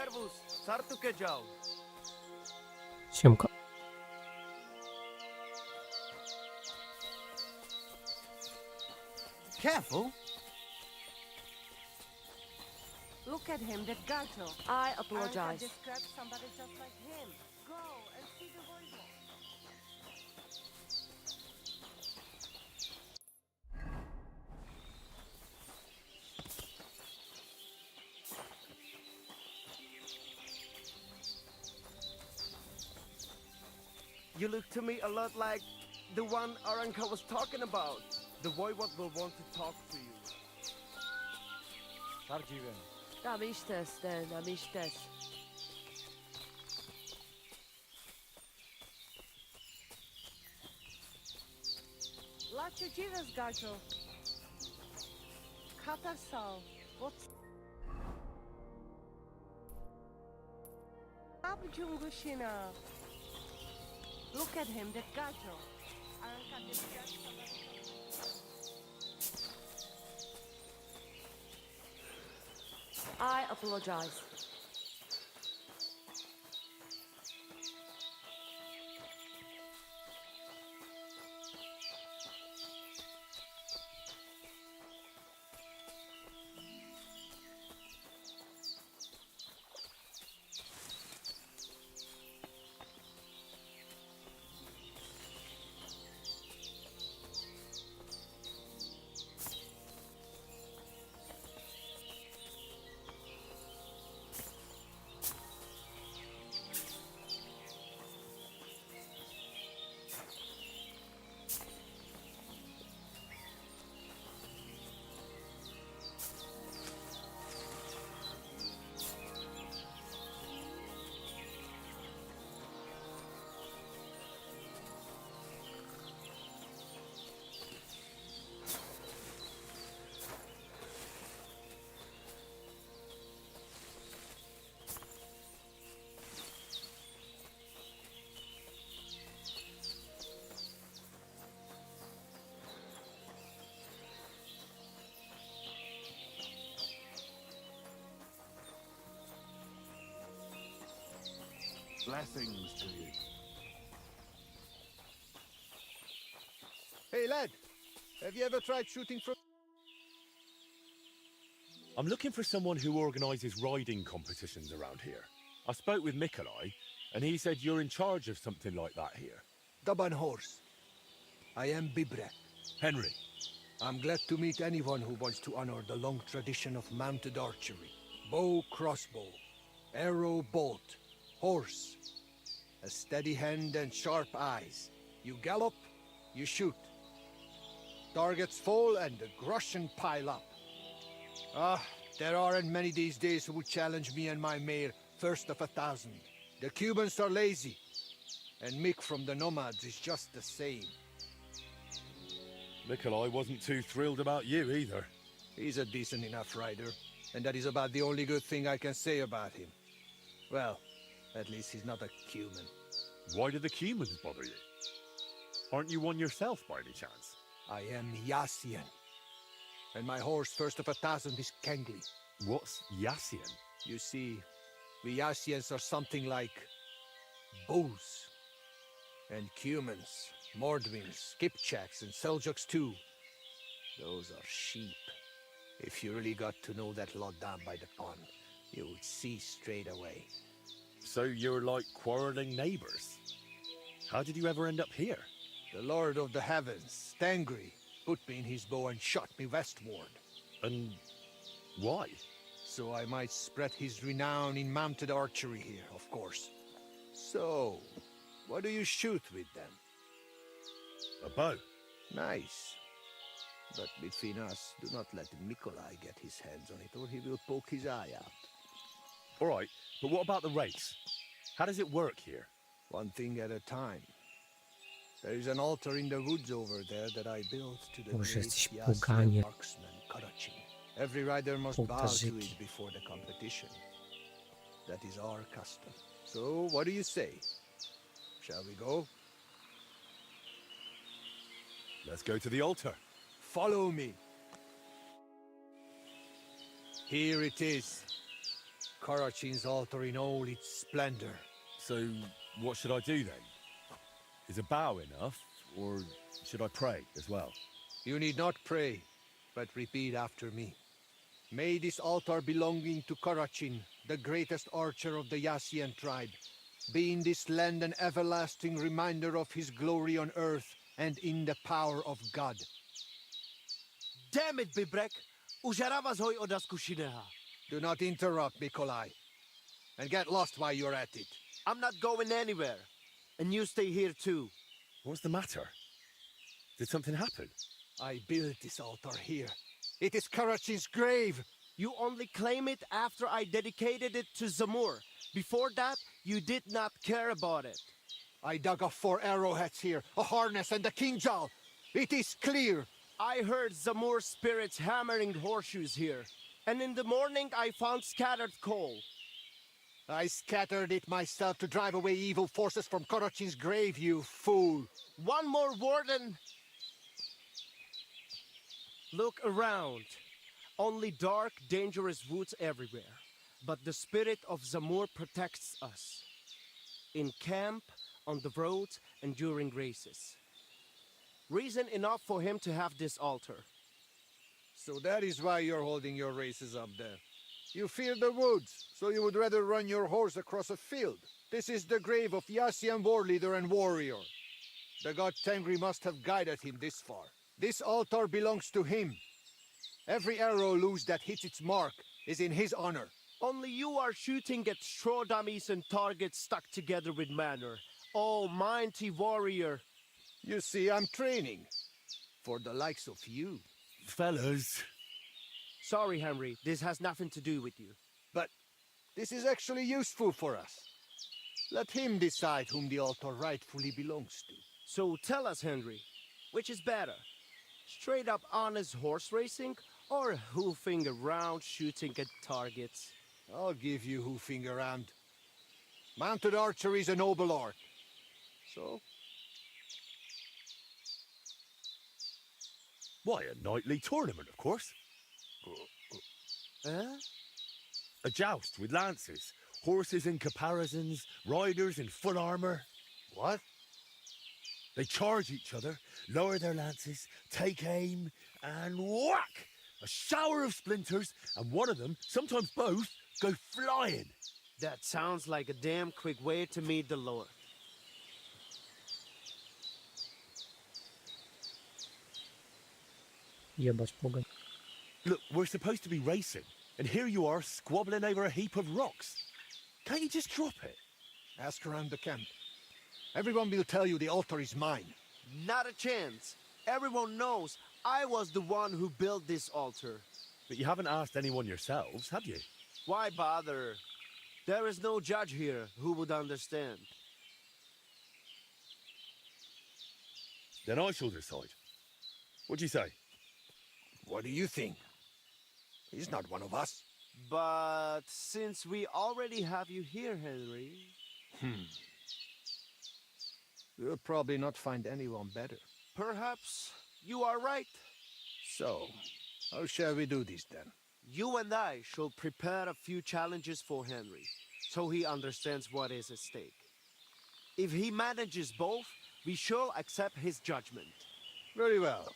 Servus, sartuke ciao. Siemka. Careful. Look at him, that gacho. I Anka apologize. described somebody just like him. Go and see the voice. You look to me a lot like the one Aranka was talking about. The voivod will want to talk to you. Tam istes, then, tam istes. Lače dzives, gacho. Katasal. What's... Abjungushina. Look at him, that gacho. Anka described somebody... I apologize. Blessings to you. Hey lad, have you ever tried shooting from... I'm looking for someone who organises riding competitions around here. I spoke with Mikolai, and he said you're in charge of something like that here. Daban horse. I am Bibrek. Henry. I'm glad to meet anyone who wants to honor the long tradition of mounted archery. Bow, crossbow, arrow, bolt, horse. A steady hand and sharp eyes. You gallop, you shoot. Targets fall and the groschen pile up. Ah, there aren't many these days who would challenge me and my mare first of 1,000. The Cubans are lazy, and Mick from the Nomads is just the same. Mikolai wasn't too thrilled about you either. He's a decent enough rider, and that is about the only good thing I can say about him. Well, at least he's not a Cuban. Why do the Cumans bother you? Aren't you one yourself by any chance? I am Yassian, and my horse first of 1,000 is Kengli. What's Yassian? You see, we Yassians are something like Boos. And Cumans, Mordvins, Skipchaks, and Seljuks too. Those are sheep. If you really got to know that lot down by the pond, you would see straight away. So you're like quarrelling neighbours. How did you ever end up here? The Lord of the Heavens, Stangri, put me in his bow and shot me westward. And why? So I might spread his renown in mounted archery here, of course. So, what do you shoot with them? A bow. Nice. But between us, do not let Mikolai get his hands on it, or he will poke his eye out. All right, but what about the race? How does it work here? One thing at a time. There is an altar in the woods over there that I built to the Boże, great jesteś Yassian poganie. marksman Karachin. Every rider must bow to Ołtarzyki. it before the competition. That is our custom. So, what do you say? Shall we go? Let's go to the altar. Follow me. Here it is. Karachin's altar in all its splendor. So, what should I do then? Is a bow enough, or should I pray as well? You need not pray, but repeat after me. May this altar belonging to Karachin, the greatest archer of the Yassian tribe, be in this land an everlasting reminder of his glory on earth and in the power of God. Damn it, Bibrek! Užarava zhoj oda zkušeného. Do not interrupt, Nikolai. And get lost while you're at it. I'm not going anywhere. And you stay here too. What's the matter? Did something happen? I built this altar here. It is Karachin's grave. You only claim it after I dedicated it to Zamur. Before that, you did not care about it. I dug up 4 arrowheads here, a harness and a kinjal. It is clear. I heard Zamur spirits hammering horseshoes here. And in the morning, I found scattered coal. I scattered it myself to drive away evil forces from Karachin's grave, you fool. One more word and... Look around. Only dark, dangerous woods everywhere. But the spirit of Zamur protects us. In camp, on the road, and during races. Reason enough for him to have this altar. So that is why you're holding your races up there. You fear the woods, so you would rather run your horse across a field. This is the grave of Yassian war leader and warrior. The god Tengri must have guided him this far. This altar belongs to him. Every arrow loose that hits its mark is in his honor. Only you are shooting at straw dummies and targets stuck together with manner. Oh, mighty warrior. You see, I'm training. For the likes of you. Fellas. Sorry, Henry, this has nothing to do with you. But this is actually useful for us. Let him decide whom the altar rightfully belongs to. So tell us, Henry, which is better? Straight up honest horse racing or hoofing around shooting at targets? I'll give you hoofing around. Mounted archery is a noble art. So? Why, a knightly tournament, of course. Huh? A joust with lances, horses in caparisons, riders in full armor. What? They charge each other, lower their lances, take aim, and whack! A shower of splinters, and one of them, sometimes both, go flying. That sounds like a damn quick way to meet the Lord. Jebać pogoń. Look, we're supposed to be racing, and here you are squabbling over a heap of rocks. Can't you just drop it? Ask around the camp. Everyone will tell you the altar is mine. Not a chance. Everyone knows I was the one who built this altar. But you haven't asked anyone yourselves, have you? Why bother? There is no judge here who would understand. Then I shall decide. What do you say? What do you think? He's not one of us. But since we already have you here, Henry... We'll probably not find anyone better. Perhaps you are right. So, how shall we do this then? You and I shall prepare a few challenges for Henry, so he understands what is at stake. If he manages both, we shall accept his judgment. Very well.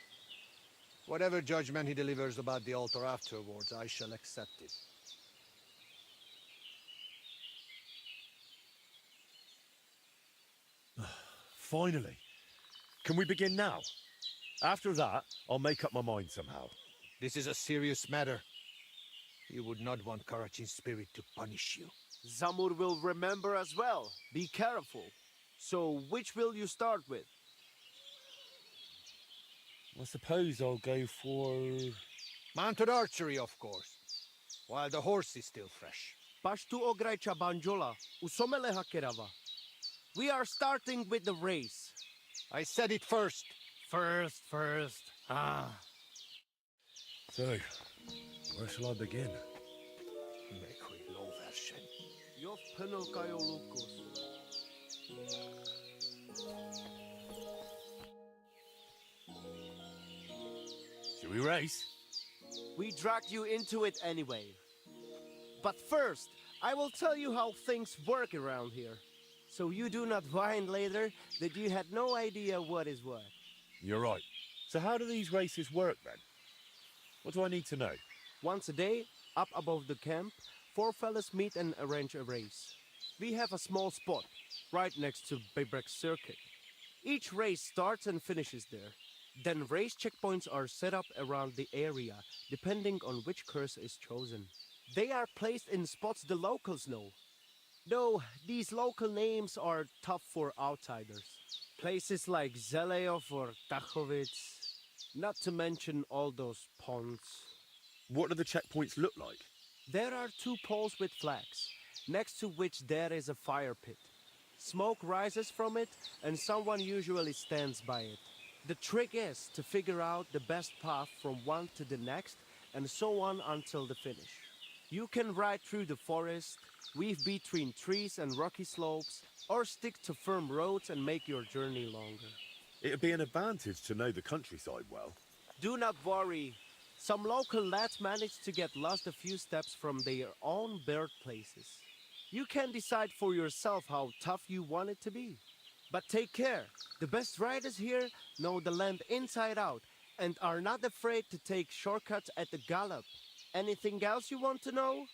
Whatever judgment he delivers about the altar afterwards, I shall accept it. Finally. Can we begin now? After that, I'll make up my mind somehow. This is a serious matter. You would not want Karachin's spirit to punish you. Zamur will remember as well. Be careful. So, which will you start with? I suppose I'll go for... Mounted archery, of course. While the horse is still fresh. Pashtu ograjcha banjola, usomele hakerava. We are starting with the race. I said it first. First. Ah. So, where shall I begin? Mekui low version. Yov penelkayo lukos. Shall we race? We dragged you into it anyway. But first, I will tell you how things work around here. So you do not whine later that you had no idea what is what. You're right. So how do these races work then? What do I need to know? Once a day, up above the camp, four fellas meet and arrange a race. We have a small spot, right next to Baybrek Circuit. Each race starts and finishes there. Then race checkpoints are set up around the area, depending on which course is chosen. They are placed in spots the locals know. Though these local names are tough for outsiders. Places like Zeleov or Tachovitz, not to mention all those ponds. What do the checkpoints look like? There are two poles with flags, next to which there is a fire pit. Smoke rises from it, and someone usually stands by it. The trick is to figure out the best path from one to the next, and so on until the finish. You can ride through the forest, weave between trees and rocky slopes, or stick to firm roads and make your journey longer. It'd be an advantage to know the countryside well. Do not worry. Some local lads managed to get lost a few steps from their own birthplaces. You can decide for yourself how tough you want it to be. But take care. The best riders here know the land inside out and are not afraid to take shortcuts at the gallop. Anything else you want to know?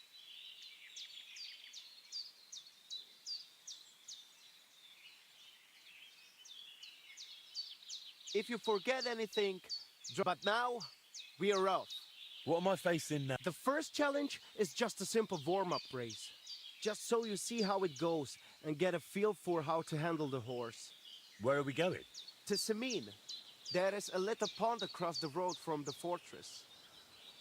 If you forget anything, but now we are off. What am I facing now? The first challenge is just a simple warm-up race. Just so you see how it goes and get a feel for how to handle the horse. Where are we going? To Semin, there is a little pond across the road from the fortress.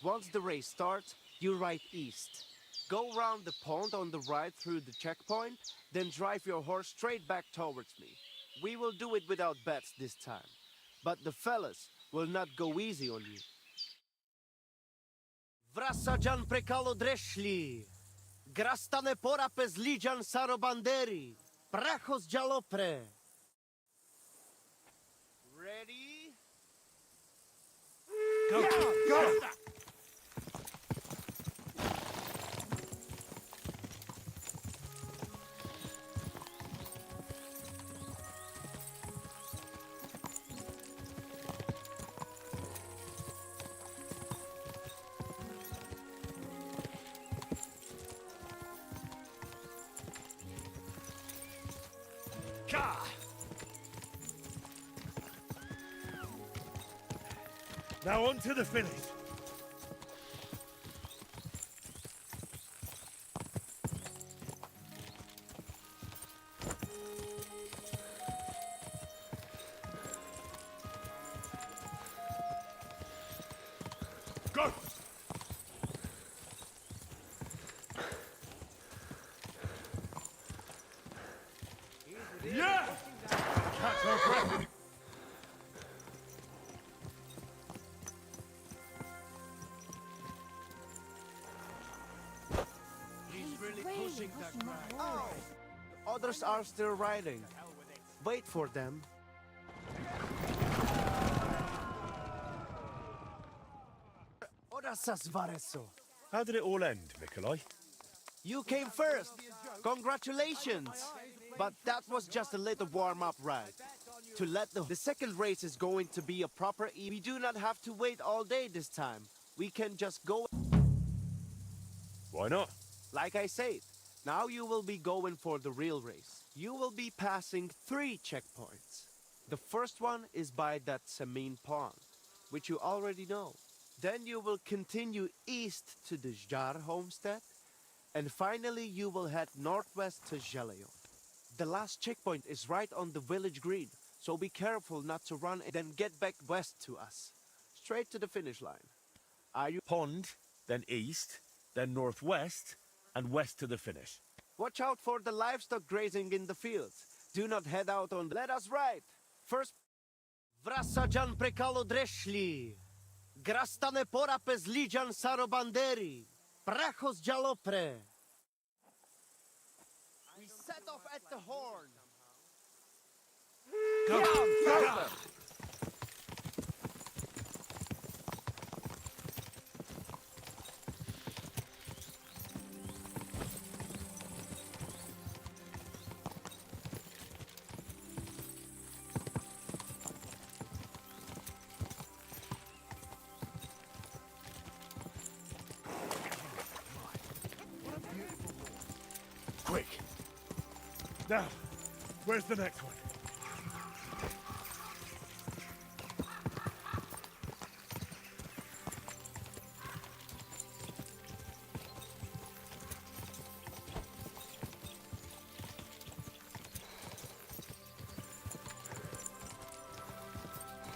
Once the race starts, you ride east. Go round the pond on the right through the checkpoint, then drive your horse straight back towards me. We will do it without bets this time, but the fellas will not go easy on you. Vrasajan prekalo dreshli, grastane pora pezlijan sarobanderi, prachos jalopre. Ready? Go! Go! Now on to the finish. Go! Yeah! Catch our breath. Others are still riding. Wait for them. How did it all end, Nikolai? You came first. Congratulations. But that was just a little warm-up ride. To let the second race is going to be a proper We do not have to wait all day this time. We can just go. Why not? Like I said, now you will be going for the real race. You will be passing 3 checkpoints. The first one is by that Semin pond, which you already know. Then you will continue east to the Zjar homestead, and finally you will head northwest to Zheleo. The last checkpoint is right on the village green, so be careful not to run and then get back west to us. Straight to the finish line. Are you? Pond, then east, then northwest, and west to the finish. Watch out for the livestock grazing in the fields. Do not head out on. Let us ride. First. Vrasajan prekalo dreshli. Grastane pora pezlijan sarobanderi. Prachos jalopre. We set off at the horn. Go! Go! Now, where's the next one?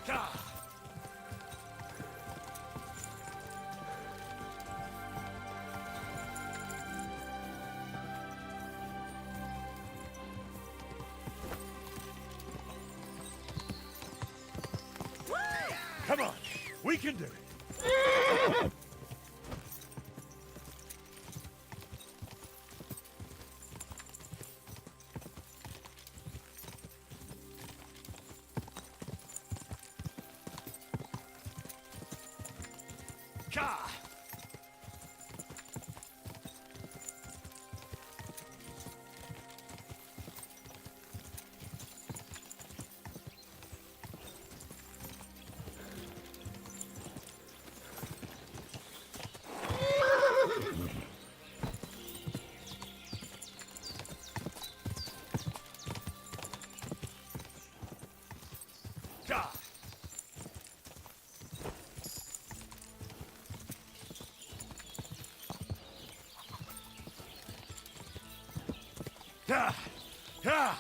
Gah! Come on, we can do it. Gah! Gah! Gah! Gah!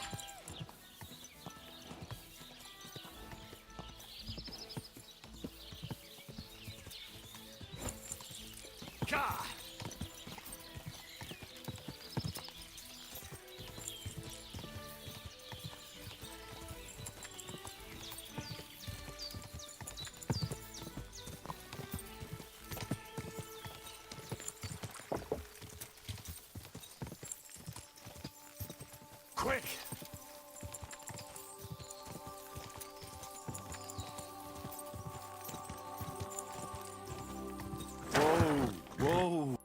Gah! Quick! Whoa! Whoa!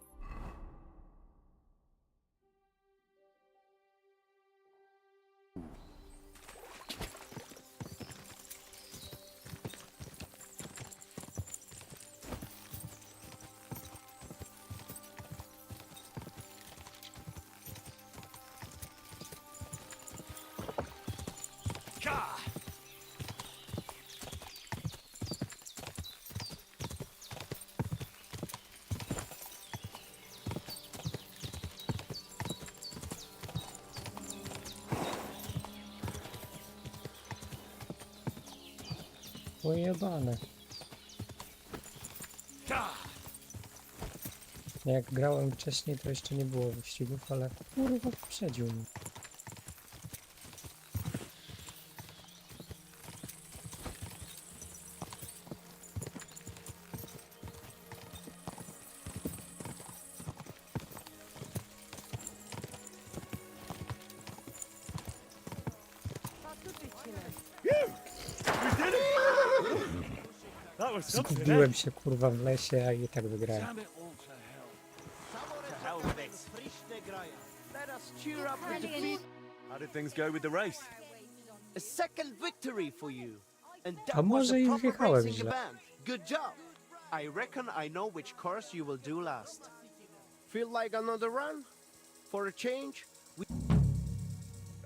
Gah! Pojebane. Gah! Jak grałem wcześniej, to jeszcze nie było wyścigów, ale kurwa wyprzedził mnie. We did it! That was something, eh? Zgubiłem się kurwa w lesie, a i tak wygrałem. Damn it all to hell. To hell with it. Let us cheer up the defeat. How did things go with the race? A second victory for you. And A that was może a i proper wjechałem racing źle. event. Good job. I reckon I know which course you will do last. Feel like another run? For a change?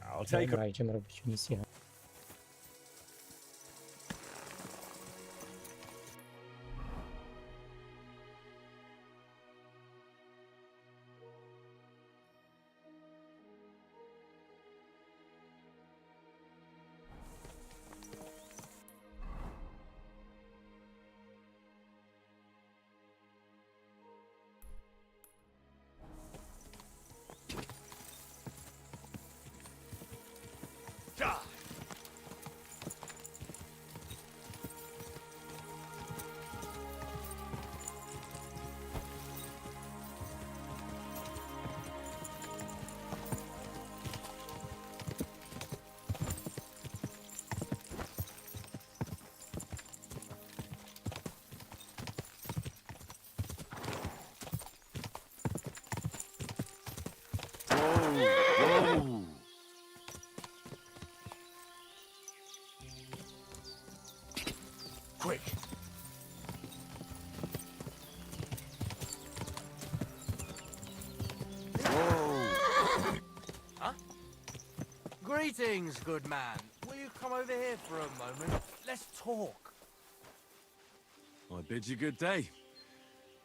I'll take Dobra, idziemy robić misję. Gah! Greetings, good man. Will you come over here for a moment? Let's talk. I bid you good day.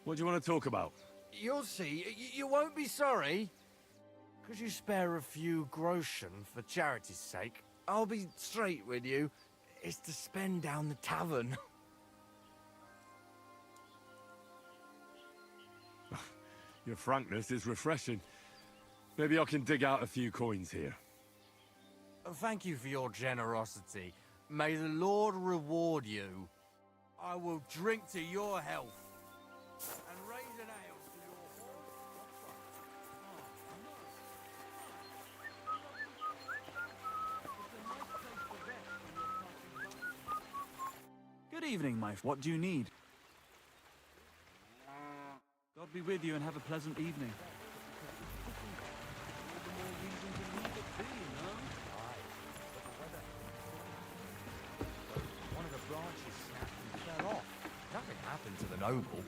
What do you want to talk about? You'll see. You won't be sorry. Could you spare a few groschen for charity's sake? I'll be straight with you. It's to spend down the tavern. Your frankness is refreshing. Maybe I can dig out a few coins here. Thank you for your generosity. May the Lord reward you. I will drink to your health and raise an ale to your Good evening, what do you need? God be with you and have a pleasant evening. One of the branches snapped and fell off. Nothing happened to the noble,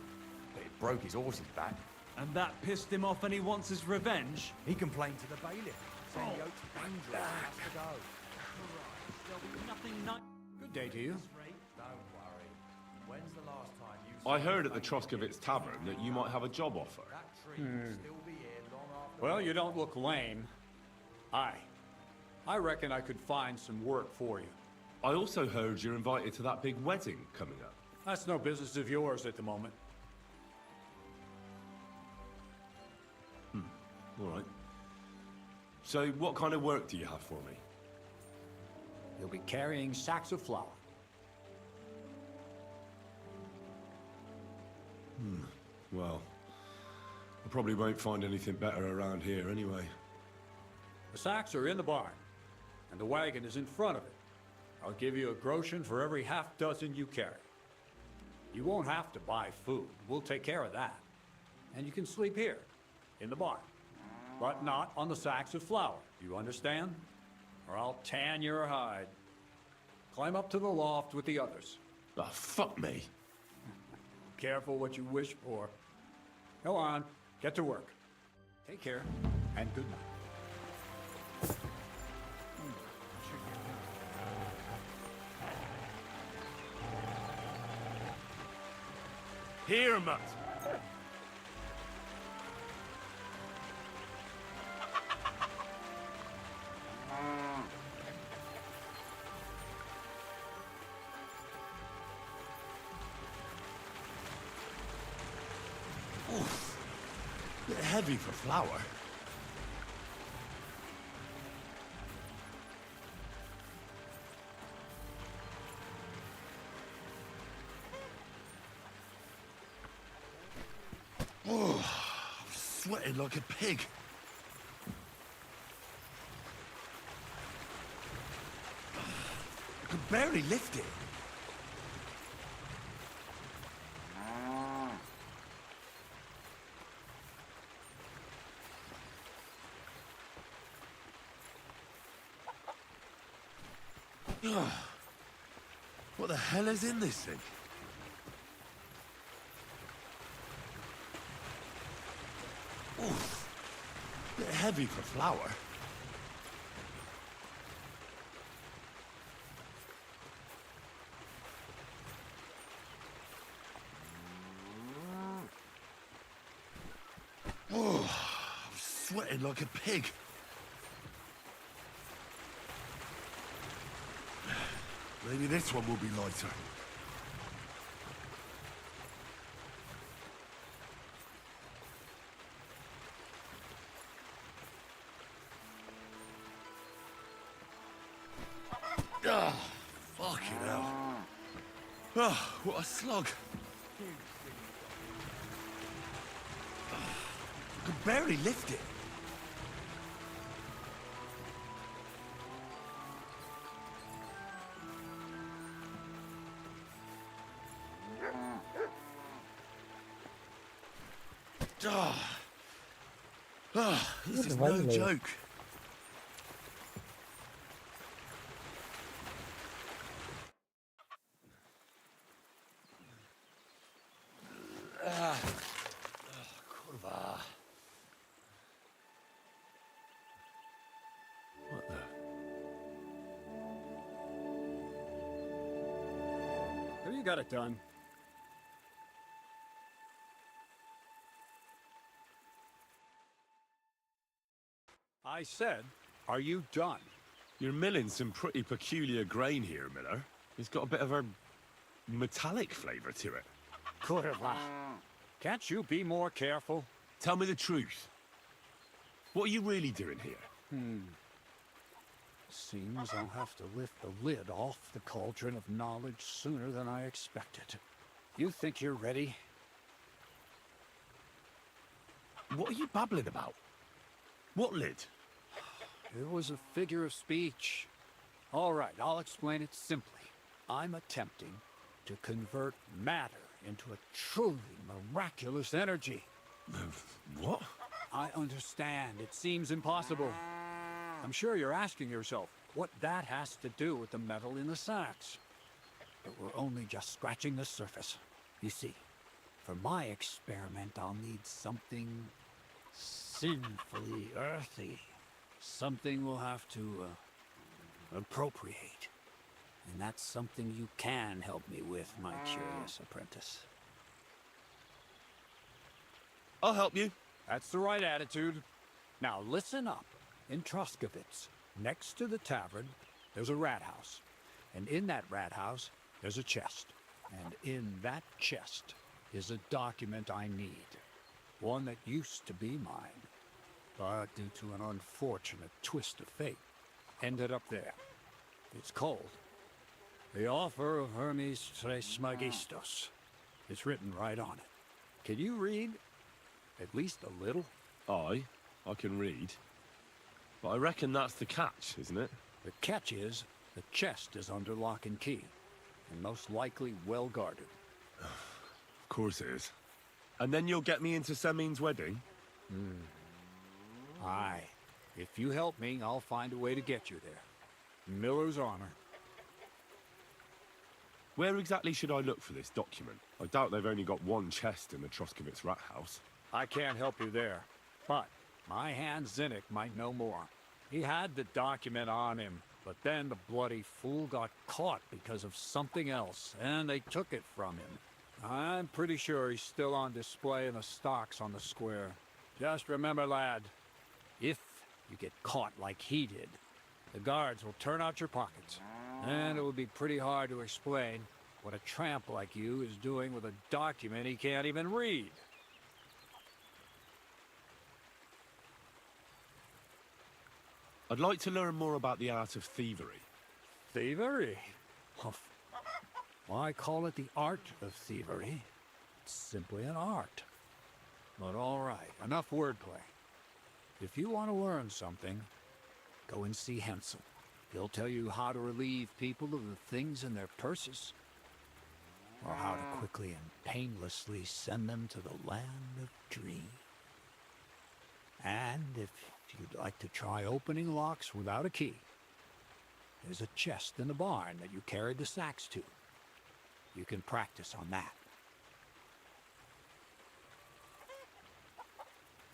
but it broke his horse's back. And that pissed him off and he wants his revenge? He complained to the bailiff, saying the oak's dangerous and has to go. There'll be nothing Good day to you. Don't worry. When's the last time you... I heard at the Troskovitz Tavern that you might have a job offer. That tree will still be here long after... Well, you don't look lame. I reckon I could find some work for you. I also heard you're invited to that big wedding coming up. That's no business of yours at the moment. All right. So what kind of work do you have for me? You'll be carrying sacks of flour. Well, I probably won't find anything better around here anyway. The sacks are in the barn, and the wagon is in front of it. I'll give you a groschen for every half dozen you carry. You won't have to buy food. We'll take care of that. And you can sleep here, in the barn. But not on the sacks of flour. You understand? Or I'll tan your hide. Climb up to the loft with the others. Oh, fuck me. Careful what you wish for. Go on, get to work. Take care, and good night. Here, Mutt. Oof. Bit heavy for flour. Oh, I'm sweating like a pig. I can barely lift it. What the hell is in this thing? Oof. Bit heavy for flour. Oh, I'm sweating like a pig. Maybe this one will be lighter. Ah, fucking hell. Ah, what a slug. I can barely lift it. This is no joke. Kurwa. What the? got it done. I said, are you done? You're milling some pretty peculiar grain here, Miller. It's got a bit of a metallic flavour to it. Kurwa. Can't you be more careful? Tell me the truth. What are you really doing here? Seems I'll have to lift the lid off the cauldron of knowledge sooner than I expected. You think you're ready? What are you babbling about? What lid? It was a figure of speech. All right, I'll explain it simply. I'm attempting to convert matter into a truly miraculous energy. What? I understand. It seems impossible. I'm sure you're asking yourself what that has to do with the metal in the sacks. But we're only just scratching the surface. You see, for my experiment, I'll need something sinfully earthy. Something we'll have to appropriate. And that's something you can help me with, my curious apprentice. I'll help you. That's the right attitude. Now listen up. In Troskovitz, next to the tavern, there's a rat house. And in that rat house, there's a chest. And in that chest is a document I need. One that used to be mine. But due to an unfortunate twist of fate, ended up there. It's called The Offer of Hermes Trismegistos. It's written right on it. Can you read? At least a little? I can read. But I reckon that's the catch, isn't it? The catch is, the chest is under lock and key, and most likely well guarded. Of course it is. And then you'll get me into Semin's wedding? Aye. If you help me, I'll find a way to get you there. Miller's honor. Where exactly should I look for this document? I doubt they've only got one chest in the Troskovitz rat house. I can't help you there, but my hand Zinnik might know more. He had the document on him, but then the bloody fool got caught because of something else, and they took it from him. I'm pretty sure he's still on display in the stocks on the square. Just remember, lad, if you get caught like he did, the guards will turn out your pockets, and it will be pretty hard to explain what a tramp like you is doing with a document he can't even read. I'd like to learn more about the art of thievery. Thievery? Why call it the art of thievery? It's simply an art. But all right, enough wordplay. If you want to learn something, go and see Hensel. He'll tell you how to relieve people of the things in their purses, or how to quickly and painlessly send them to the land of dreams. And if you'd like to try opening locks without a key, there's a chest in the barn that you carried the sacks to. You can practice on that.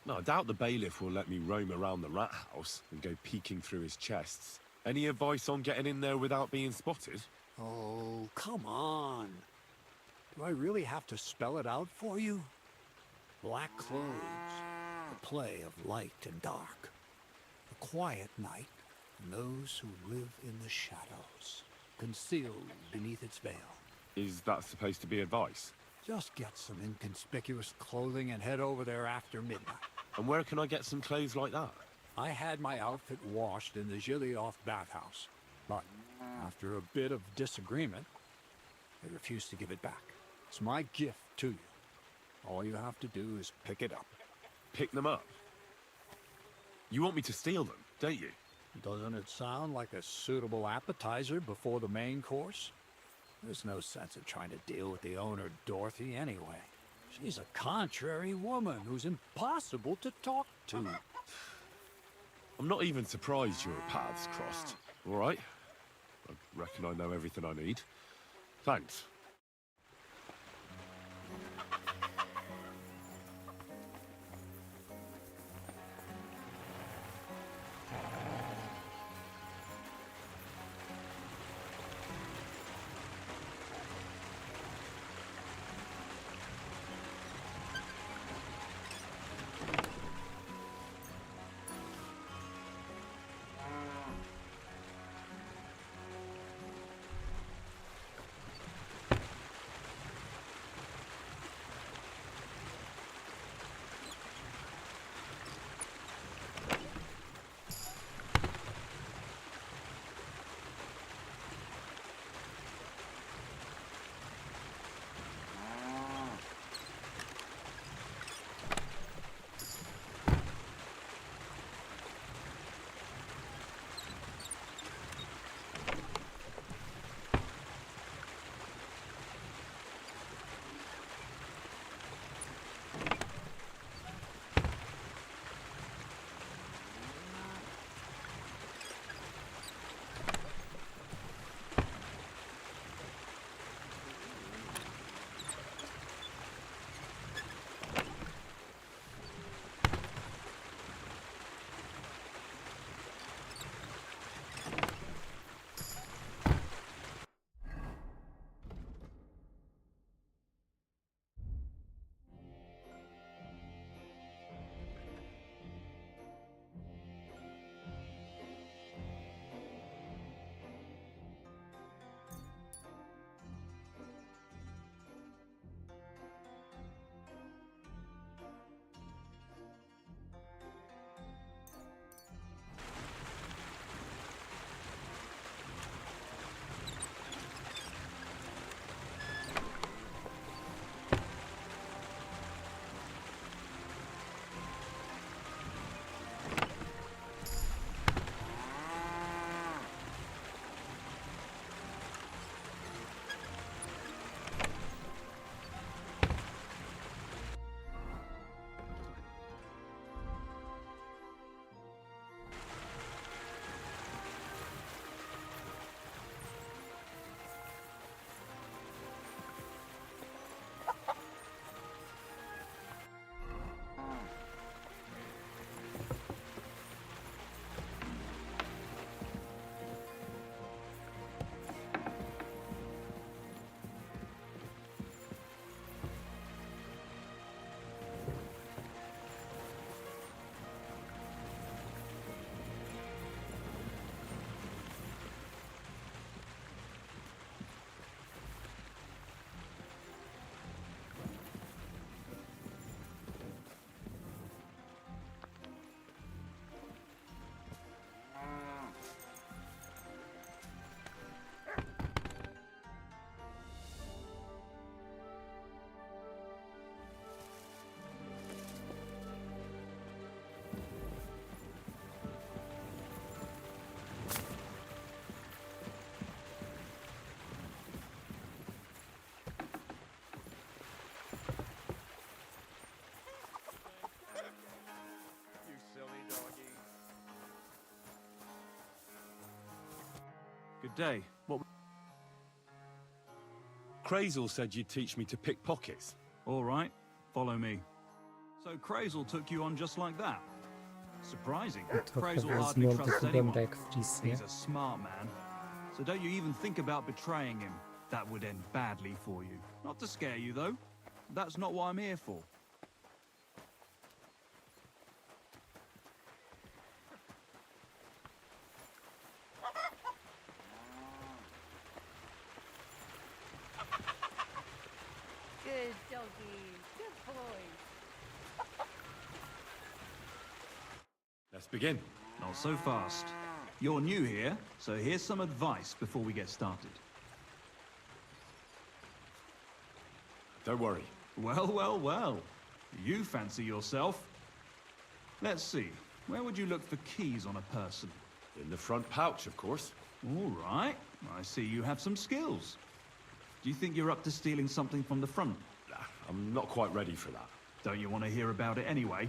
No, I doubt the bailiff will let me roam around the rat house and go peeking through his chests. Any advice on getting in there without being spotted? Oh, come on. Do I really have to spell it out for you? Black clothes, the play of light and dark, a quiet night, and those who live in the shadows, concealed beneath its veil. Is that supposed to be advice? Just get some inconspicuous clothing and head over there after midnight. And where can I get some clothes like that? I had my outfit washed in the Gilioff bathhouse, but after a bit of disagreement, they refused to give it back. It's my gift to you. All you have to do is pick it up. Pick them up? You want me to steal them, don't you? Doesn't it sound like a suitable appetizer before the main course? There's no sense in trying to deal with the owner, Dorothy, anyway. She's a contrary woman who's impossible to talk to. I'm not even surprised your paths crossed. All right? I reckon I know everything I need. Thanks. Good day. What? Crazel said you'd teach me to pick pockets. All right, follow me. So Crazel took you on just like that? Surprising. Trochę Crazel hardly wezmą trusts wygląda anyone. jak Fris, nie? He's a smart man. So don't you even think about betraying him. That would end badly for you. Not to scare you, though. That's not what I'm here for. Good doggy. Good boy. Let's begin. Not so fast. You're new here, so here's some advice before we get started. Don't worry. Well, well, well. You fancy yourself. Let's see. Where would you look for keys on a person? In the front pouch, of course. All right. I see you have some skills. Do you think you're up to stealing something from the front? Nah, I'm not quite ready for that. Don't you want to hear about it anyway?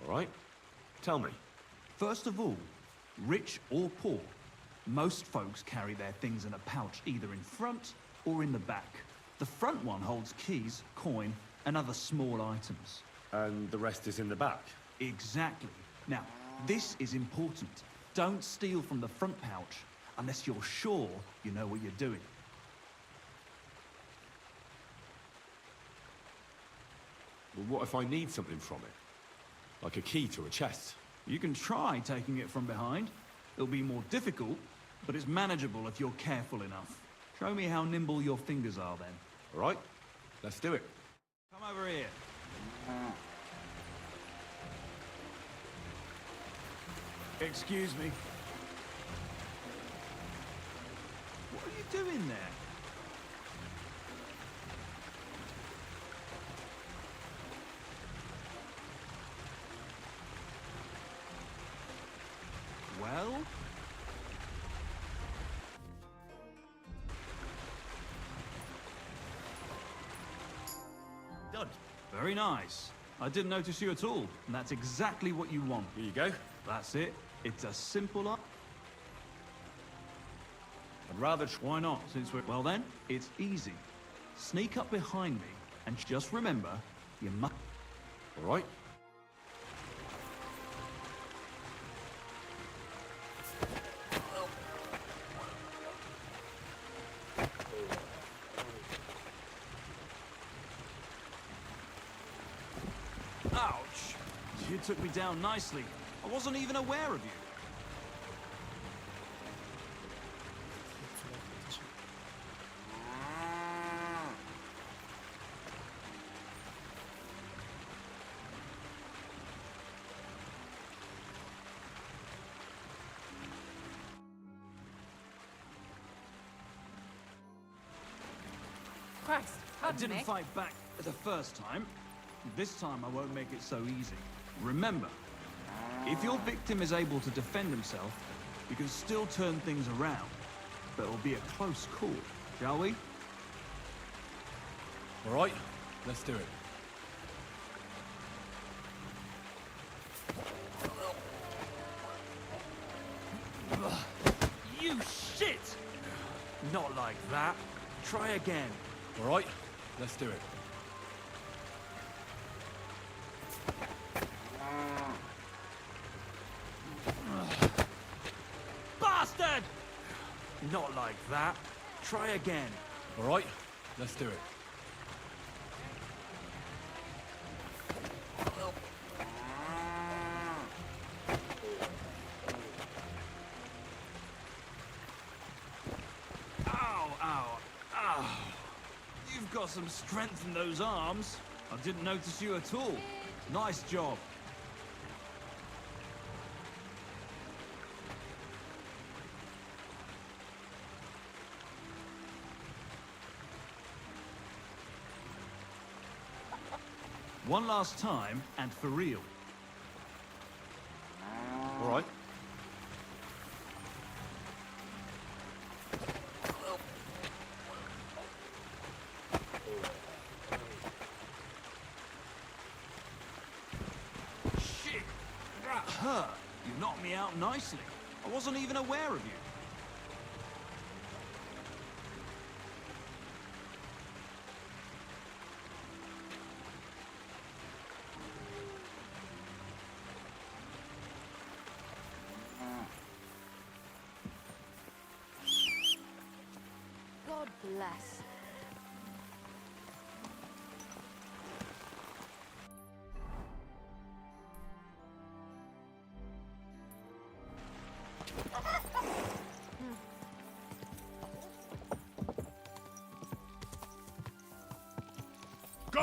All right. Tell me. First of all, rich or poor, most folks carry their things in a pouch either in front or in the back. The front one holds keys, coin, and other small items. And the rest is in the back. Exactly. Now, this is important. Don't steal from the front pouch unless you're sure you know what you're doing. Well, what if I need something from it? Like a key to a chest? You can try taking it from behind. It'll be more difficult, but it's manageable if you're careful enough. Show me how nimble your fingers are then. All right. Let's do it. Come over here. Excuse me. What are you doing there? Well? Done. Very nice. I didn't notice you at all, and that's exactly what you want. Here you go. That's it. It's a simple up. I'd rather Why not, since we're... Well then, it's easy. Sneak up behind me, and just remember, you must... All right. Ouch! You took me down nicely. I wasn't even aware of you. Christ, I pardon didn't me. fight back the first time. This time I won't make it so easy. Remember, if your victim is able to defend himself, you can still turn things around. But it'll be a close call, shall we? All right. Let's do it. You shit! Not like that. Try again. All right. Let's do it. Bastard! Not like that. Try again. All right. Let's do it. Ow, ow, ow. You've got some strength in those arms. I didn't notice you at all. Nice job. One last time, and for real. All right. That hurt. You knocked me out nicely. I wasn't even aware of you. God bless. Go!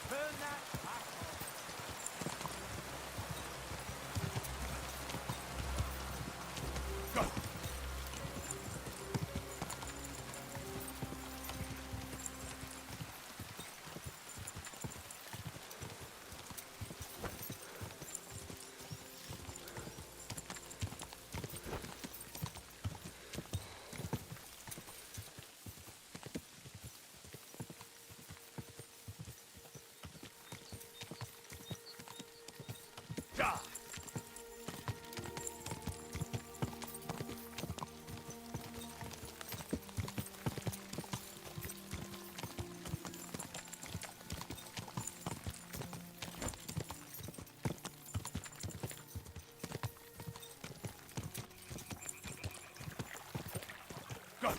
Turn that back on. Go! Ja! Go!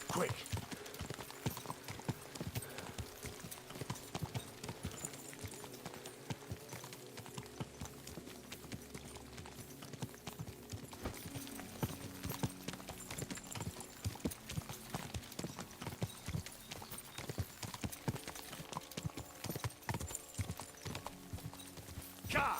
Quick! Ja!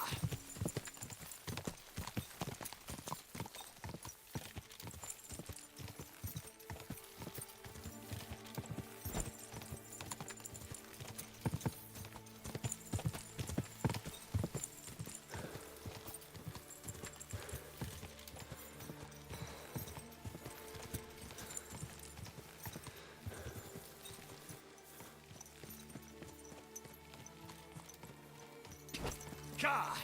Ja!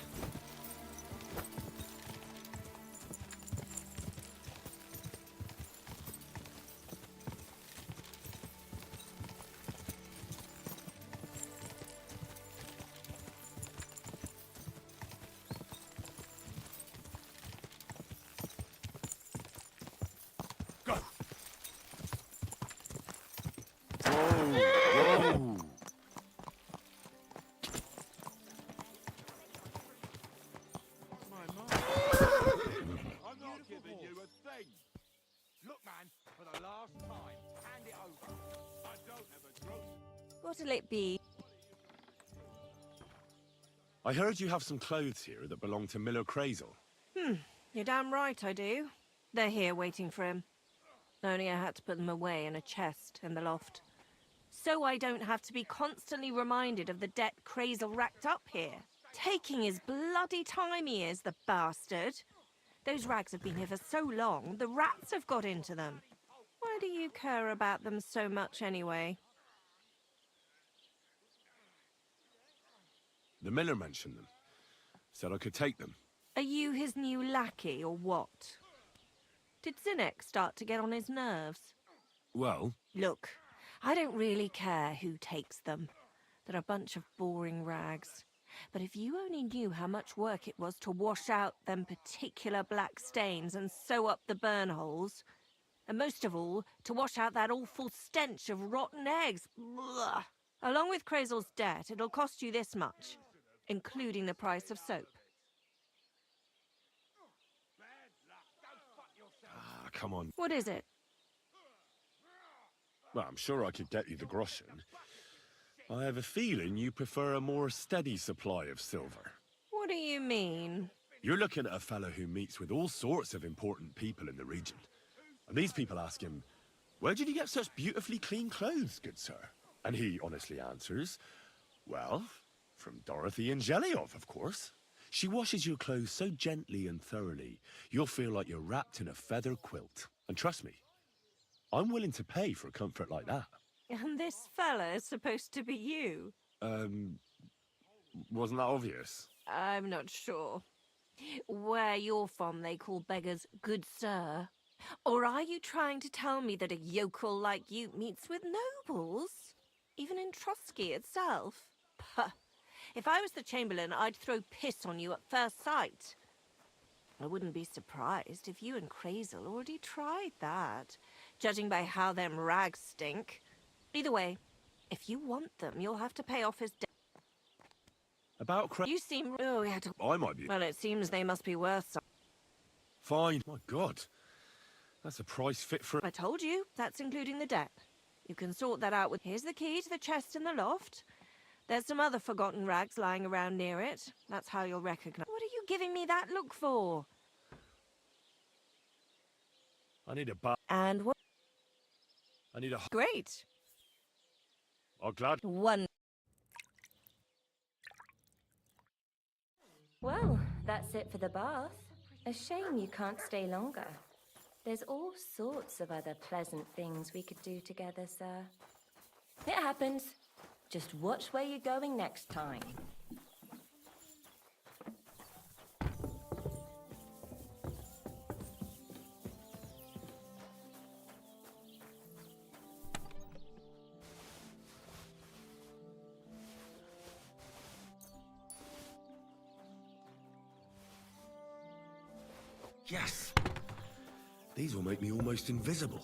Go! Whoa! I'm not giving you a thing. Look, man, for the last time, hand it over. I don't have a grocery. What'll it be? I heard you have some clothes here that belong to Miller Crazel. You're damn right I do. They're here waiting for him. Only I had to put them away in a chest in the loft. So I don't have to be constantly reminded of the debt Crazel racked up here. Taking his bloody time he is, the bastard. Those rags have been here for so long, the rats have got into them. Why do you care about them so much anyway? The miller mentioned them. Said I could take them. Are you his new lackey or what? Did Zinnek start to get on his nerves? Well, Look, I don't really care who takes them. They're a bunch of boring rags. But if you only knew how much work it was to wash out them particular black stains and sew up the burn holes, and most of all, to wash out that awful stench of rotten eggs. Blah. Along with Crazel's debt, it'll cost you this much, including the price of soap. come on. What is it? Well, I'm sure I could get you the groschen. I have a feeling you prefer a more steady supply of silver. What do you mean? You're looking at a fellow who meets with all sorts of important people in the region. And these people ask him, "Where did you get such beautifully clean clothes, good sir?" And he honestly answers, "Well, from Dorothy and Jellyov, of course. She washes your clothes so gently and thoroughly, you'll feel like you're wrapped in a feather quilt. And trust me, I'm willing to pay for comfort like that." And this fella's supposed to be you? Wasn't that obvious? I'm not sure. Where you're from, they call beggars good sir. Or are you trying to tell me that a yokel like you meets with nobles? Even in Trotsky itself? Puh. If I was the Chamberlain, I'd throw piss on you at first sight. I wouldn't be surprised if you and Crazel already tried that, judging by how them rags stink. Either way, if you want them, you'll have to pay off his debt. About You seem... Oh, we had to... I might be... Well, it seems they must be worth some... Fine. My God. That's a price fit for... I told you, that's including the debt. You can sort that out with... Here's the key to the chest in the loft. There's some other forgotten rags lying around near it. That's how you'll recognize... What are you giving me that look for? I need a bath. And what... I need a... Great. Oh, glad... One. Well, that's it for the bath. A shame you can't stay longer. There's all sorts of other pleasant things we could do together, sir. It happens. Just watch where you're going next time. Yes! These will make me almost invisible.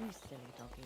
You silly doggy.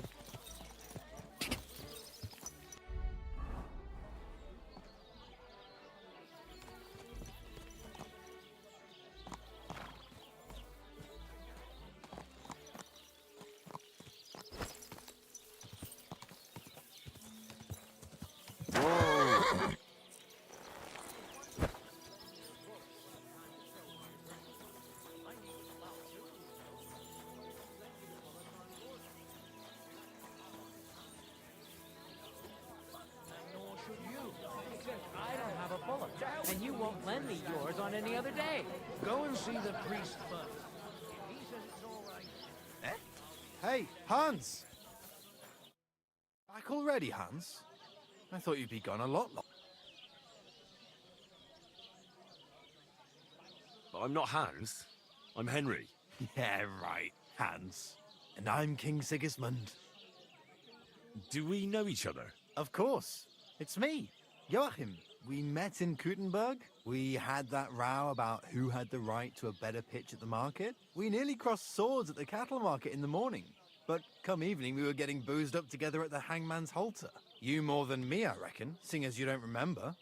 And you won't lend me yours on any other day. Go and see the priest first. If he says it's all right. Hey, Hans! Back already, Hans? I thought you'd be gone a lot longer. I'm not Hans. I'm Henry. Yeah, right, Hans. And I'm King Sigismund. Do we know each other? Of course. It's me, Joachim. We met in Kuttenberg. We had that row about who had the right to a better pitch at the market. We nearly crossed swords at the cattle market in the morning. But come evening, we were getting boozed up together at the hangman's halter. You more than me, I reckon, seeing as you don't remember.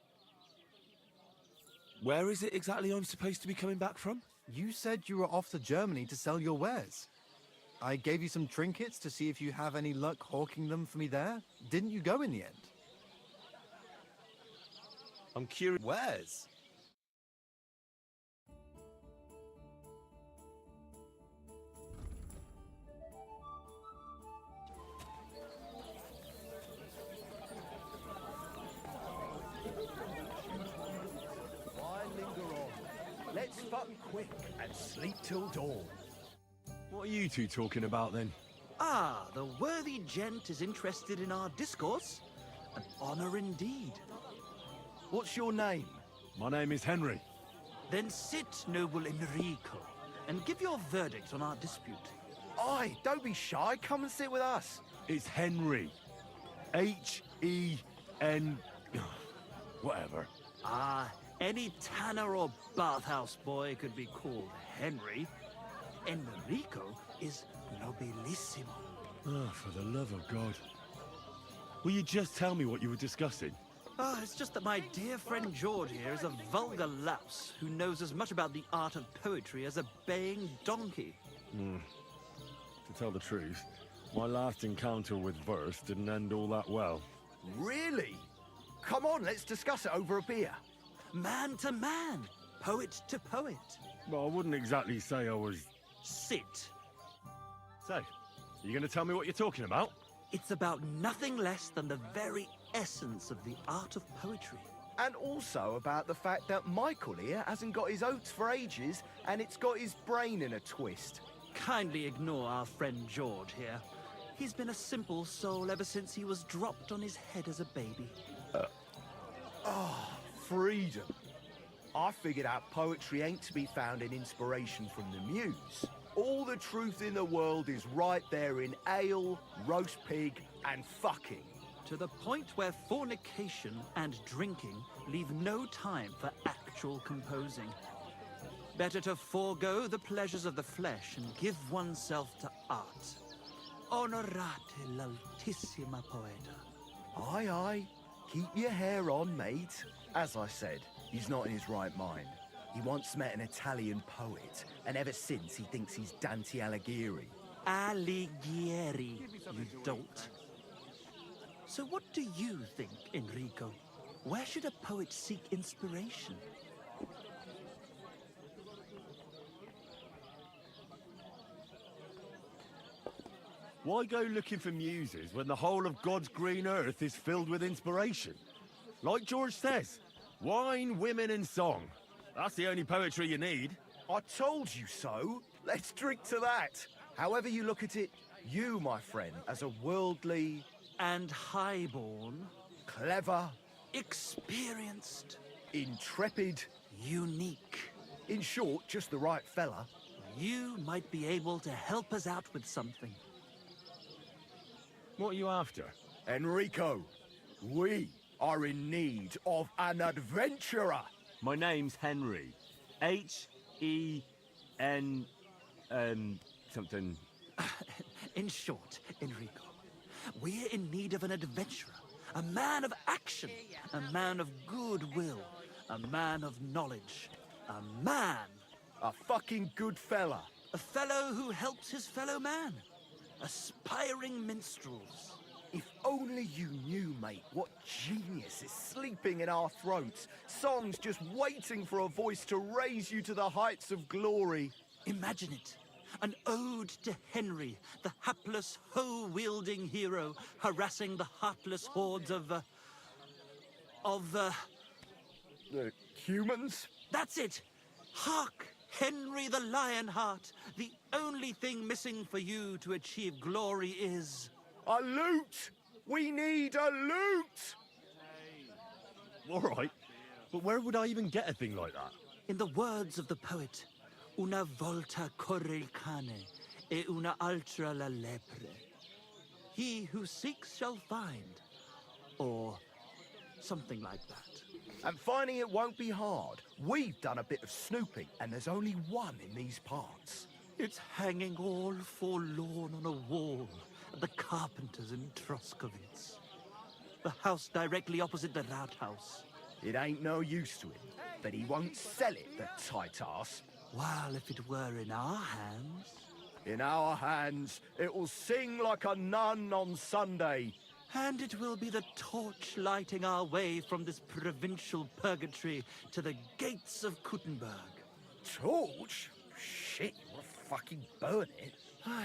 Where is it exactly I'm supposed to be coming back from? You said you were off to Germany to sell your wares. I gave you some trinkets to see if you have any luck hawking them for me there. Didn't you go in the end? I'm curious. Where's? Why linger on? Let's fucking quick and sleep till dawn. What are you two talking about then? Ah, the worthy gent is interested in our discourse. An honor indeed. What's your name? My name is Henry. Then sit, noble Enrico, and give your verdict on our dispute. Aye, don't be shy. Come and sit with us. It's Henry. H-E-N... whatever. Ah, any tanner or bathhouse boy could be called Henry. Enrico is nobilissimo. Oh, for the love of God. Will you just tell me what you were discussing? Ah, it's just that my dear friend George here is a vulgar louse who knows as much about the art of poetry as a baying donkey. To tell the truth, my last encounter with verse didn't end all that well. Really? Come on, let's discuss it over a beer. Man to man, poet to poet. Well, I wouldn't exactly say I was... Sit. So, you going to tell me what you're talking about? It's about nothing less than the very essence of the art of poetry. And also about the fact that Michael here hasn't got his oats for ages, and it's got his brain in a twist. Kindly ignore our friend George here. He's been a simple soul ever since he was dropped on his head as a baby. Freedom. I figured out poetry ain't to be found in inspiration from the muse. All the truth in the world is right there in ale, roast pig, and fucking. To the point where fornication and drinking leave no time for actual composing. Better to forego the pleasures of the flesh and give oneself to art. Onorate l'altissima poeta. Aye, aye. Keep your hair on, mate. As I said, he's not in his right mind. He once met an Italian poet, and ever since he thinks he's Dante Alighieri. Alighieri, you dolt. So what do you think, Enrico? Where should a poet seek inspiration? Why go looking for muses when the whole of God's green earth is filled with inspiration? Like George says, wine, women and song. That's the only poetry you need. I told you so. Let's drink to that. However you look at it, you, my friend, as a worldly... And highborn. Clever. Experienced. Intrepid. Unique. In short, just the right fella. You might be able to help us out with something. What are you after? Enrico, we are in need of an adventurer. My name's Henry. H-E-N... something... In short, Enrico, we're in need of an adventurer. A man of action. A man of goodwill. A man of knowledge. A man. A fucking good fella. A fellow who helps his fellow man. Aspiring minstrels. If only you knew, mate, what genius is sleeping in our throats. Songs just waiting for a voice to raise you to the heights of glory. Imagine it. An ode to Henry, the hapless, hoe-wielding hero, harassing the heartless hordes of humans? That's it! Hark! Henry the Lionheart! The only thing missing for you to achieve glory is... a lute! We need a lute! All right, but where would I even get a thing like that? In the words of the poet, una volta corre il cane, e una altra la lepre. He who seeks shall find. Or something like that. And finding it won't be hard. We've done a bit of snooping, and there's only one in these parts. It's hanging all forlorn on a wall at the carpenter's in Troskovitz. The house directly opposite the Rathaus. It ain't no use to him, but he won't sell it, the tight ass. While if it were in our hands... In our hands, it will sing like a nun on Sunday. And it will be the torch lighting our way from this provincial purgatory to the gates of Kuttenberg. Torch? Shit, you want to fucking burn it?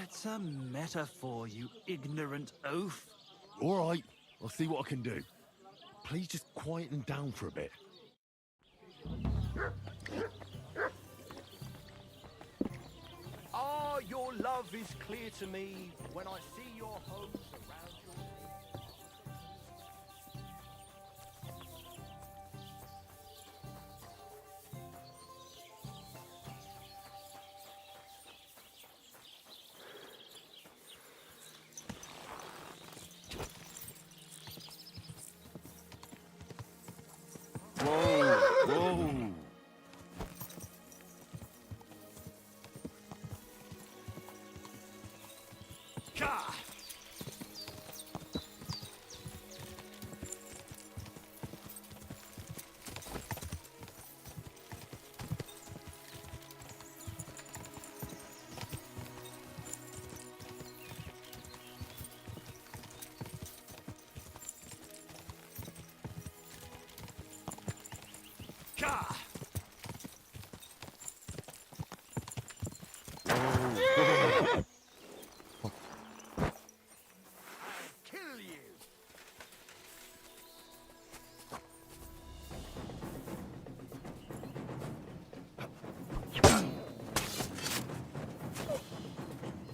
It's a metaphor, you ignorant oaf. All right, I'll see what I can do. Please just quieten down for a bit. Ah, your love is clear to me when I see your homes around your... Whoa, whoa. Ka! Ka! Kill you!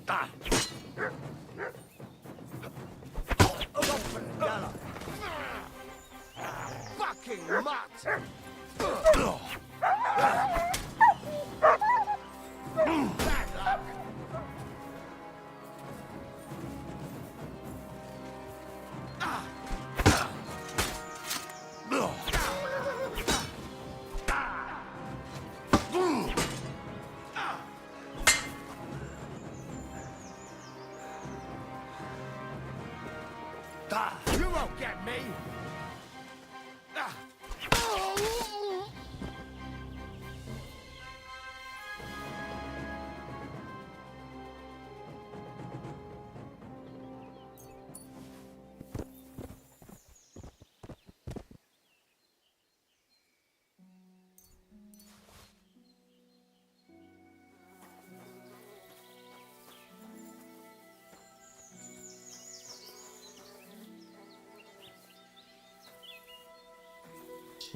Ah! Fucking mutt! Bad luck! You won't get me!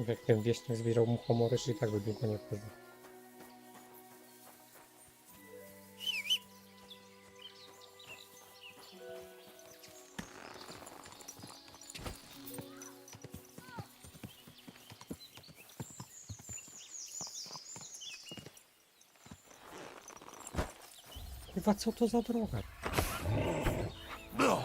Jak ten wieśniak zbierał muchomory, to i tak by długo nie pożył. Kurwa, co to za droga? Whoa.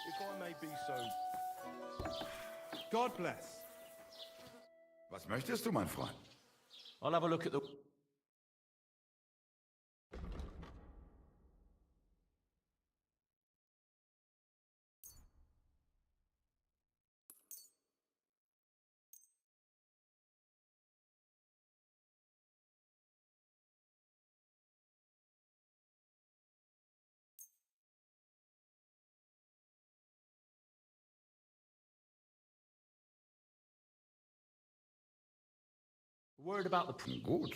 If I may be so... God bless. Was möchtest du, mein Freund? I'll have a look at the... Word about the... Gut.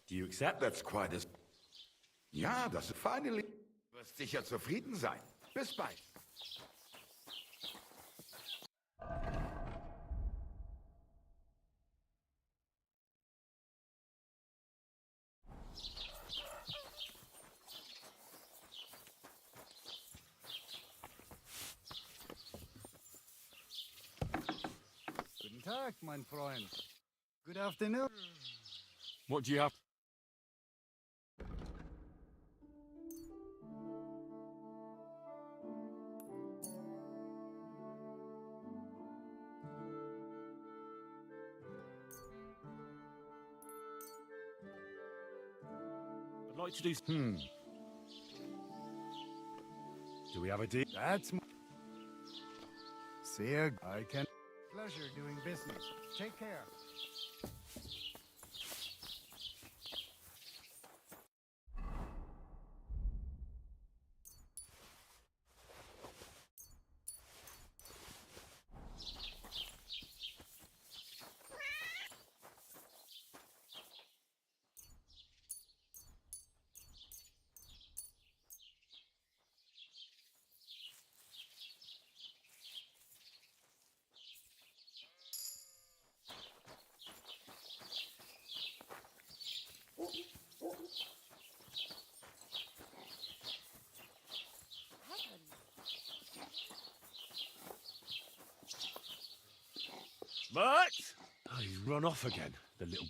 Do you accept? That's quite as... Ja, das ist finally... Du wirst sicher zufrieden sein. Bis bald. Guten Tag, mein Freund. Good afternoon. What do you have? I'd like to do... Do we have a deal? That's... Sehr... I can... Pleasure doing business. Take care. But oh, he's run off again, the little...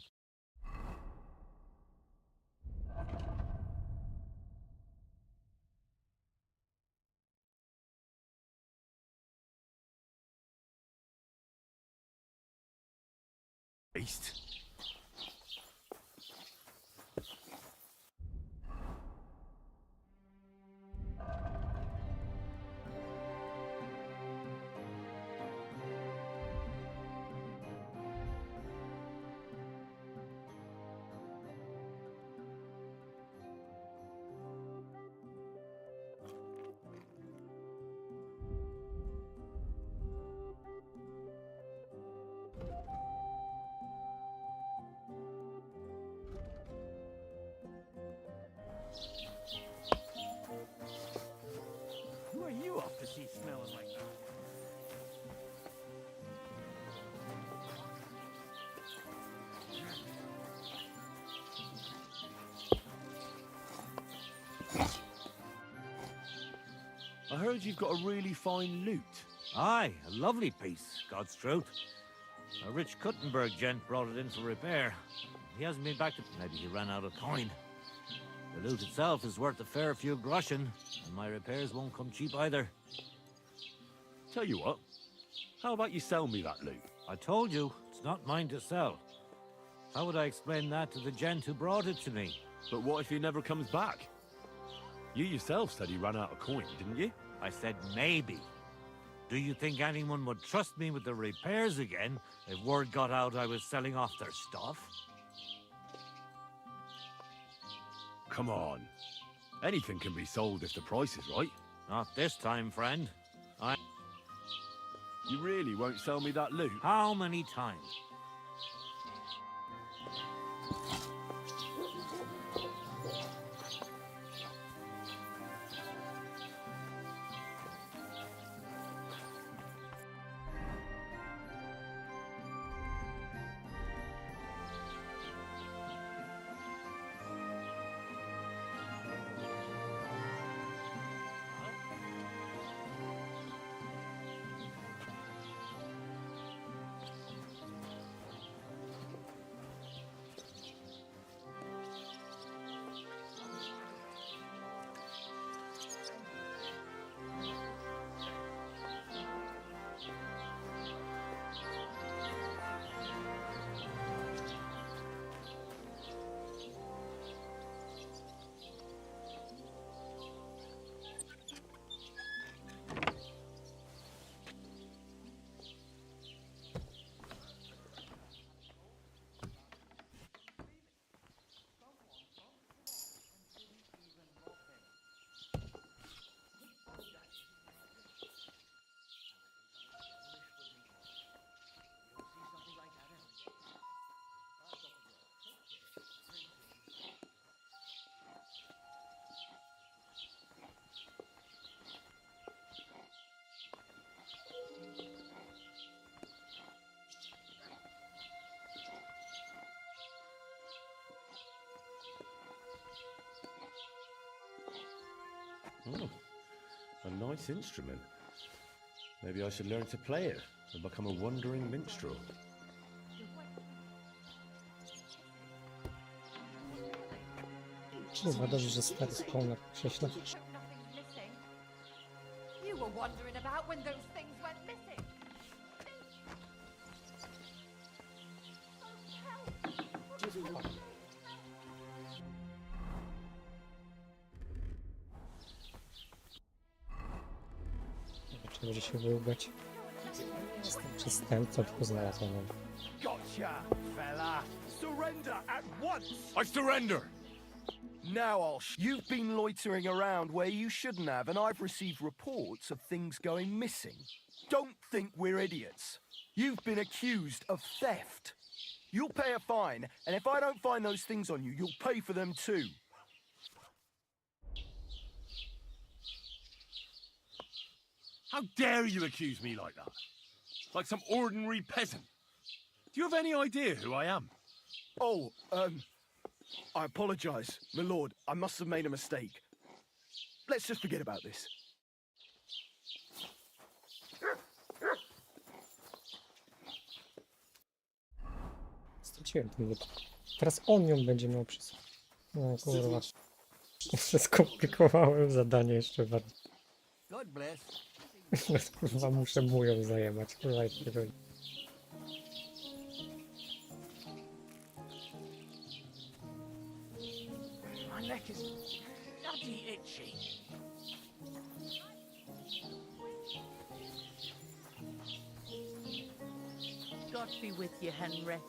beast. Who are you off to see smelling like that? I heard you've got a really fine loot. Aye, a lovely piece, God's truth. A rich Kuttenberg gent brought it in for repair. He hasn't been back to... Maybe he ran out of coin. The loot itself is worth a fair few groschen, and my repairs won't come cheap either. Tell you what, how about you sell me that loot? I told you, it's not mine to sell. How would I explain that to the gent who brought it to me? But what if he never comes back? You yourself said he ran out of coin, didn't you? I said maybe. Do you think anyone would trust me with the repairs again if word got out I was selling off their stuff? Come on. Anything can be sold if the price is right. Not this time, friend. You really won't sell me that loot? How many times? Oh, a nice instrument. Maybe I should learn to play it and become a wandering minstrel. Kurwa, dobrze, że stary spawner krześle. You were wondering about when those things went missing. Zobaczymy, że się wyłgać. Jestem przestępcą, tylko znalazłem. Gotcha, fella. Surrender at once. I surrender! Now you've been loitering around where you shouldn't have, and I've received reports of things going missing. Don't think we're idiots. You've been accused of theft. You'll pay a fine, and if I don't find those things on you, you'll pay for them too. How dare you accuse me like that? Like some ordinary peasant. Do you have any idea who I am? Oh, I apologize, my lord. I must have made a mistake. Let's just forget about this. Straciłem ten lód. Teraz on ją będzie miał przy sobie. No kurwa. Skomplikowałem zadanie jeszcze bardziej. God bless. Kurwa, muszę mu ją zajebać. Kurwa, My neck is bloody itchy. God be with you, Henry.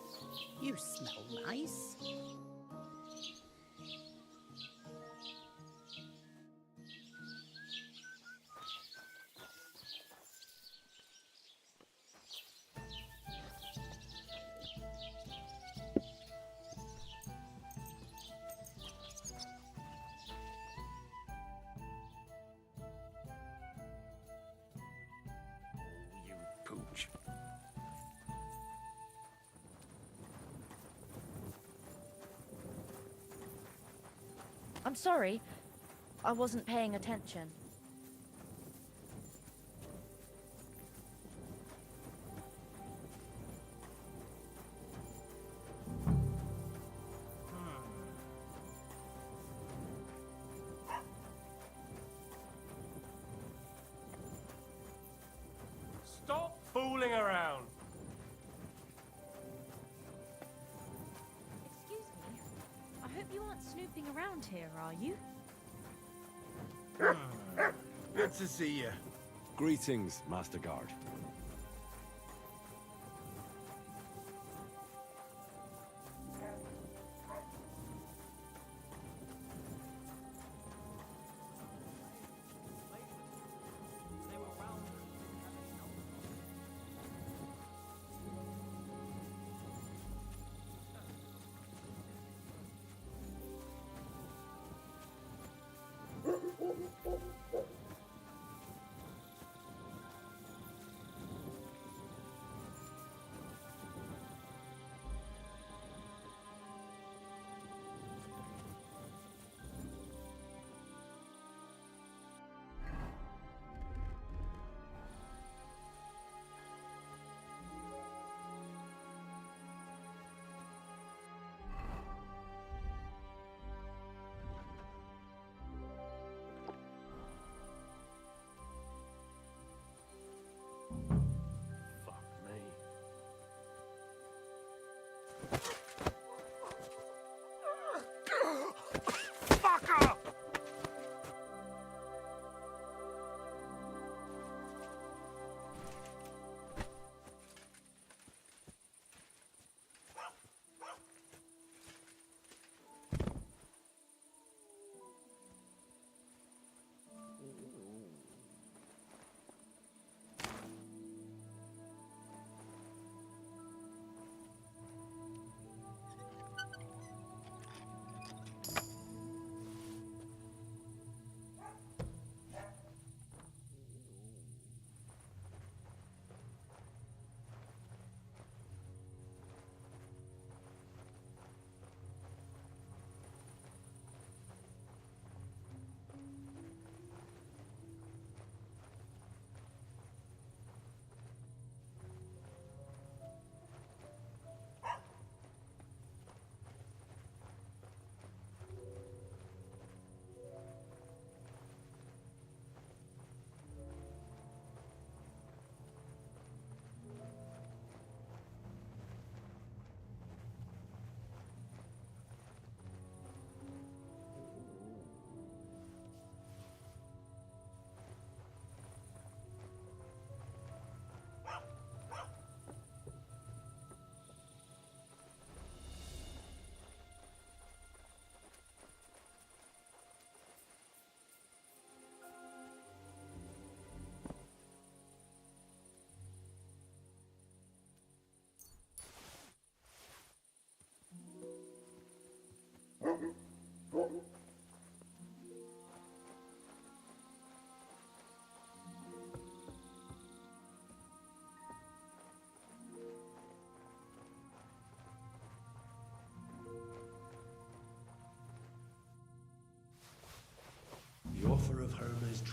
You smell nice. You pooch. I'm sorry. I wasn't paying attention. Stop fooling around. Excuse me. I hope you aren't snooping around here, are you? Good to see you. Greetings, Master Guard.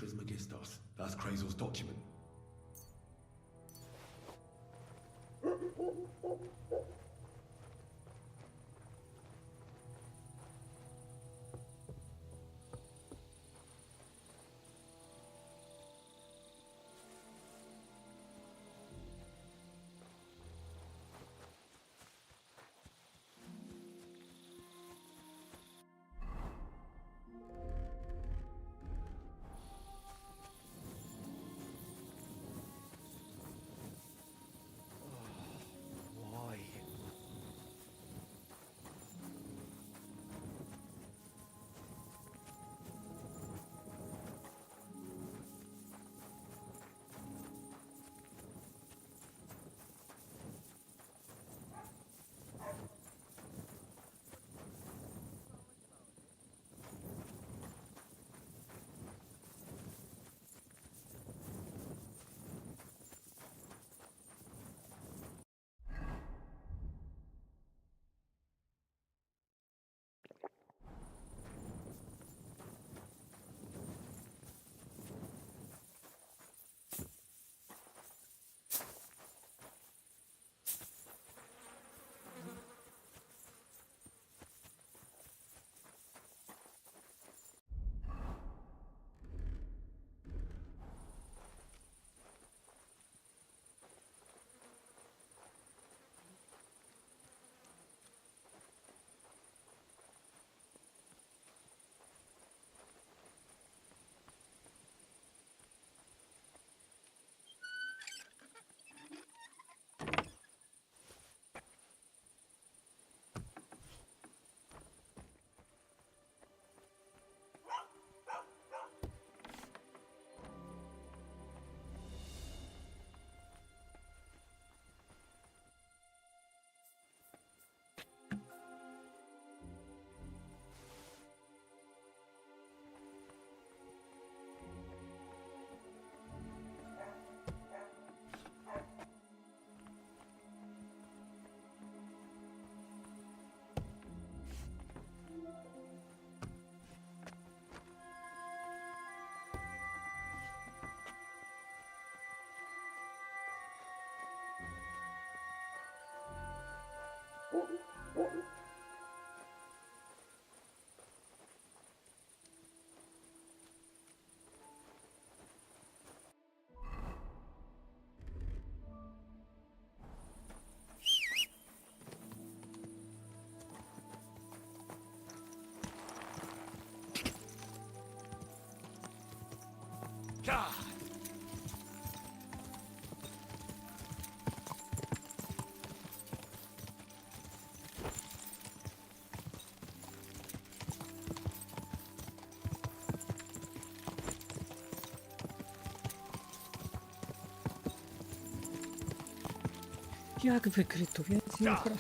Trismegistos. That's Krazel's document. Why? God! Jak wykryto, więc nie ukradł.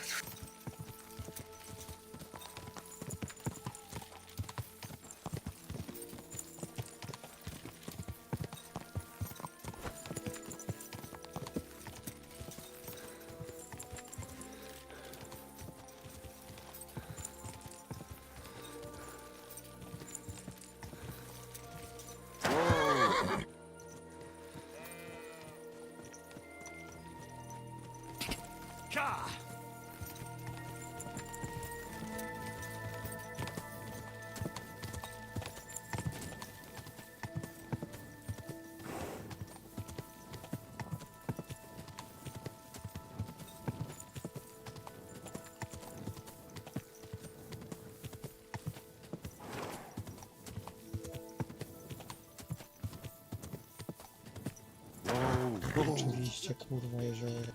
Oczywiście, kurwa, jezioro.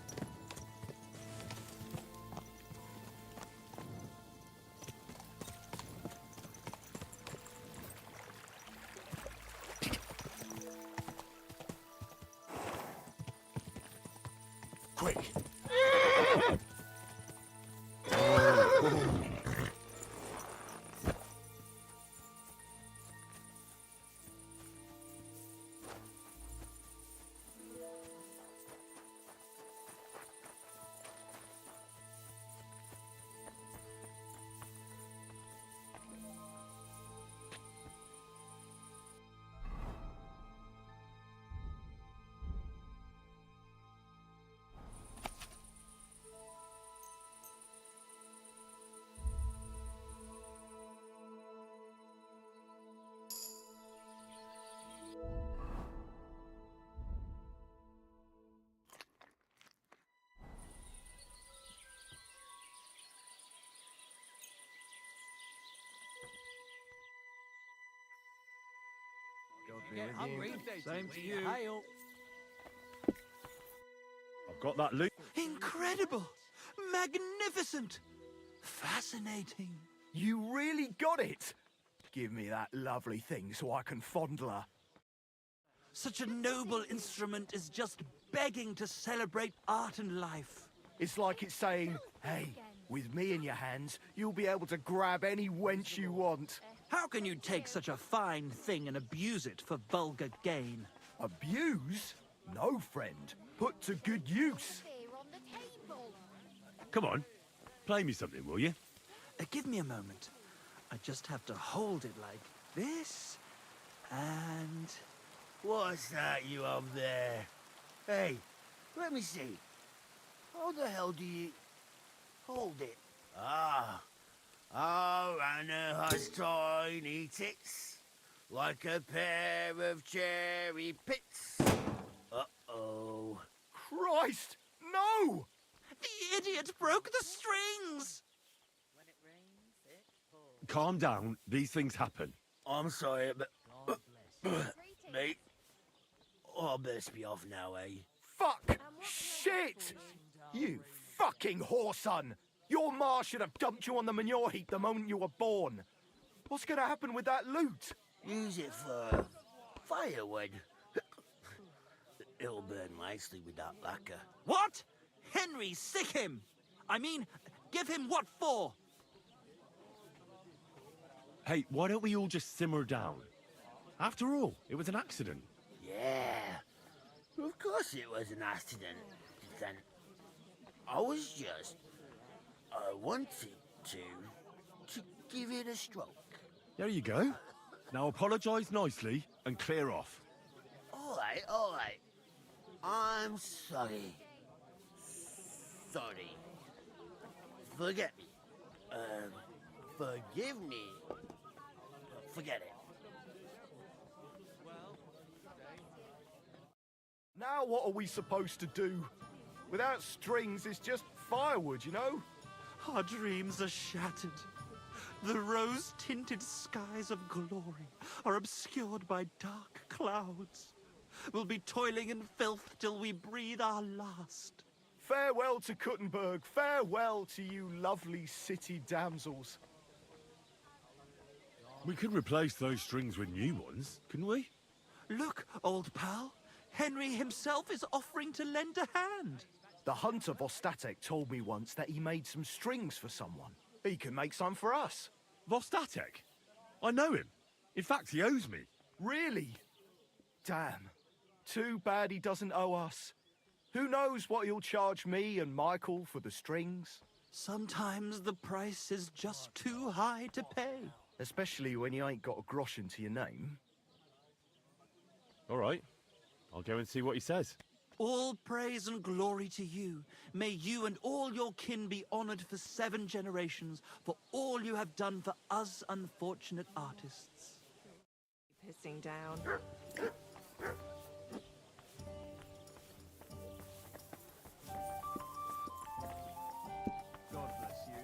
Quick! Get hungry. Same to you. Hail. I've got that loot. Incredible! Magnificent! Fascinating. You really got it! Give me that lovely thing so I can fondle her. Such a noble instrument is just begging to celebrate art and life. It's like it's saying, hey, with me in your hands, you'll be able to grab any wench you want. How can you take such a fine thing and abuse it for vulgar gain? Abuse? No, friend. Put to good use. Come on, play me something, will you? Give me a moment. I just have to hold it like this, and... What's that you up there? Hey, let me see. How the hell do you... hold it? Ah. Oh, Anna has tiny tits, like a pair of cherry pits. Uh-oh. Christ, no! The idiot broke the strings! Calm down, these things happen. I'm sorry, but... mate, I best be off now, eh? Fuck! Shit! You fucking whoreson! Your ma should have dumped you on the manure heap the moment you were born. What's gonna happen with that loot? Use it for firewood. It'll burn nicely with that lacquer. What? Henry, sick him! I mean, give him what for? Hey, why don't we all just simmer down? After all, it was an accident. Yeah, of course it was an accident. Then I was just... I wanted to give it a stroke. There you go. Now apologise nicely and clear off. All right. I'm sorry. Sorry. Forget me. Forgive me. Forget it. Now what are we supposed to do? Without strings, it's just firewood, you know? Our dreams are shattered. The rose-tinted skies of glory are obscured by dark clouds. We'll be toiling in filth till we breathe our last. Farewell to Kuttenberg. Farewell to you lovely city damsels. We could replace those strings with new ones, couldn't we? Look, old pal. Henry himself is offering to lend a hand. The hunter Vostatek told me once that he made some strings for someone. He can make some for us. Vostatek? I know him. In fact, he owes me. Really? Damn. Too bad he doesn't owe us. Who knows what he'll charge me and Michael for the strings? Sometimes the price is just too high to pay. Especially when you ain't got a groschen to your name. All right. I'll go and see what he says. All praise and glory to you. May you and all your kin be honored for 7 generations for all you have done for us unfortunate artists. Pissing down. God bless you.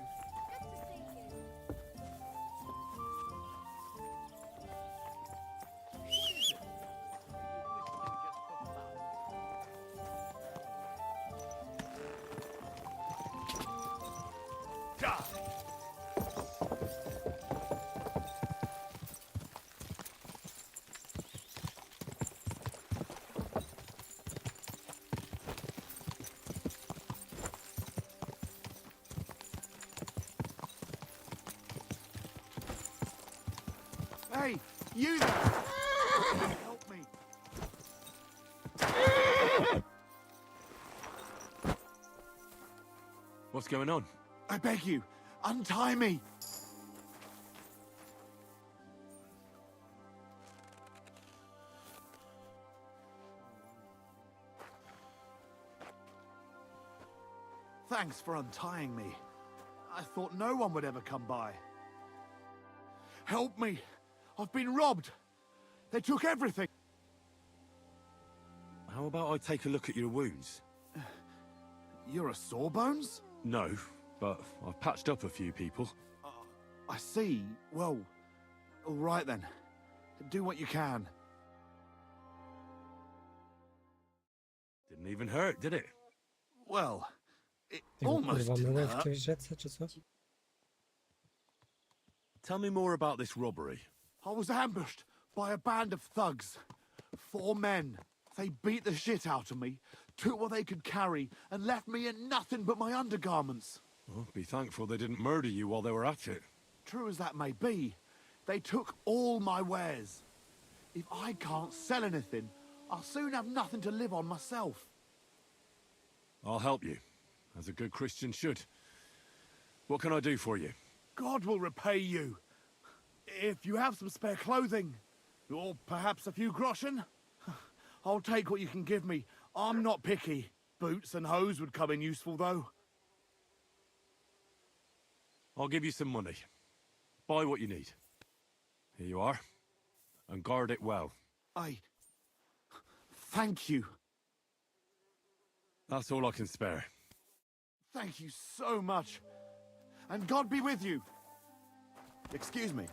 Hey, you there! Help me. What's going on? I beg you, untie me. Thanks for untying me. I thought no one would ever come by. Help me. I've been robbed. They took everything. How about I take a look at your wounds? You're a Sawbones? No, but I've patched up a few people. I see. Well, all right then. Do what you can. Didn't even hurt, did it? Well, it Tego almost kurwa didn't myłem w hurt. tej rzece, czy co? Tell me more about this robbery. I was ambushed by a band of thugs. 4 men. They beat the shit out of me, took what they could carry, and left me in nothing but my undergarments. Well, be thankful they didn't murder you while they were at it. True as that may be, they took all my wares. If I can't sell anything, I'll soon have nothing to live on myself. I'll help you, as a good Christian should. What can I do for you? God will repay you. If you have some spare clothing, or perhaps a few groschen, I'll take what you can give me. I'm not picky. Boots and hose would come in useful, though. I'll give you some money. Buy what you need. Here you are. And guard it well. Thank you. That's all I can spare. Thank you so much. And God be with you. Excuse me.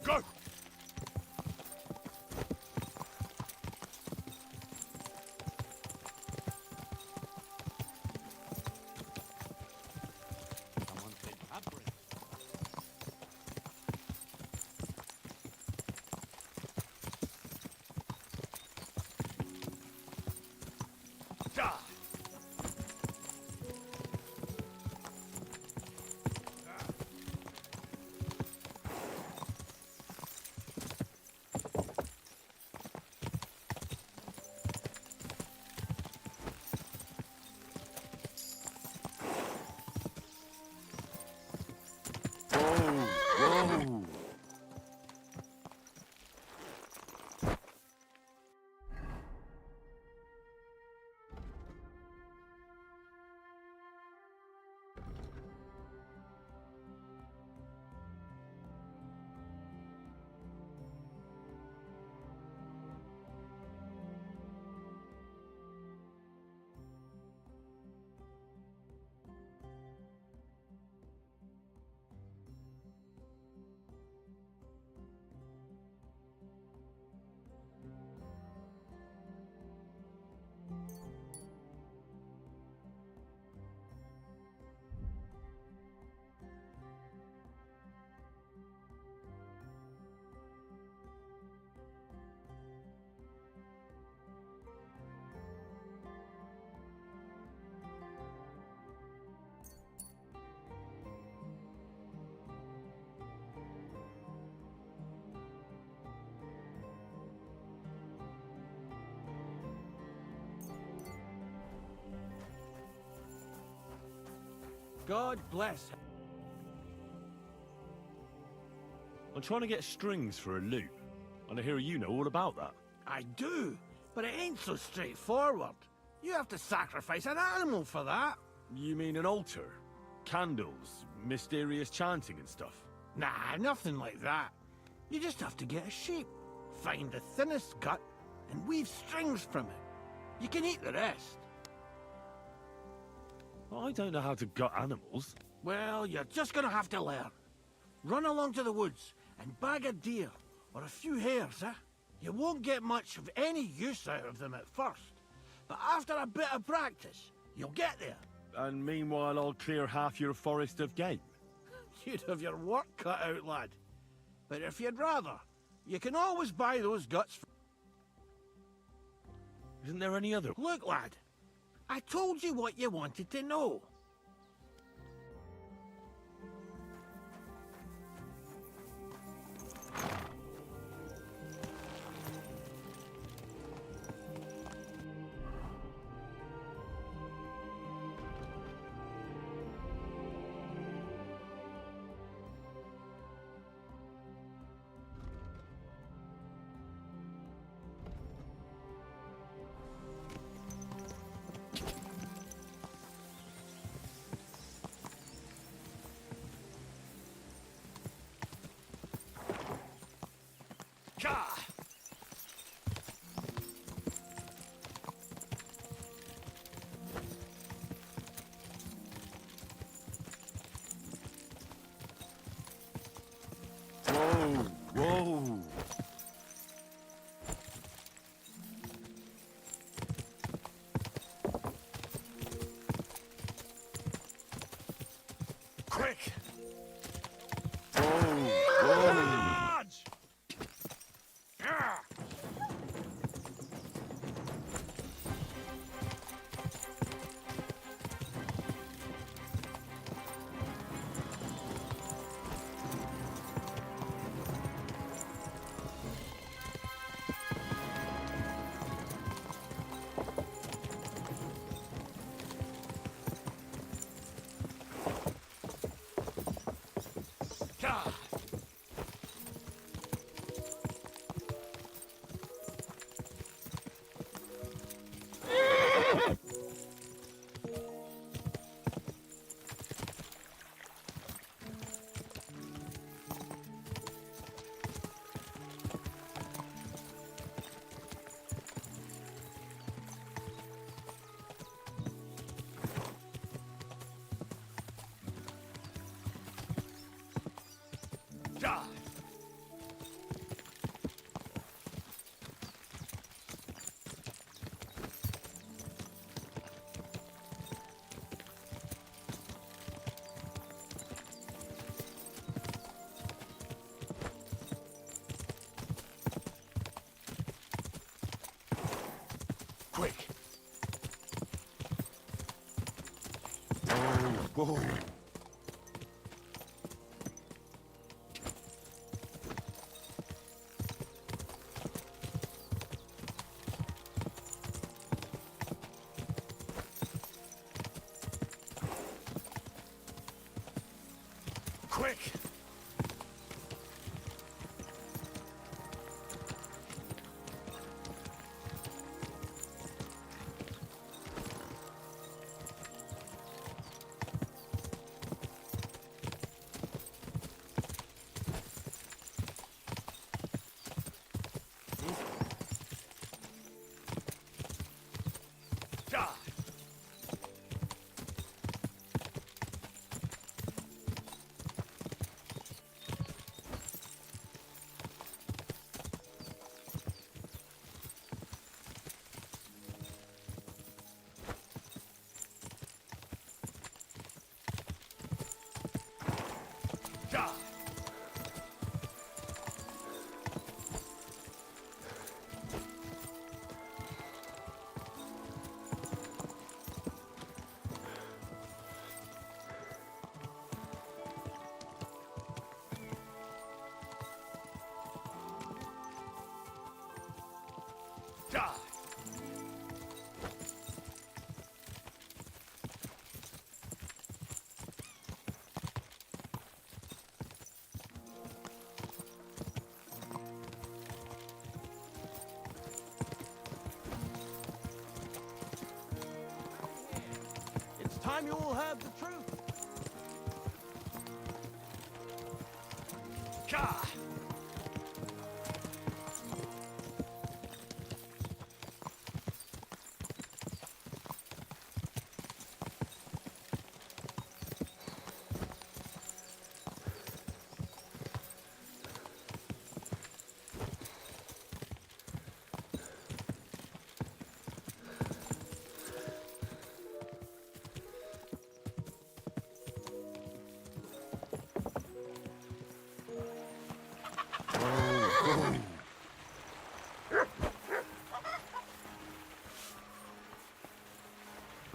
Go! Whoa! God bless. I'm trying to get strings for a loop, and I hear you know all about that. I do, but it ain't so straightforward. You have to sacrifice an animal for that. You mean an altar? Candles, mysterious chanting and stuff? Nah, nothing like that. You just have to get a sheep, find the thinnest gut, and weave strings from it. You can eat the rest. I don't know how to gut animals. Well, you're just gonna have to learn. Run along to the woods and bag a deer or a few hares, eh? You won't get much of any use out of them at first, but after a bit of practice, you'll get there. And meanwhile, I'll clear half your forest of game. You'd have your work cut out, lad. But if you'd rather, you can always buy those guts. Isn't there any other? Look, lad, I told you what you wanted to know. Quick! Whoa! Quick! Whoa! Quick! It's time you all have the truth. Gah!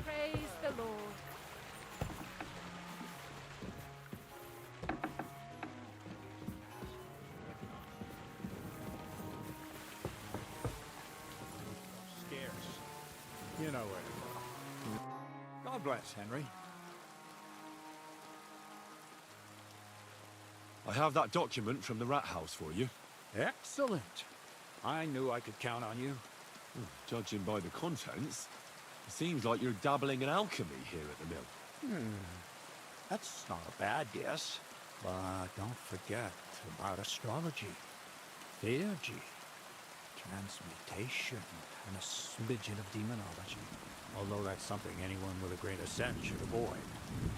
Praise the Lord. Scarce. You know where to go. God bless, Henry. I have that document from the rat house for you. Excellent. I knew I could count on you. Judging by the contents, it seems like you're dabbling in alchemy here at the mill. That's not a bad guess. But don't forget about astrology, theurgy, transmutation, and a smidgen of demonology. Although that's something anyone with a great ascent should avoid.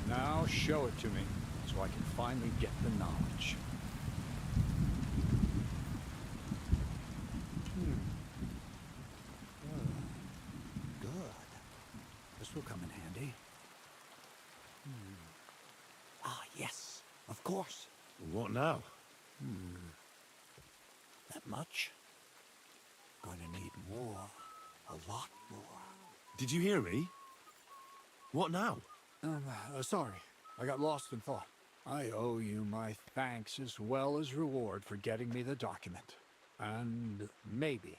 Now show it to me, so I can finally get the knowledge. Good. This will come in handy. Ah, yes. Of course. What now? That much? Gonna need more. A lot more. Did you hear me? What now? Sorry. I got lost in thought. I owe you my thanks as well as reward for getting me the document. And maybe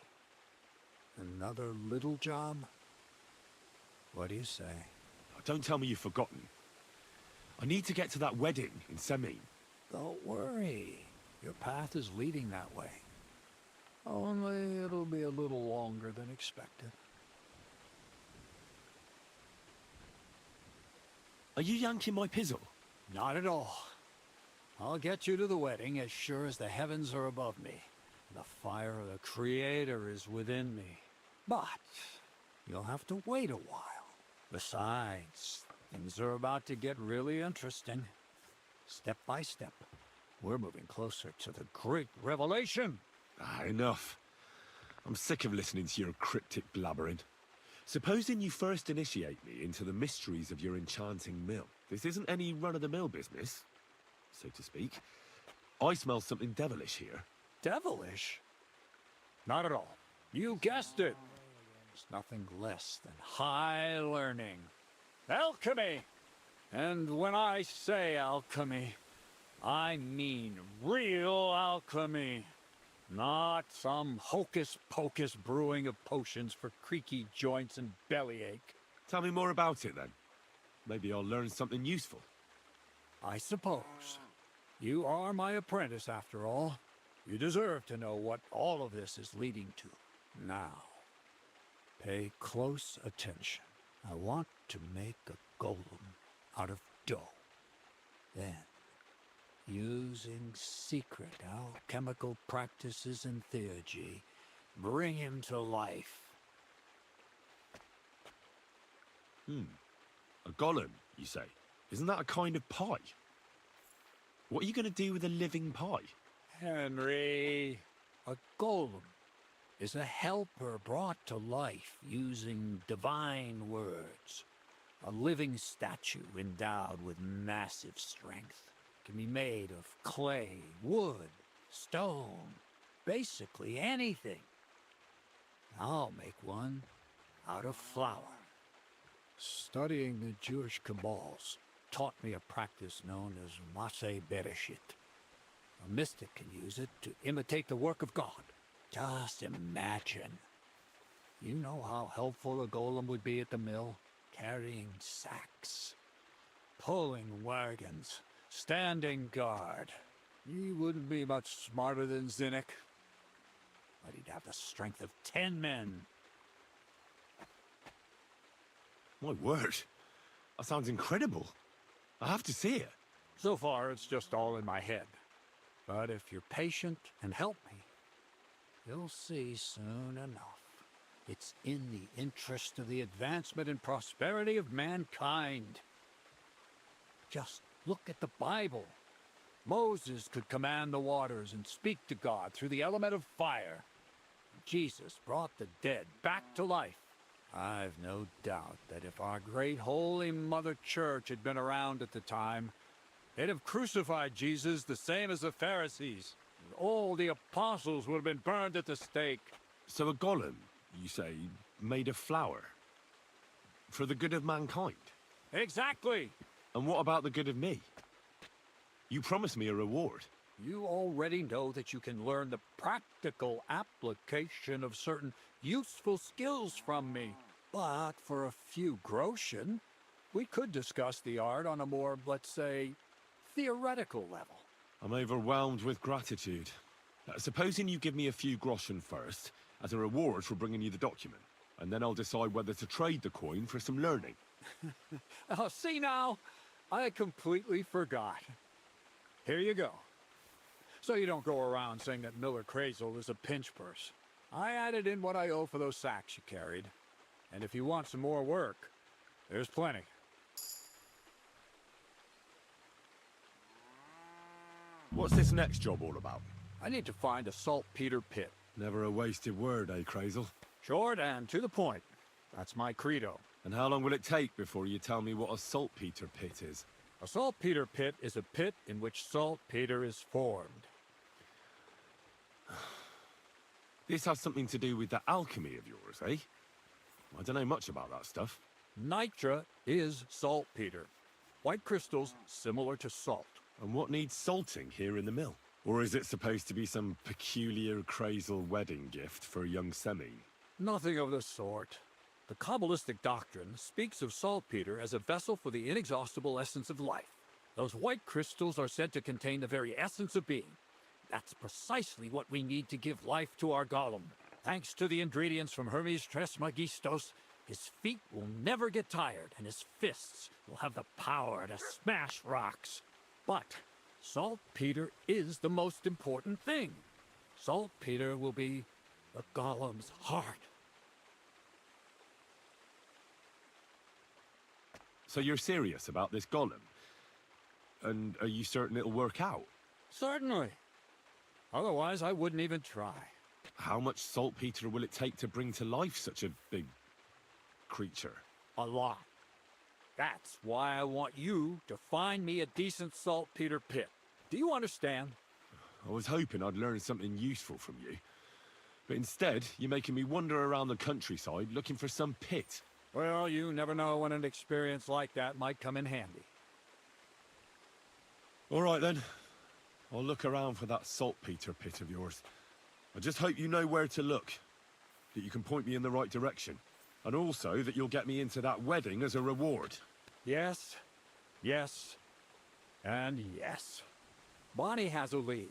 another little job? What do you say? Don't tell me you've forgotten. I need to get to that wedding in Semin. Don't worry. Your path is leading that way. Only it'll be a little longer than expected. Are you yanking my pizzle? Not at all. I'll get you to the wedding as sure as the heavens are above me. The fire of the Creator is within me. But you'll have to wait a while. Besides, things are about to get really interesting. Step by step, we're moving closer to the great revelation. Enough. I'm sick of listening to your cryptic blabbering. Supposing you first initiate me into the mysteries of your enchanting mill. This isn't any run-of-the-mill business, so to speak. I smell something devilish here. Devilish? Not at all. You guessed it. It's nothing less than high learning. Alchemy! And when I say alchemy, I mean real alchemy. Not some hocus-pocus brewing of potions for creaky joints and bellyache. Tell me more about it, then. Maybe I'll learn something useful. I suppose. You are my apprentice, after all. You deserve to know what all of this is leading to. Now, pay close attention. I want to make a golem out of dough. Then, using secret alchemical practices and theurgy, bring him to life. A golem, you say? Isn't that a kind of pie? What are you going to do with a living pie? Henry, a golem is a helper brought to life using divine words. A living statue endowed with massive strength. Can be made of clay, wood, stone, basically anything. I'll make one out of flour. Studying the Jewish Kabbals taught me a practice known as Maseh Bereshit. A mystic can use it to imitate the work of God. Just imagine. You know how helpful a golem would be at the mill? Carrying sacks, pulling wagons, standing guard. He wouldn't be much smarter than Zinnik, but he'd have the strength of 10 men. My word. That sounds incredible. I have to see it. So far, it's just all in my head. But if you're patient and help me, you'll see soon enough. It's in the interest of the advancement and prosperity of mankind. Just look at the Bible. Moses could command the waters and speak to God through the element of fire. Jesus brought the dead back to life. I've no doubt that if our great Holy Mother Church had been around at the time, they'd have crucified Jesus the same as the Pharisees. All the apostles would have been burned at the stake. So a golem, you say, made of flour? For the good of mankind? Exactly! And what about the good of me? You promised me a reward. You already know that you can learn the practical application of certain useful skills from me. But for a few groschen, we could discuss the art on a more, let's say, theoretical level. I'm overwhelmed with gratitude. Supposing you give me a few groschen first, as a reward for bringing you the document, and then I'll decide whether to trade the coin for some learning. Oh, see now, I completely forgot. Here you go. So you don't go around saying that Miller Crazel is a pinch purse. I added in what I owe for those sacks you carried. And if you want some more work, there's plenty. What's this next job all about? I need to find a saltpeter pit. Never a wasted word, eh, Crazel? Short and to the point. That's my credo. And how long will it take before you tell me what a saltpeter pit is? A saltpeter pit is a pit in which saltpeter is formed. This has something to do with that alchemy of yours, eh? I don't know much about that stuff. Nitra is saltpeter. White crystals similar to salt. And what needs salting here in the mill? Or is it supposed to be some peculiar crazal wedding gift for a young semi? Nothing of the sort. The Kabbalistic doctrine speaks of saltpeter as a vessel for the inexhaustible essence of life. Those white crystals are said to contain the very essence of being. That's precisely what we need to give life to our golem. Thanks to the ingredients from Hermes Trismegistos, his feet will never get tired, and his fists will have the power to smash rocks. But saltpeter is the most important thing. Saltpeter will be the golem's heart. So you're serious about this golem? And are you certain it'll work out? Certainly. Otherwise, I wouldn't even try. How much saltpeter will it take to bring to life such a big creature? A lot. That's why I want you to find me a decent saltpeter pit. Do you understand? I was hoping I'd learn something useful from you. But instead, you're making me wander around the countryside looking for some pit. Well, you never know when an experience like that might come in handy. All right, then. I'll look around for that saltpeter pit of yours. I just hope you know where to look, that you can point me in the right direction, and also that you'll get me into that wedding as a reward. Yes, yes, and yes. Bonnie has a lead.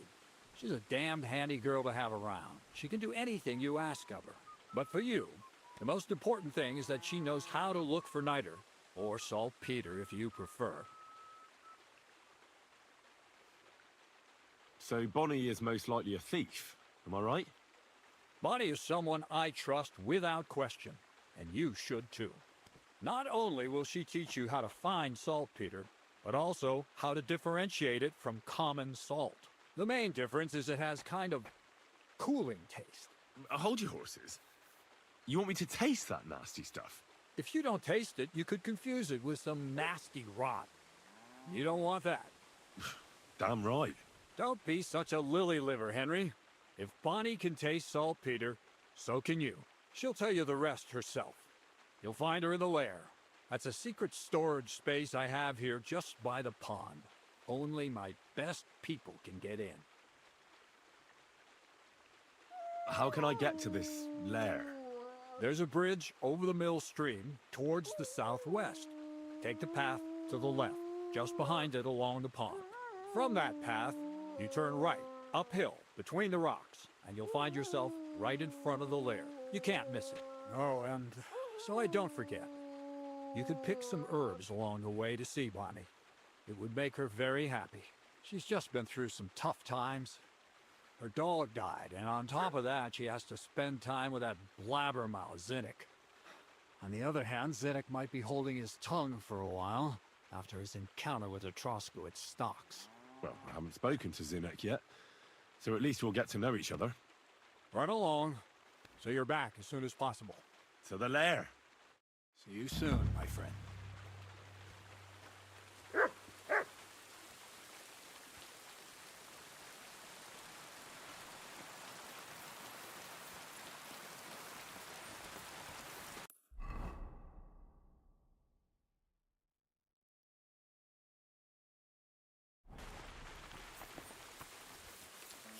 She's a damned handy girl to have around. She can do anything you ask of her. But for you, the most important thing is that she knows how to look for niter, or saltpeter if you prefer. So Bonnie is most likely a thief, am I right? Bonnie is someone I trust without question, and you should too. Not only will she teach you how to find saltpeter, but also how to differentiate it from common salt. The main difference is it has kind of cooling taste. Hold your horses. You want me to taste that nasty stuff? If you don't taste it, you could confuse it with some nasty rot. You don't want that. Damn right. Don't be such a lily liver, Henry. If Bonnie can taste saltpeter, so can you. She'll tell you the rest herself. You'll find her in the lair. That's a secret storage space I have here just by the pond. Only my best people can get in. How can I get to this lair? There's a bridge over the mill stream towards the southwest. Take the path to the left, just behind it along the pond. From that path, you turn right, uphill, between the rocks, and you'll find yourself right in front of the lair. You can't miss it. Oh, and so I don't forget, you could pick some herbs along the way to see Bonnie. It would make her very happy. She's just been through some tough times. Her dog died, and on top of that, she has to spend time with that blabbermouth, Zinnik. On the other hand, Zinnik might be holding his tongue for a while after his encounter with the Troskowitz stocks. Well, I haven't spoken to Zinnik yet, so at least we'll get to know each other. Run along, so you're back as soon as possible. To the lair. See you soon, my friend.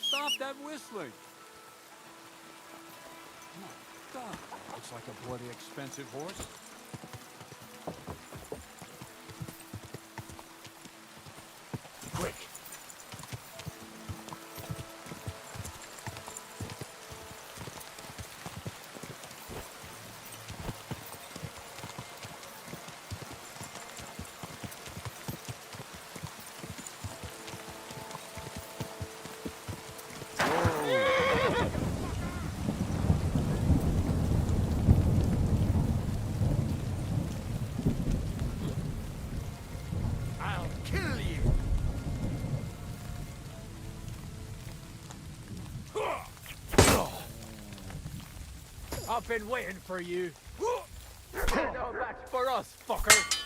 Stop that whistling! Oh, God. Looks like a bloody expensive horse. Quick! I've been waiting for you. No match for us, fucker.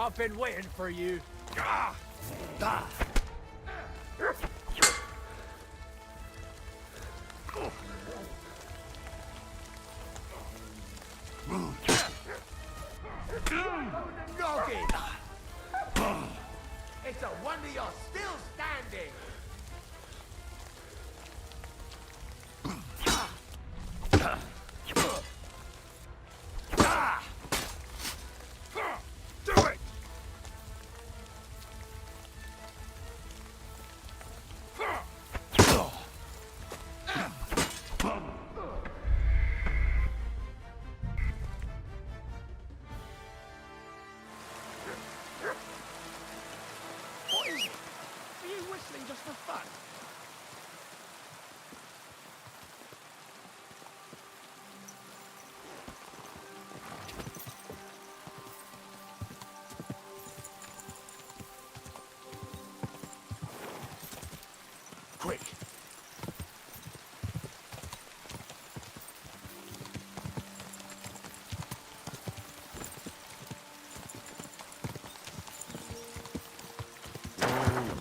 I've been waiting for you. Noggin! It's a wonder you're still standing! Do it! What is it? Are you whistling just for fun? Quick!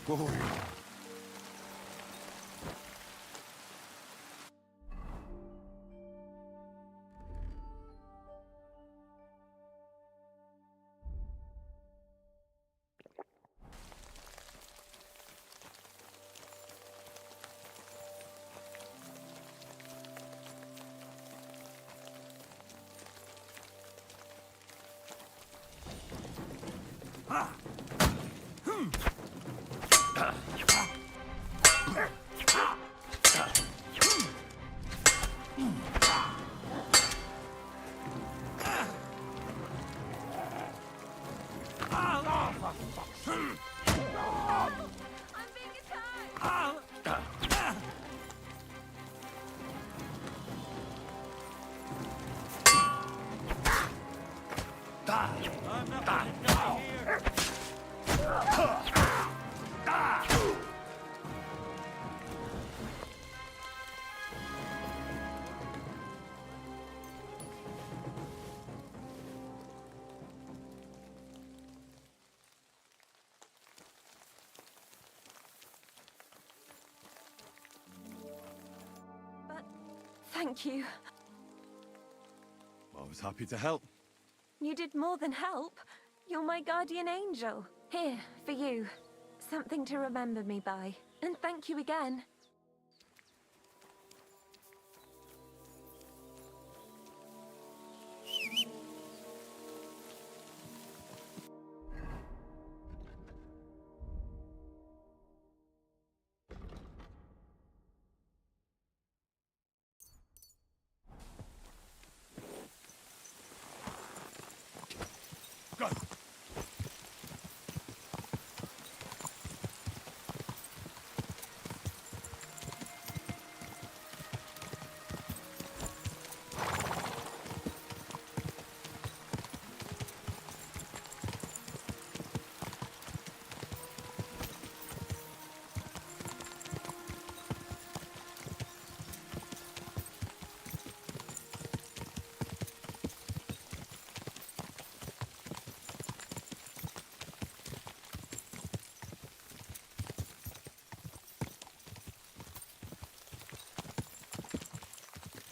Whoa. Thank you. I was happy to help. You did more than help. You're my guardian angel. Here, for you. Something to remember me by. And thank you again.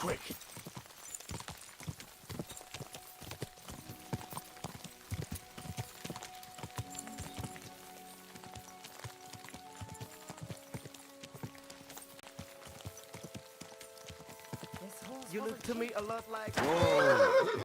Quick! You look to me a lot like... Whoa!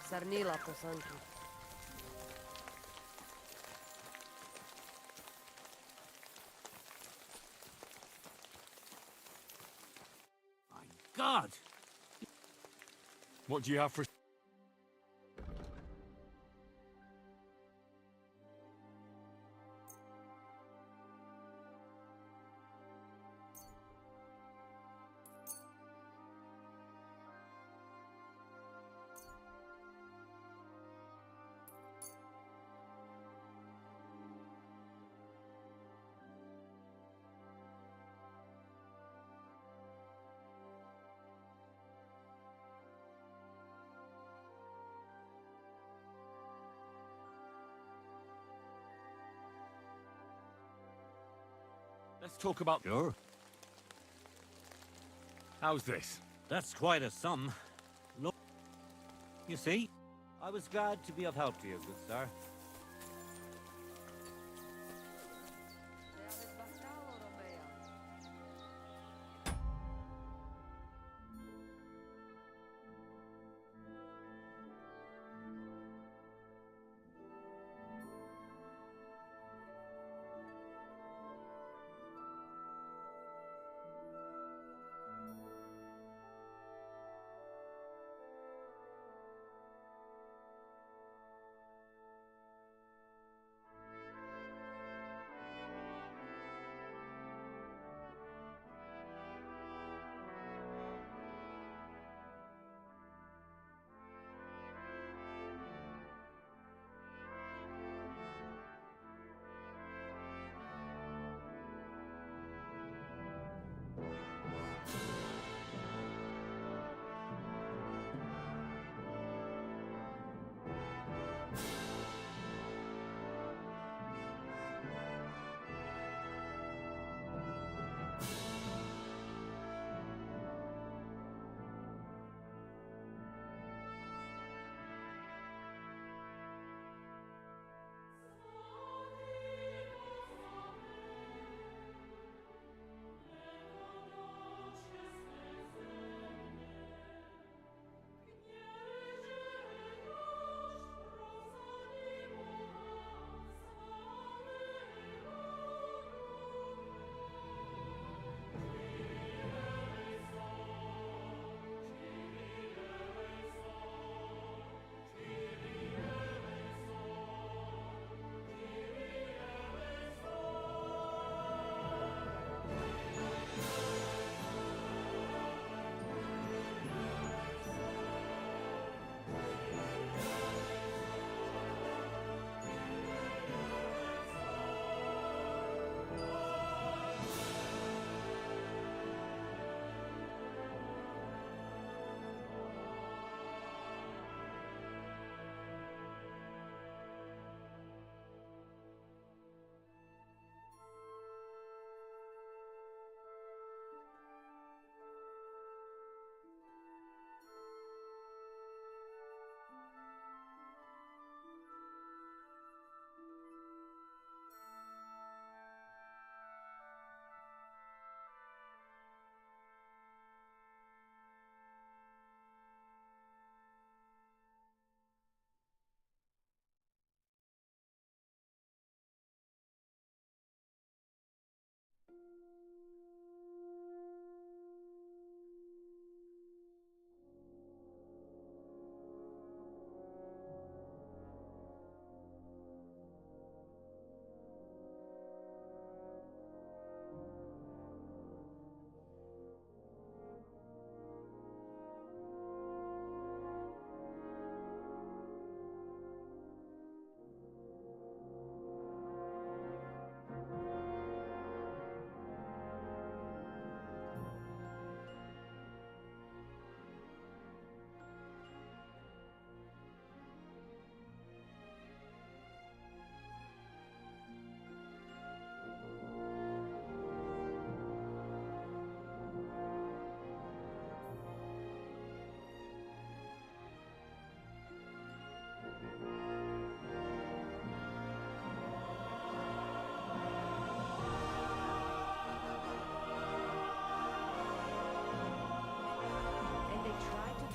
Sarnila posanki. God! What do you have for... talk about... Sure. How's this? That's quite a sum. Look, you see, I was glad to be of help to you, good sir.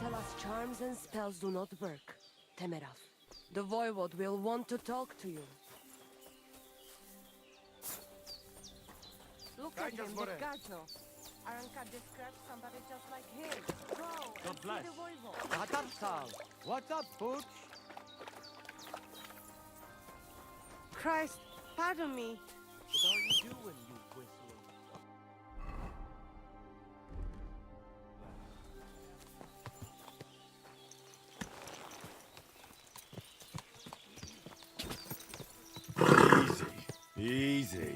Tell us charms and spells do not work. Temeraf. The Voivod will want to talk to you. Look at him, the gato. Aranka describes somebody just like him. Go, God bless. see the Voivod. What's up, Sal? What's up, Pooch? Christ, pardon me. What are you doing, you whistling? Easy.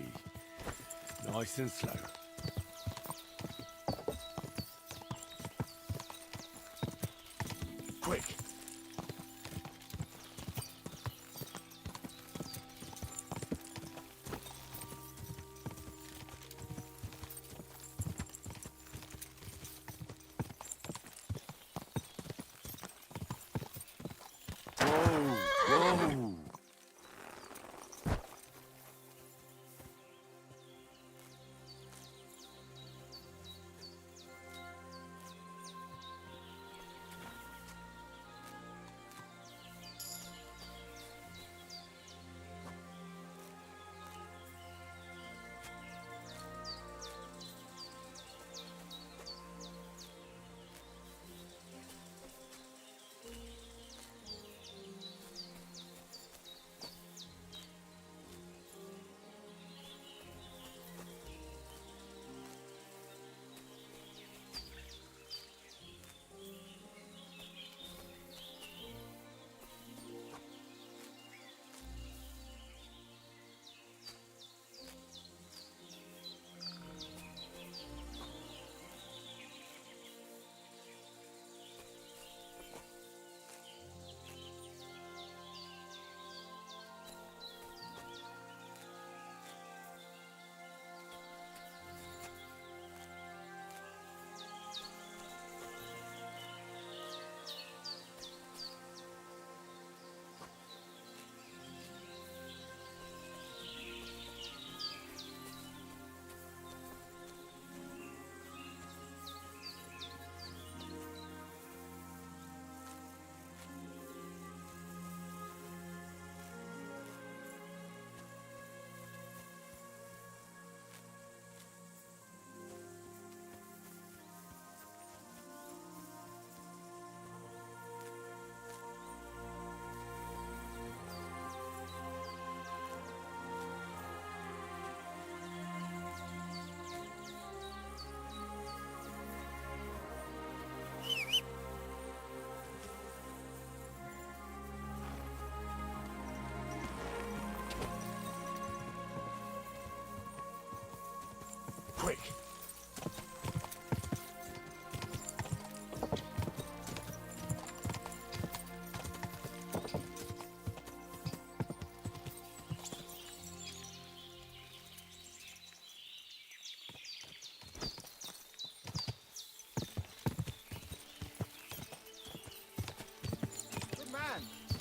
Nice and slow. Quick.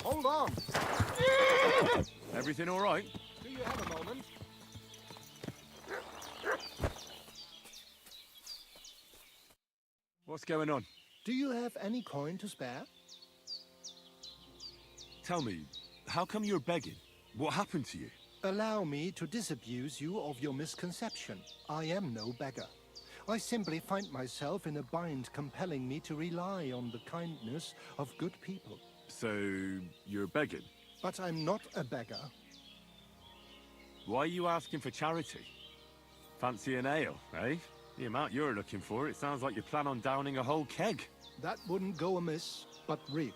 Hold on. Everything all right? Do you have a moment? What's going on? Do you have any coin to spare? Tell me, how come you're begging? What happened to you? Allow me to disabuse you of your misconception. I am no beggar. I simply find myself in a bind compelling me to rely on the kindness of good people. So, you're begging? But I'm not a beggar. Why are you asking for charity? Fancy an ale, eh? The amount you're looking for, it sounds like you plan on downing a whole keg. That wouldn't go amiss, but really,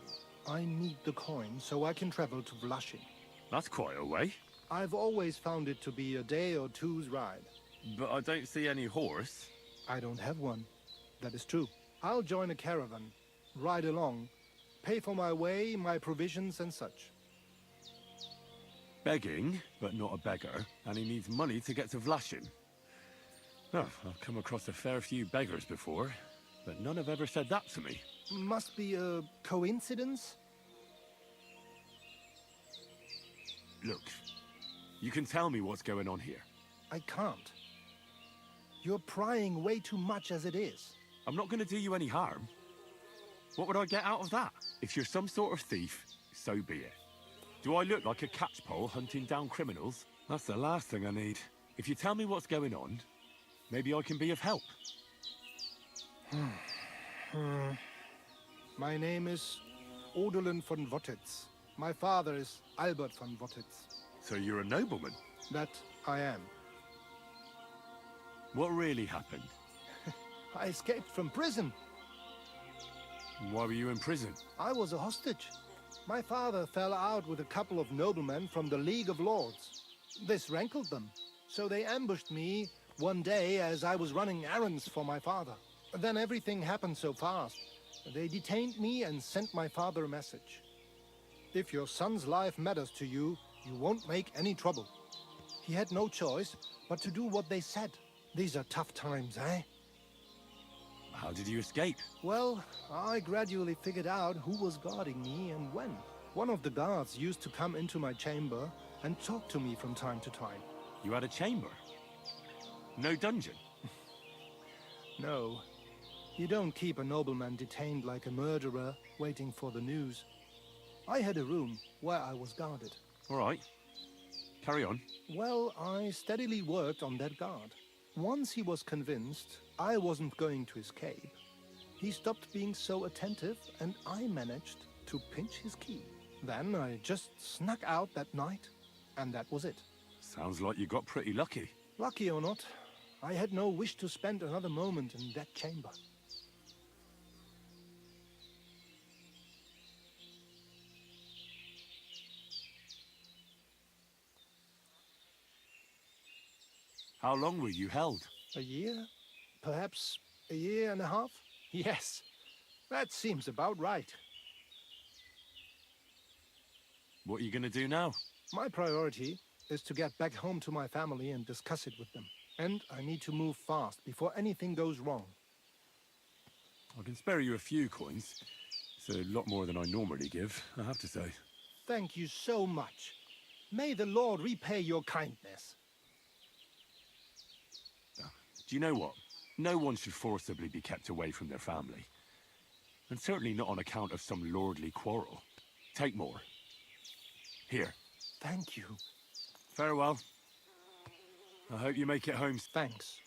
I need the coin so I can travel to Vlashing. That's quite a way. I've always found it to be a day or two's ride. But I don't see any horse. I don't have one. That is true. I'll join a caravan, ride along, pay for my way, my provisions and such. Begging, but not a beggar, and he needs money to get to Vlashing. Oh, I've come across a fair few beggars before, but none have ever said that to me. Must be a coincidence? Look, you can tell me what's going on here. I can't. You're prying way too much as it is. I'm not going to do you any harm. What would I get out of that? If you're some sort of thief, so be it. Do I look like a catchpole hunting down criminals? That's the last thing I need. If you tell me what's going on, maybe I can be of help. My name is Odolin von Wottitz. My father is Albert von Wottitz. So you're a nobleman? That I am. What really happened? I escaped from prison. Why were you in prison? I was a hostage. My father fell out with a couple of noblemen from the League of Lords. This rankled them, so they ambushed me one day as I was running errands for my father. Then everything happened so fast. They detained me and sent my father a message. If your son's life matters to you, you won't make any trouble. He had no choice but to do what they said. These are tough times, eh? How did you escape? Well, I gradually figured out who was guarding me and when. One of the guards used to come into my chamber and talk to me from time to time. You had a chamber? No dungeon? No. You don't keep a nobleman detained like a murderer, waiting for the news. I had a room where I was guarded. All right. Carry on. Well, I steadily worked on that guard. Once he was convinced I wasn't going to escape, he stopped being so attentive and I managed to pinch his key. Then I just snuck out that night, and that was it. Sounds like you got pretty lucky. Lucky or not, I had no wish to spend another moment in that chamber. How long were you held? A year? Perhaps a year and a half? Yes, that seems about right. What are you going to do now? My priority is to get back home to my family and discuss it with them. And I need to move fast before anything goes wrong. I can spare you a few coins. It's a lot more than I normally give, I have to say. Thank you so much. May the Lord repay your kindness. Do you know what? No one should forcibly be kept away from their family. And certainly not on account of some lordly quarrel. Take more. Here. Thank you. Farewell. I hope you make it home. Thanks.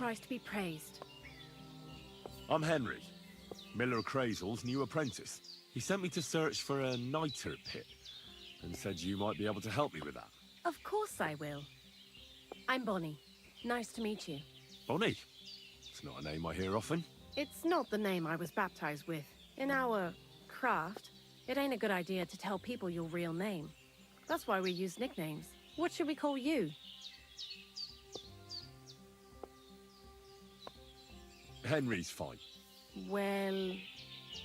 Christ be praised. I'm Henry, Miller Crazel's new apprentice. He sent me to search for a niter pit and said you might be able to help me with that. Of course I will. I'm Bonnie. Nice to meet you. Bonnie? It's not a name I hear often. It's not the name I was baptized with. In our craft, it ain't a good idea to tell people your real name. That's why we use nicknames. What should we call you? Henry's fine. Well,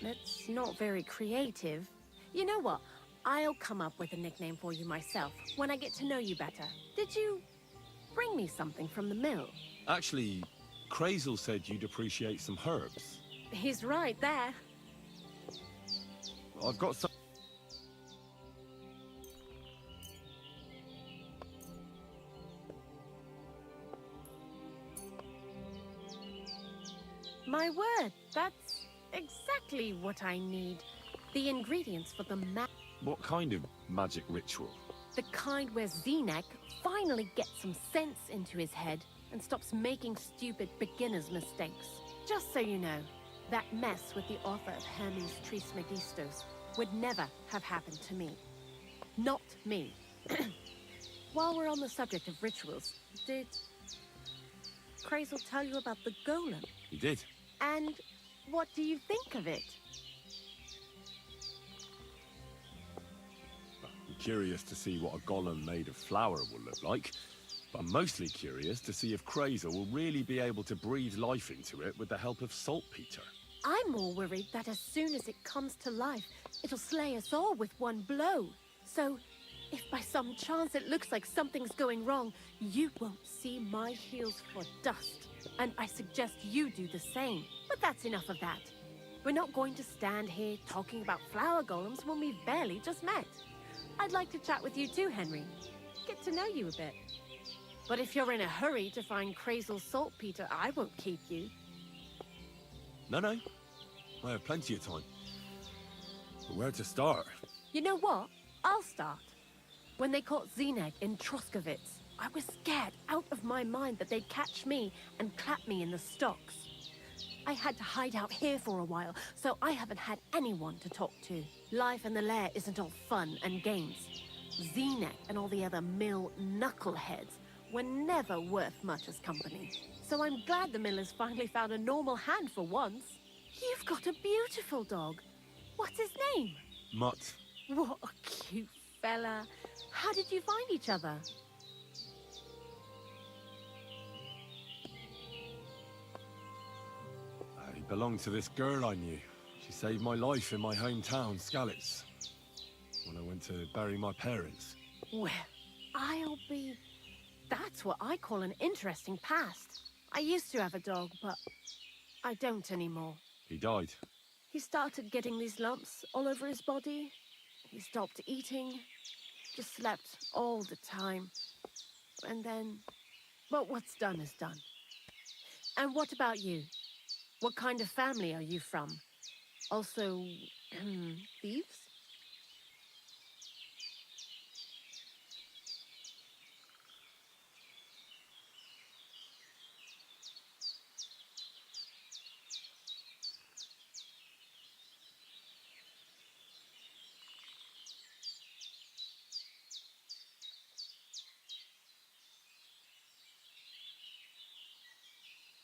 that's not very creative. You know what? I'll come up with a nickname for you myself when I get to know you better. Did you bring me something from the mill? Actually, Crazel said you'd appreciate some herbs. He's right there. I've got some... My word, that's exactly what I need. The ingredients for the What kind of magic ritual? The kind where Zenek finally gets some sense into his head and stops making stupid beginner's mistakes. Just so you know, that mess with the author of Hermes Trismegistos would never have happened to me. Not me. While we're on the subject of rituals, did Crazel tell you about the golem? He did. And what do you think of it? I'm curious to see what a golem made of flour will look like, but I'm mostly curious to see if Crazel will really be able to breathe life into it with the help of saltpeter. I'm more worried that as soon as it comes to life, it'll slay us all with one blow. So, if by some chance it looks like something's going wrong, you won't see my heels for dust. And I suggest you do the same. But that's enough of that. We're not going to stand here talking about flower golems when we've barely just met. I'd like to chat with you too, Henry. Get to know you a bit. But if you're in a hurry to find Crazel's saltpeter, I won't keep you. No, I have plenty of time. But where to start? You know what? I'll start. When they caught Zenek in Troskovitz, I was scared out of my mind that they'd catch me and clap me in the stocks. I had to hide out here for a while, so I haven't had anyone to talk to. Life in the lair isn't all fun and games. Zenek and all the other mill knuckleheads were never worth much as company. So I'm glad the millers finally found a normal hand for once. You've got a beautiful dog. What's his name? Mutt. What a cute fella. How did you find each other? He belonged to this girl I knew. She saved my life in my hometown, Skalitz, when I went to bury my parents. Well, I'll be... That's what I call an interesting past. I used to have a dog, but I don't anymore. He died. He started getting these lumps all over his body. He stopped eating, just slept all the time. And then, well, what's done is done. And what about you? What kind of family are you from? Also, thieves?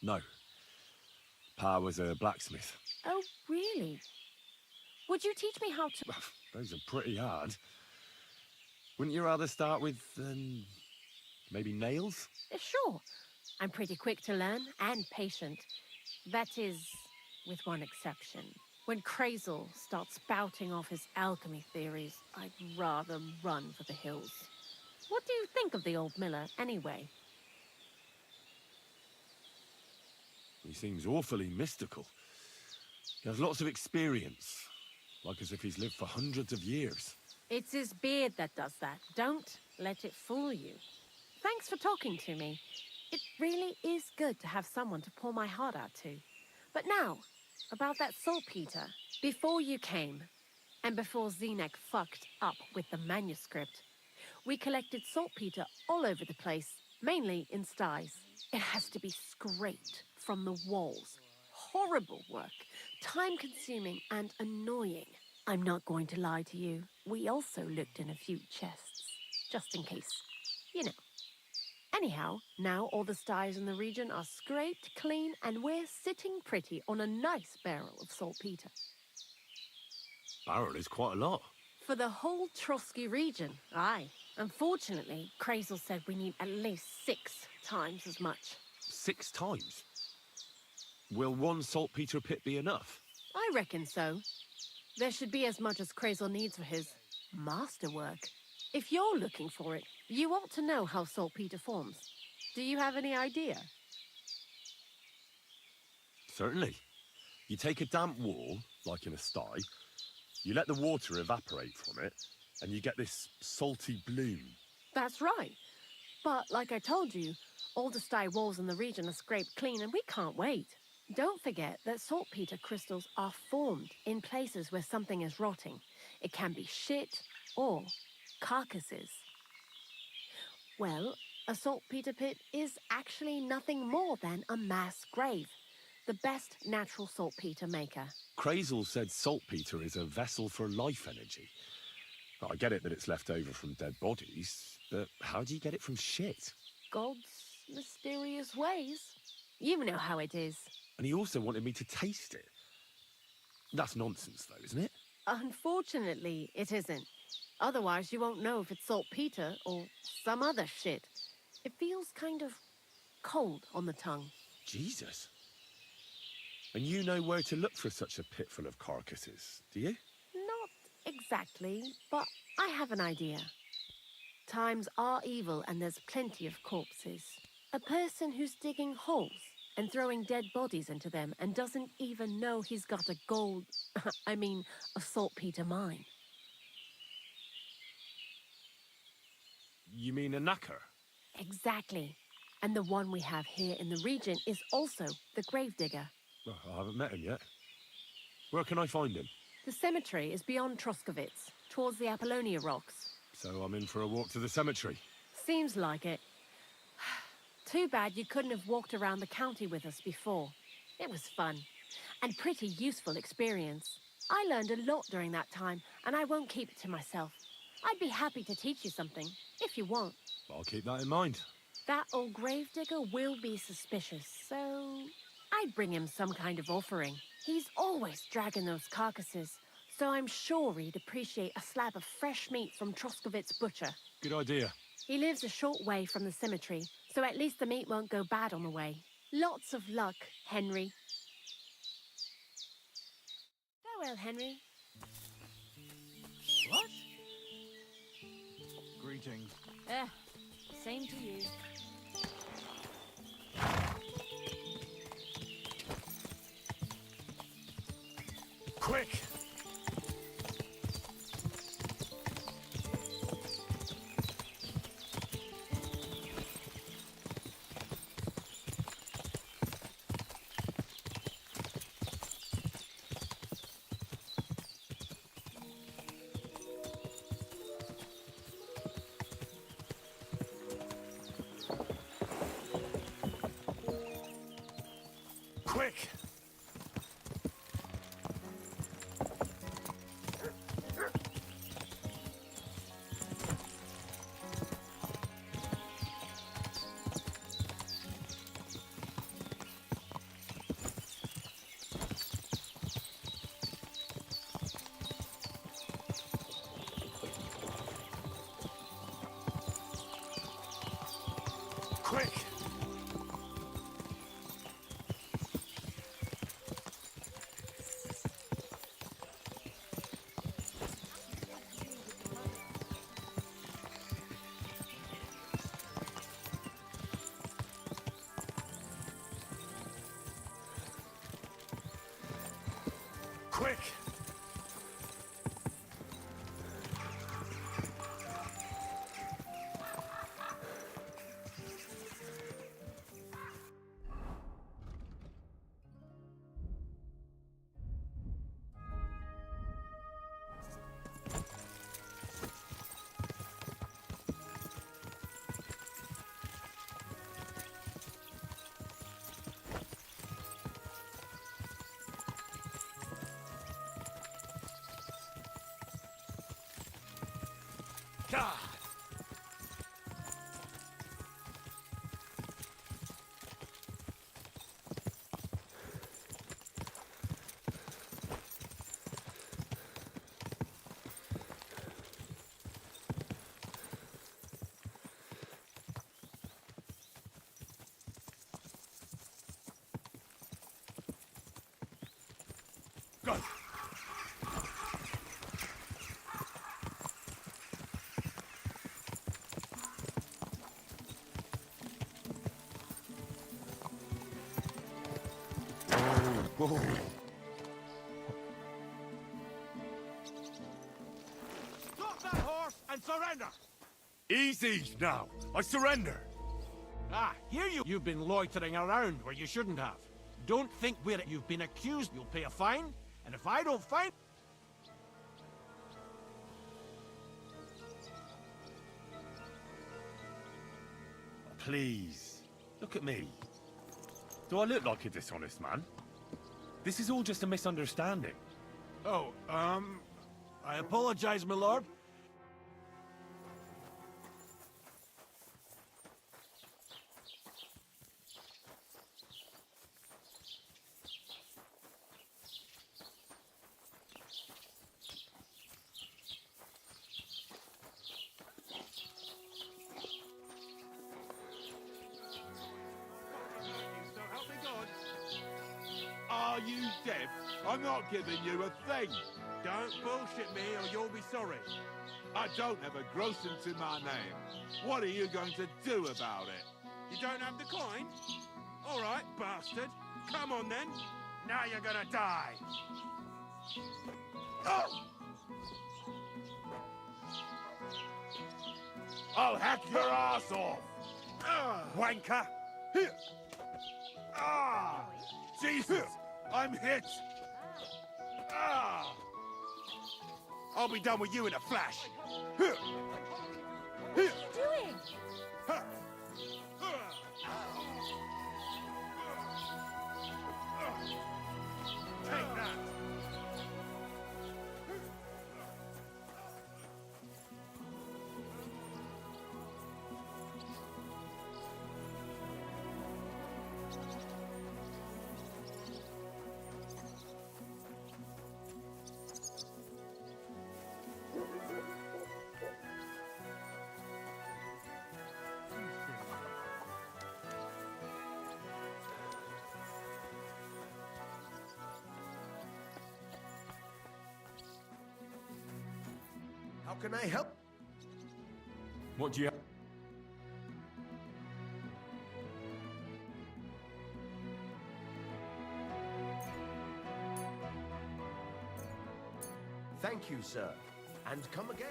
No. Pa was a blacksmith. Oh, really? Would you teach me how to... Those are pretty hard. Wouldn't you rather start with, maybe nails? Sure. I'm pretty quick to learn and patient. That is, with one exception. When Crazel starts spouting off his alchemy theories, I'd rather run for the hills. What do you think of the old miller, anyway? He seems awfully mystical. He has lots of experience, like as if he's lived for hundreds of years. It's his beard that does that. Don't let it fool you. Thanks for talking to me. It really is good to have someone to pour my heart out to. But now, about that saltpeter. Before you came, and before Zenek fucked up with the manuscript, we collected saltpeter all over the place mainly in sties. It has to be scraped from the walls. Horrible work, time-consuming and annoying. I'm not going to lie to you. We also looked in a few chests, just in case. You know. Anyhow, now all the sties in the region are scraped clean and we're sitting pretty on a nice barrel of saltpeter. Barrel is quite a lot. For the whole Trotsky region, aye. Unfortunately, Krazel said we need at least 6 times as much. 6 times? Will one saltpeter pit be enough? I reckon so. There should be as much as Krazel needs for his masterwork. If you're looking for it, you ought to know how saltpeter forms. Do you have any idea? Certainly. You take a damp wall, like in a sty, you let the water evaporate from it, and you get this salty bloom. That's right. But like I told you, all the sty walls in the region are scraped clean and we can't wait. Don't forget that saltpeter crystals are formed in places where something is rotting. It can be shit or carcasses. Well, a saltpeter pit is actually nothing more than a mass grave. The best natural saltpeter maker. Krazel said saltpeter is a vessel for life energy. I get it that it's left over from dead bodies, but how do you get it from shit? God's mysterious ways. You know how it is. And he also wanted me to taste it. That's nonsense, though, isn't it? Unfortunately, it isn't. Otherwise, you won't know if it's saltpeter or some other shit. It feels kind of cold on the tongue. Jesus. And you know where to look for such a pit full of carcasses, do you? Not exactly, but I have an idea. Times are evil and there's plenty of corpses. A person who's digging holes and throwing dead bodies into them and doesn't even know he's got a a saltpeter mine. You mean a knacker? Exactly. And the one we have here in the region is also the gravedigger. Well, I haven't met him yet. Where can I find him? The cemetery is beyond Troskovitz, towards the Apollonia rocks. So I'm in for a walk to the cemetery. Seems like it. Too bad you couldn't have walked around the county with us before. It was fun, and pretty useful experience. I learned a lot during that time, and I won't keep it to myself. I'd be happy to teach you something, if you want. I'll keep that in mind. That old gravedigger will be suspicious, so I'd bring him some kind of offering. He's always dragging those carcasses, so I'm sure he'd appreciate a slab of fresh meat from Troskovitz butcher. Good idea. He lives a short way from the cemetery, so at least the meat won't go bad on the way. Lots of luck, Henry. Farewell, Henry. What? Greetings. Same to you. Quick! Quick! Quick! Quick! Go! Stop that horse and surrender! Easy now. I surrender. Ah, here you've been loitering around where you shouldn't have. Don't think you've been accused. You'll pay a fine, and if I don't find... Please, look at me. Do I look like a dishonest man? This is all just a misunderstanding. Oh, I apologize, my lord. Are you deaf? I'm not giving you a thing. Don't bullshit me or you'll be sorry. I don't have a groschen to my name. What are you going to do about it? You don't have the coin? All right, bastard. Come on then. Now you're gonna die. Oh! I'll hack your ass off! Wanker! Here! Ah! Jesus! I'm hit! Ah! I'll be done with you in a flash. Here! Here! Doing? Ha! Take that. How can I help? What do you... Thank you, sir. And come again.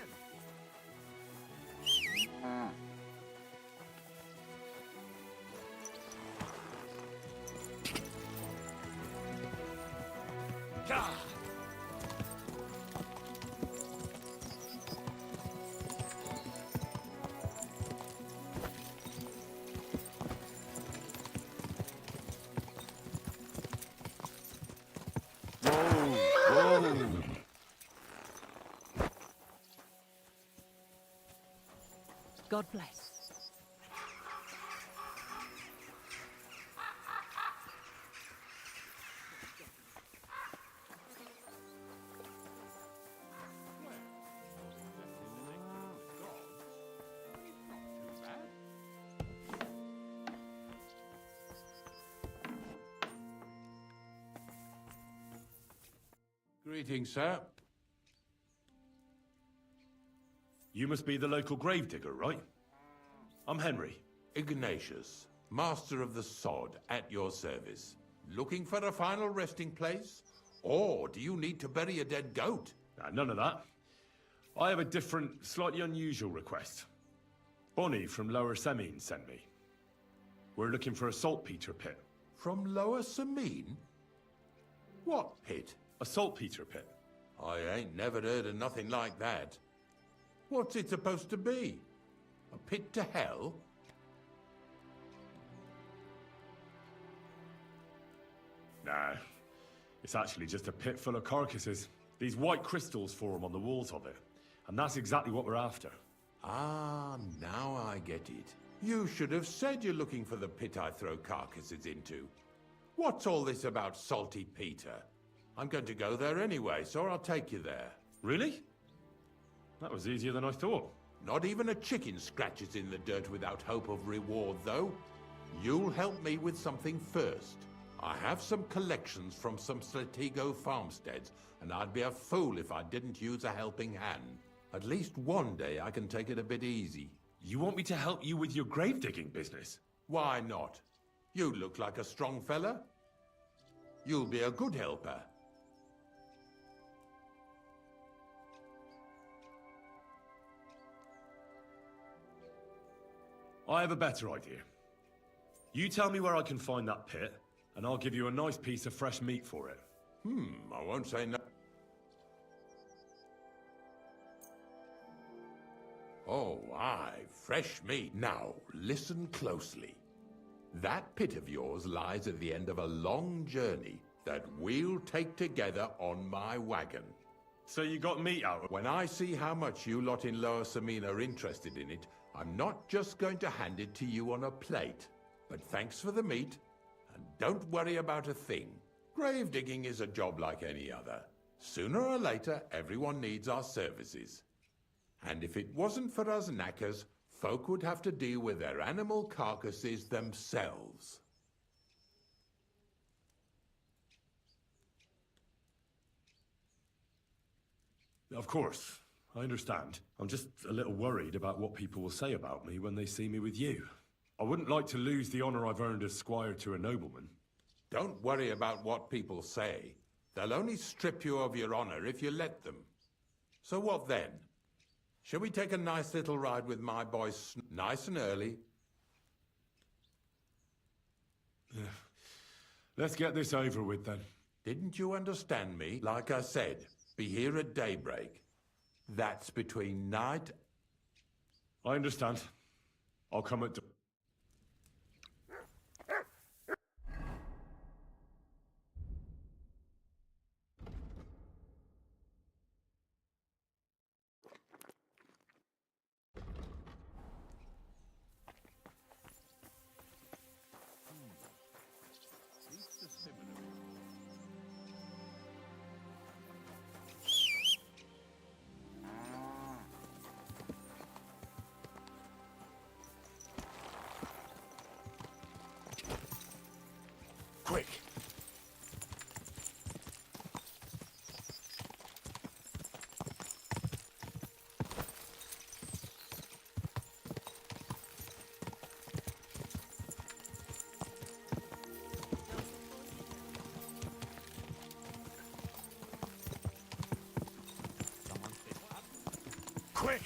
God bless. Greetings, sir. You must be the local gravedigger, right? I'm Henry. Ignatius, master of the sod, at your service. Looking for a final resting place? Or do you need to bury a dead goat? None of that. I have a different, slightly unusual request. Bonnie from Lower Semine sent me. We're looking for a saltpeter pit. From Lower Semine? What pit? A saltpeter pit. I ain't never heard of nothing like that. What's it supposed to be? A pit to hell? Nah, it's actually just a pit full of carcasses. These white crystals form on the walls of it, and that's exactly what we're after. Ah, now I get it. You should have said you're looking for the pit I throw carcasses into. What's all this about Salty Peter? I'm going to go there anyway, so I'll take you there. Really? That was easier than I thought. Not even a chicken scratches in the dirt without hope of reward, though. You'll help me with something first. I have some collections from some Slatigo farmsteads, and I'd be a fool if I didn't use a helping hand. At least one day I can take it a bit easy. You want me to help you with your grave digging business? Why not? You look like a strong fella. You'll be a good helper. I have a better idea. You tell me where I can find that pit, and I'll give you a nice piece of fresh meat for it. I won't say no. Oh, aye, fresh meat. Now, listen closely. That pit of yours lies at the end of a long journey that we'll take together on my wagon. So you got meat out? When I see how much you lot in Lower Samine are interested in it, I'm not just going to hand it to you on a plate. But thanks for the meat, and don't worry about a thing. Grave digging is a job like any other. Sooner or later, everyone needs our services. And if it wasn't for us knackers, folk would have to deal with their animal carcasses themselves. Of course, I understand. I'm just a little worried about what people will say about me when they see me with you. I wouldn't like to lose the honor I've earned as squire to a nobleman. Don't worry about what people say. They'll only strip you of your honor if you let them. So what then? Shall we take a nice little ride with my boys nice and early? Let's get this over with then. Didn't you understand me? Like I said, be here at daybreak. That's between night... I understand. I'll come at... Quick! Quick!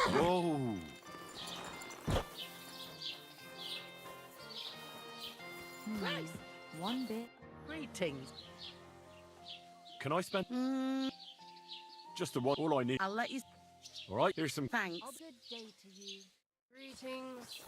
Whoa! One bit. Greetings. Can I spend... Just the one, all I need. I'll let you... All right, here's some... Thanks. Good day to you. Greetings.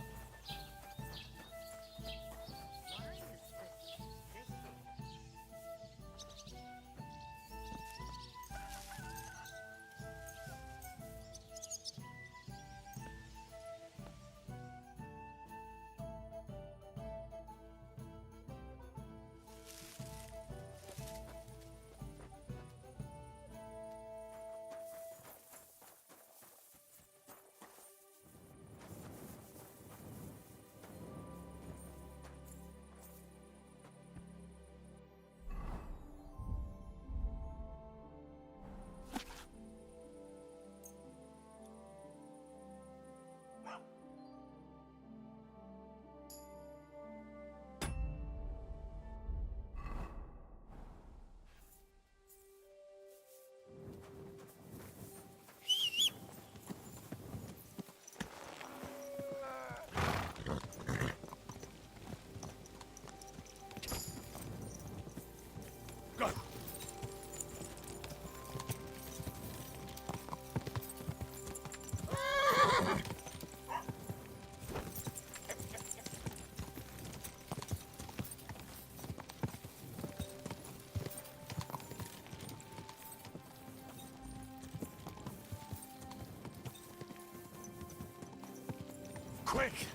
quick!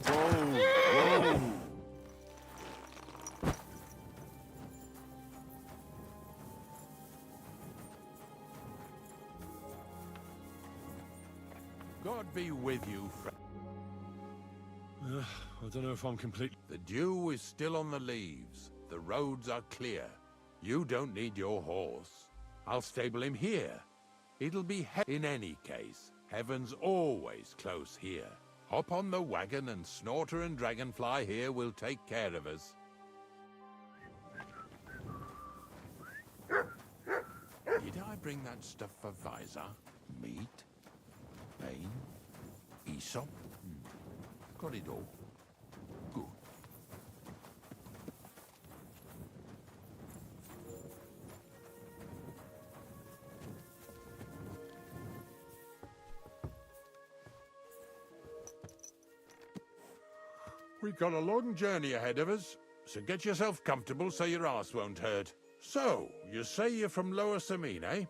Whoa! God be with you, friend. I don't know if I'm completely... The dew is still on the leaves. The roads are clear. You don't need your horse. I'll stable him here. It'll be in any case. Heaven's always close here. Hop on the wagon and Snorter and Dragonfly here will take care of us. Did I bring that stuff for Visor? Meat? Bane? Aesop? Got it all. Good. We've got a long journey ahead of us, so get yourself comfortable so your arse won't hurt. So, you say you're from Lower Samine, eh?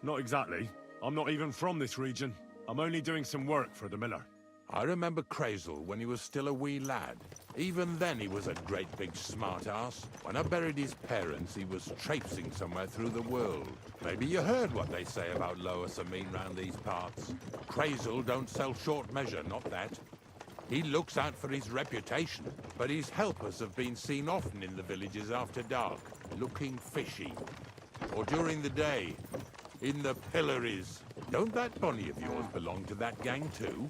Not exactly. I'm not even from this region. I'm only doing some work for the miller. I remember Crazel when he was still a wee lad. Even then he was a great big smart-ass. When I buried his parents, he was traipsing somewhere through the world. Maybe you heard what they say about Lower Samine round these parts. Crazel don't sell short measure, not that. He looks out for his reputation, but his helpers have been seen often in the villages after dark, looking fishy. Or during the day, in the pillories. Don't that Bonnie of yours belong to that gang too?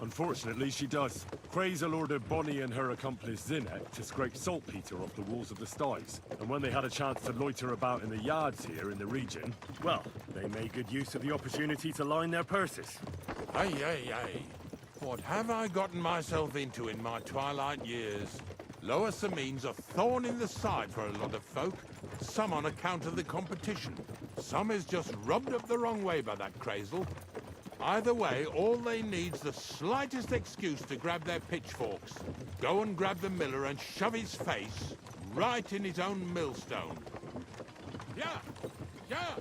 Unfortunately, she does. Crazel ordered Bonnie and her accomplice Zinnet to scrape saltpeter off the walls of the sties. And when they had a chance to loiter about in the yards here in the region, well, they made good use of the opportunity to line their purses. Ay, ay, ay. What have I gotten myself into in my twilight years? Lower Samine's a thorn in the side for a lot of folk. Some on account of the competition. Some is just rubbed up the wrong way by that Crazel. Either way, all they need's the slightest excuse to grab their pitchforks. Go and grab the miller and shove his face right in his own millstone. Yeah! Yeah!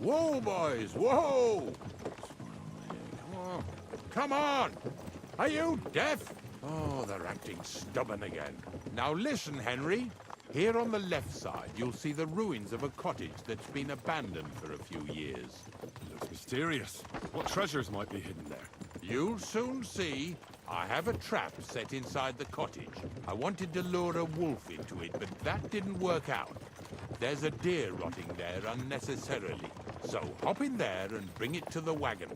Whoa, boys, whoa! Come on. Come on! Are you deaf? Oh, they're acting stubborn again. Now listen, Henry. Here on the left side, you'll see the ruins of a cottage that's been abandoned for a few years. Looks mysterious. What treasures might be hidden there? You'll soon see. I have a trap set inside the cottage. I wanted to lure a wolf into it, but that didn't work out. There's a deer rotting there unnecessarily. So hop in there and bring it to the wagon.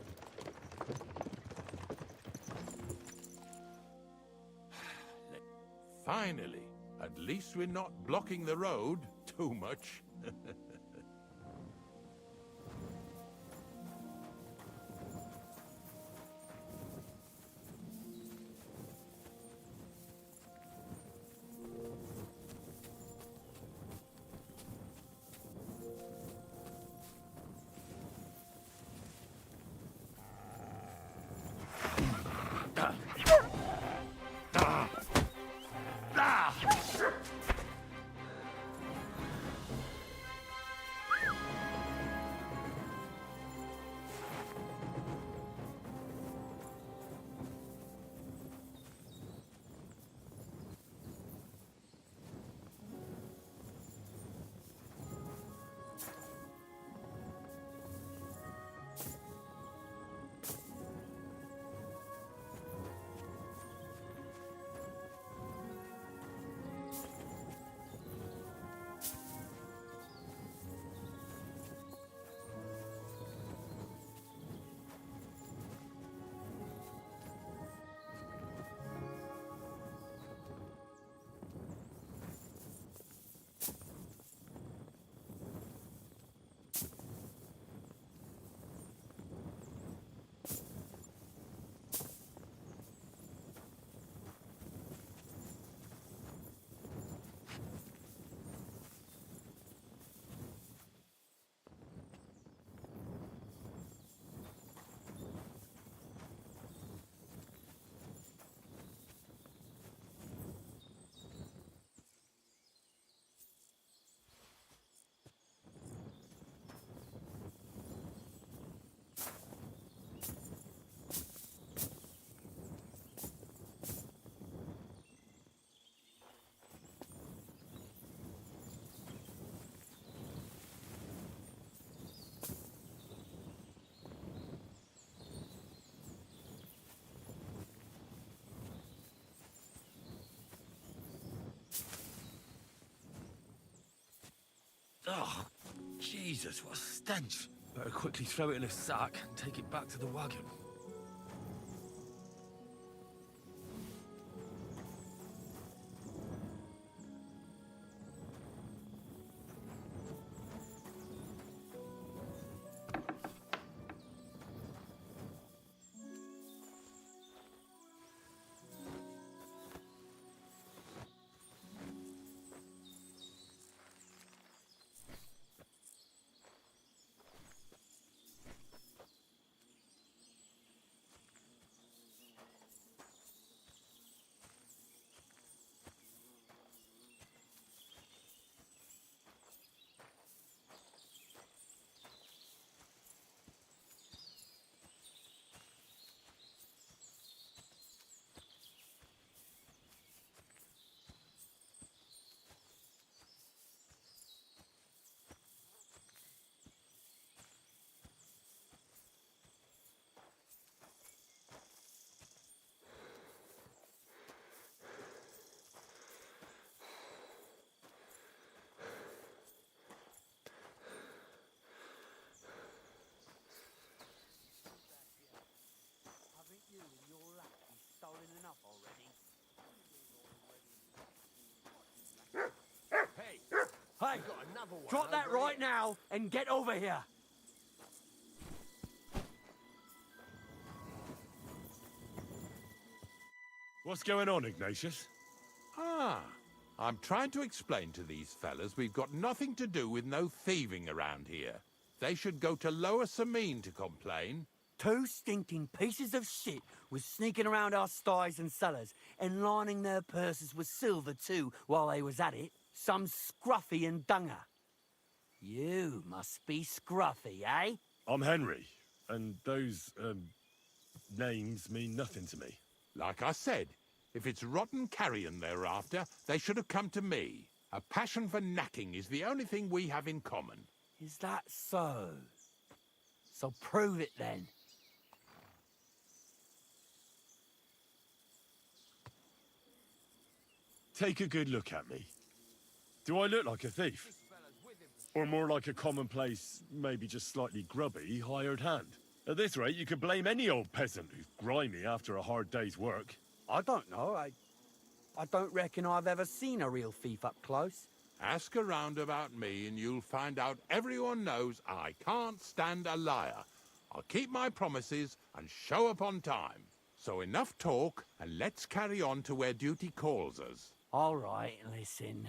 Finally, at least we're not blocking the road too much. Oh, Jesus, what a stench. Better quickly throw it in a sack and take it back to the wagon. Haven't you and your lackey stolen enough already? Hey! Hey! Drop that right now and get over here! What's going on, Ignatius? Ah, I'm trying to explain to these fellas we've got nothing to do with no thieving around here. They should go to Lower Samine to complain. 2 stinking pieces of shit was sneaking around our sties and cellars and lining their purses with silver too while they was at it. Some scruffy and dunger. You must be scruffy, eh? I'm Henry, and those, names mean nothing to me. Like I said, if it's rotten carrion they're after, they should have come to me. A passion for knacking is the only thing we have in common. Is that so? So prove it then. Take a good look at me. Do I look like a thief? Or more like a commonplace, maybe just slightly grubby, hired hand? At this rate, you could blame any old peasant who's grimy after a hard day's work. I don't know. I don't reckon I've ever seen a real thief up close. Ask around about me and you'll find out everyone knows I can't stand a liar. I'll keep my promises and show up on time. So enough talk, and let's carry on to where duty calls us. All right, listen.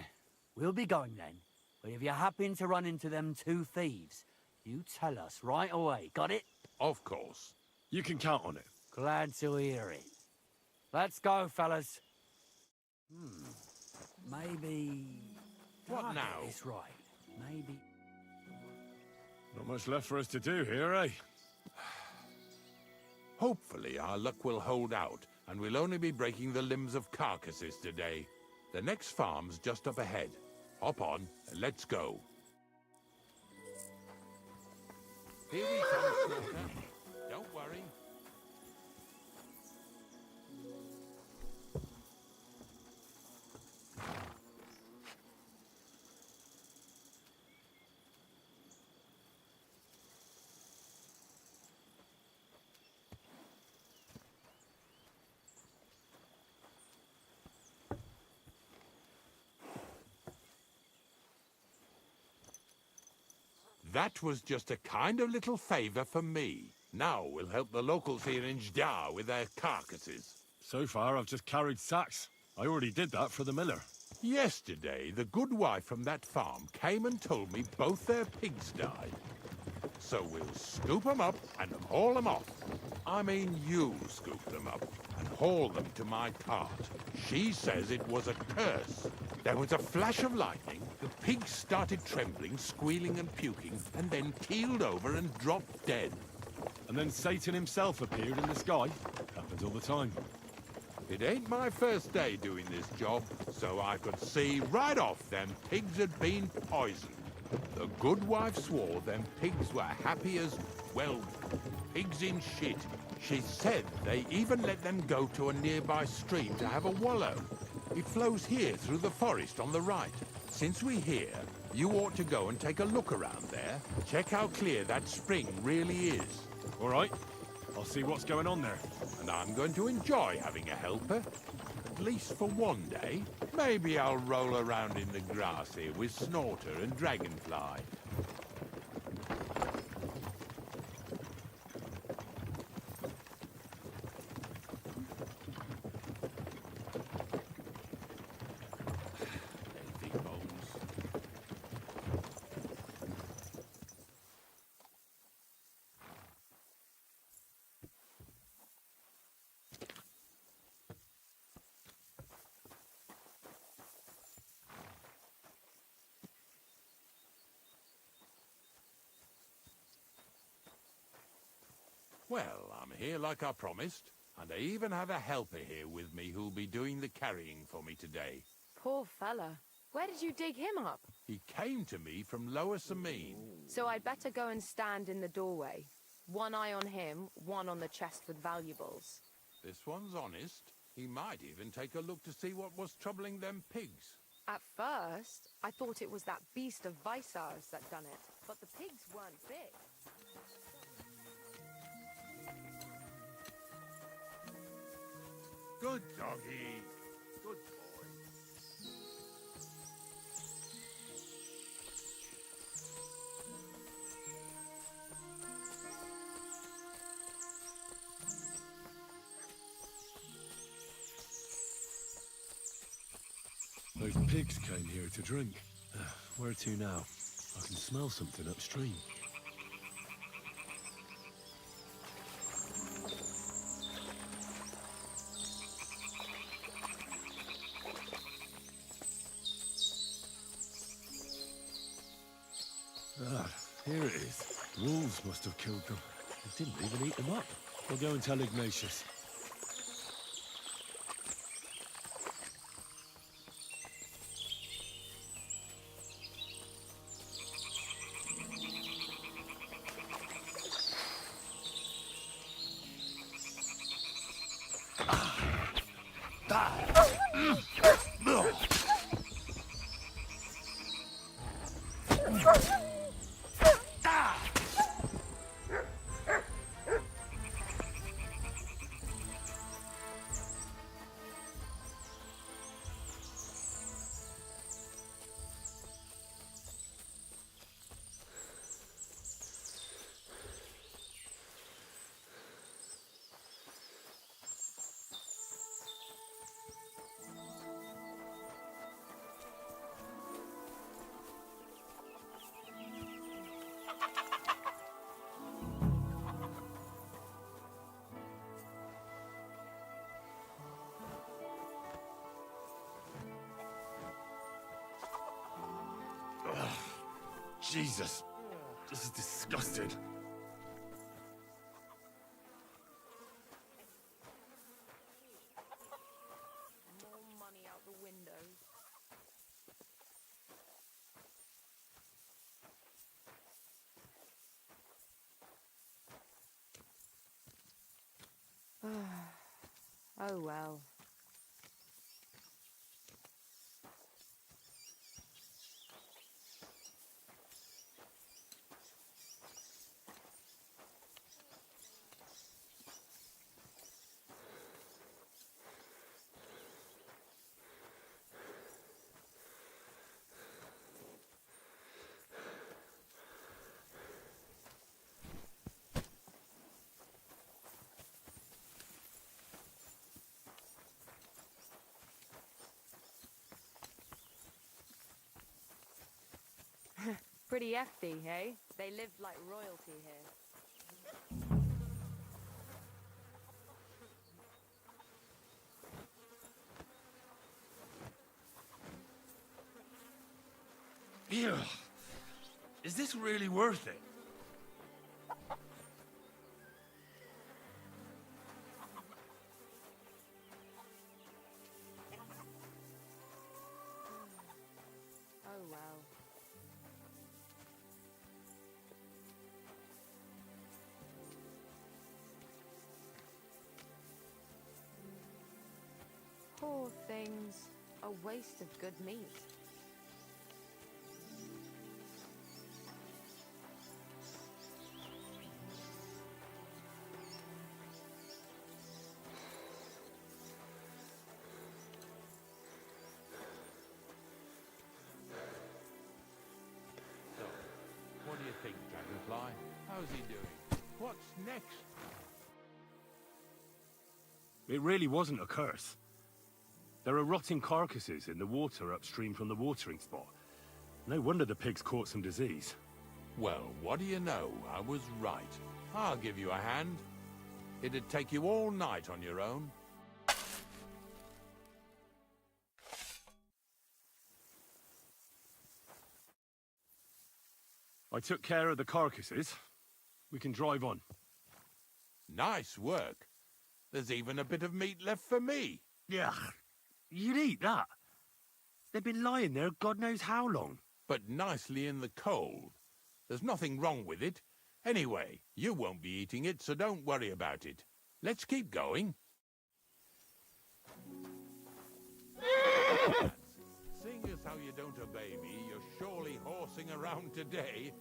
We'll be going then. But if you happen to run into them 2 thieves, you tell us right away, got it? Of course. You can count on it. Glad to hear it. Let's go, fellas. Maybe... What now? It's right. Maybe... Not much left for us to do here, eh? Hopefully our luck will hold out, and we'll only be breaking the limbs of carcasses today. The next farm's just up ahead. Hop on, and let's go. Here we come, Slaughter. Don't worry. That was just a kind of little favor for me. Now we'll help the locals here in Jdar with their carcasses. So far, I've just carried sacks. I already did that for the miller. Yesterday, the good wife from that farm came and told me both their pigs died. So we'll scoop them up and haul them off. I mean, you scoop them up and haul them to my cart. She says it was a curse. There was a flash of lightning, the pigs started trembling, squealing and puking, and then keeled over and dropped dead. And then Satan himself appeared in the sky. Happens all the time. It ain't my first day doing this job, so I could see right off them pigs had been poisoned. The good wife swore them pigs were happy as, well, pigs in shit. She said they even let them go to a nearby stream to have a wallow. It flows here through the forest on the right. Since we're here, you ought to go and take a look around there. Check how clear that spring really is. All right. I'll see what's going on there. And I'm going to enjoy having a helper. At least for one day. Maybe I'll roll around in the grass here with Snorter and Dragonfly. Well, I'm here like I promised, and I even have a helper here with me who'll be doing the carrying for me today. Poor fella. Where did you dig him up? He came to me from Lower Samine. So I'd better go and stand in the doorway. One eye on him, one on the chest with valuables. This one's honest. He might even take a look to see what was troubling them pigs. At first, I thought it was that beast of Visar's that done it, but the pigs weren't big. Good doggy. Good boy. Those pigs came here to drink. Where to now? I can smell something upstream. Ah, here it is. Wolves must have killed them. They didn't even eat them up. I'll go and tell Ignatius. Jesus, this is disgusting. More money out the windows. Oh well. Pretty hefty, hey? They lived like royalty here. Ew. Is this really worth it? Oh well. Poor things. A waste of good meat. think, Dragonfly? How's he doing? What's next? It really wasn't a curse. There are rotting carcasses in the water upstream from the watering spot. No wonder the pigs caught some disease. Well, what do you know? I was right. I'll give you a hand. It'd take you all night on your own. I took care of the carcasses. We can drive on. Nice work. There's even a bit of meat left for me. Yeah, you'd eat that. They've been lying there God knows how long. But nicely in the cold. There's nothing wrong with it. Anyway, you won't be eating it, so don't worry about it. Let's keep going. Seeing as how you don't obey me, you're surely horsing around today.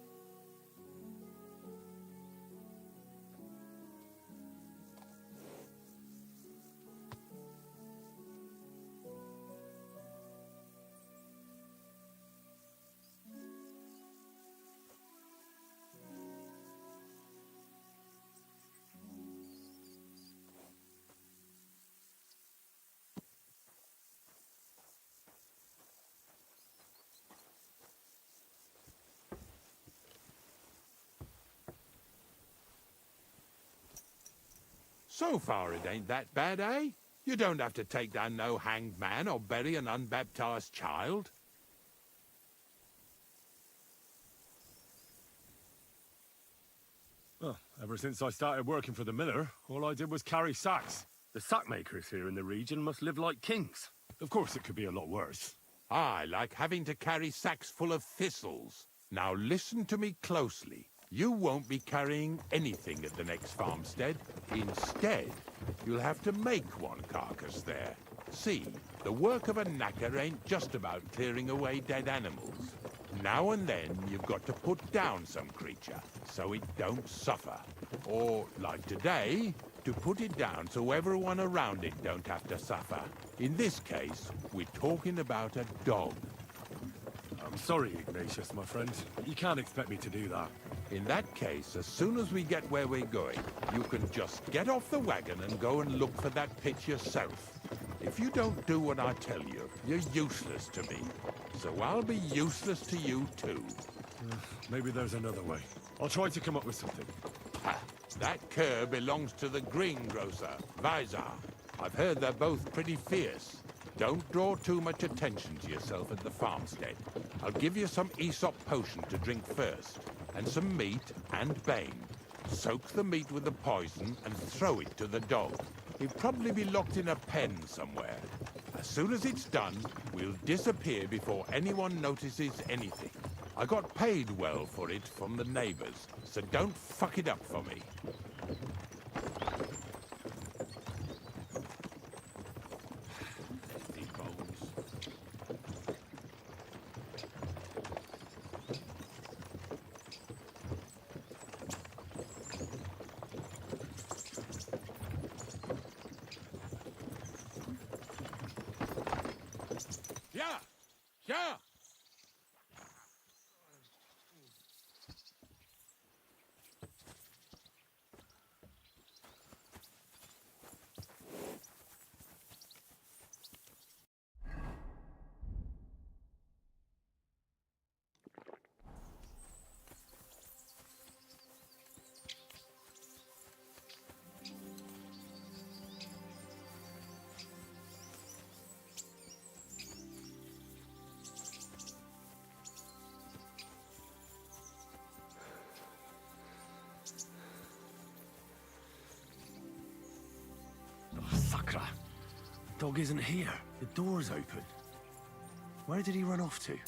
So far it ain't that bad, eh? You don't have to take down no hanged man or bury an unbaptized child. Well, ever since I started working for the miller, all I did was carry sacks. The sack makers here in the region must live like kings. Of course it could be a lot worse. I like having to carry sacks full of thistles. Now listen to me closely. You won't be carrying anything at the next farmstead. Instead, you'll have to make one carcass there. See, the work of a knacker ain't just about clearing away dead animals. Now and then, you've got to put down some creature, so it don't suffer. Or, like today, to put it down so everyone around it don't have to suffer. In this case, we're talking about a dog. I'm sorry, Ignatius, my friend. You can't expect me to do that. In that case, as soon as we get where we're going, you can just get off the wagon and go and look for that pitch yourself. If you don't do what I tell you, you're useless to me. So I'll be useless to you too. Maybe there's another way. I'll try to come up with something. Ha! That cur belongs to the greengrocer, Vizar. I've heard they're both pretty fierce. Don't draw too much attention to yourself at the farmstead. I'll give you some Aesop potion to drink first, and some meat and bane. Soak the meat with the poison and throw it to the dog. He'll probably be locked in a pen somewhere. As soon as it's done, we'll disappear before anyone notices anything. I got paid well for it from the neighbors, so don't fuck it up for me. Yeah! Yeah! Sakra! Dog isn't here. The door's open. Where did he run off to?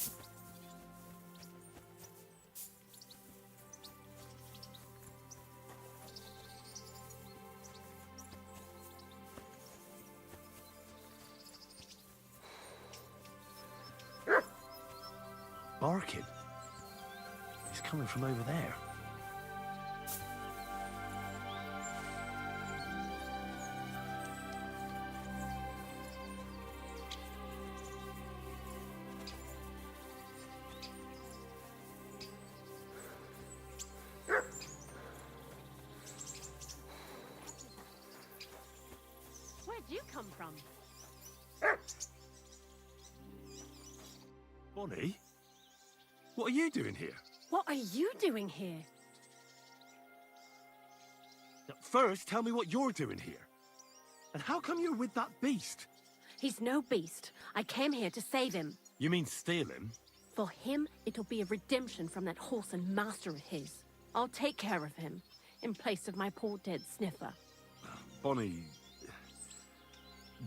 Barking. He's coming from over there. come from? Bonnie? What are you doing here? What are you doing here? First, tell me what you're doing here. And how come you're with that beast? He's no beast. I came here to save him. You mean steal him? For him, it'll be a redemption from that horse and master of his. I'll take care of him, in place of my poor dead sniffer. Bonnie...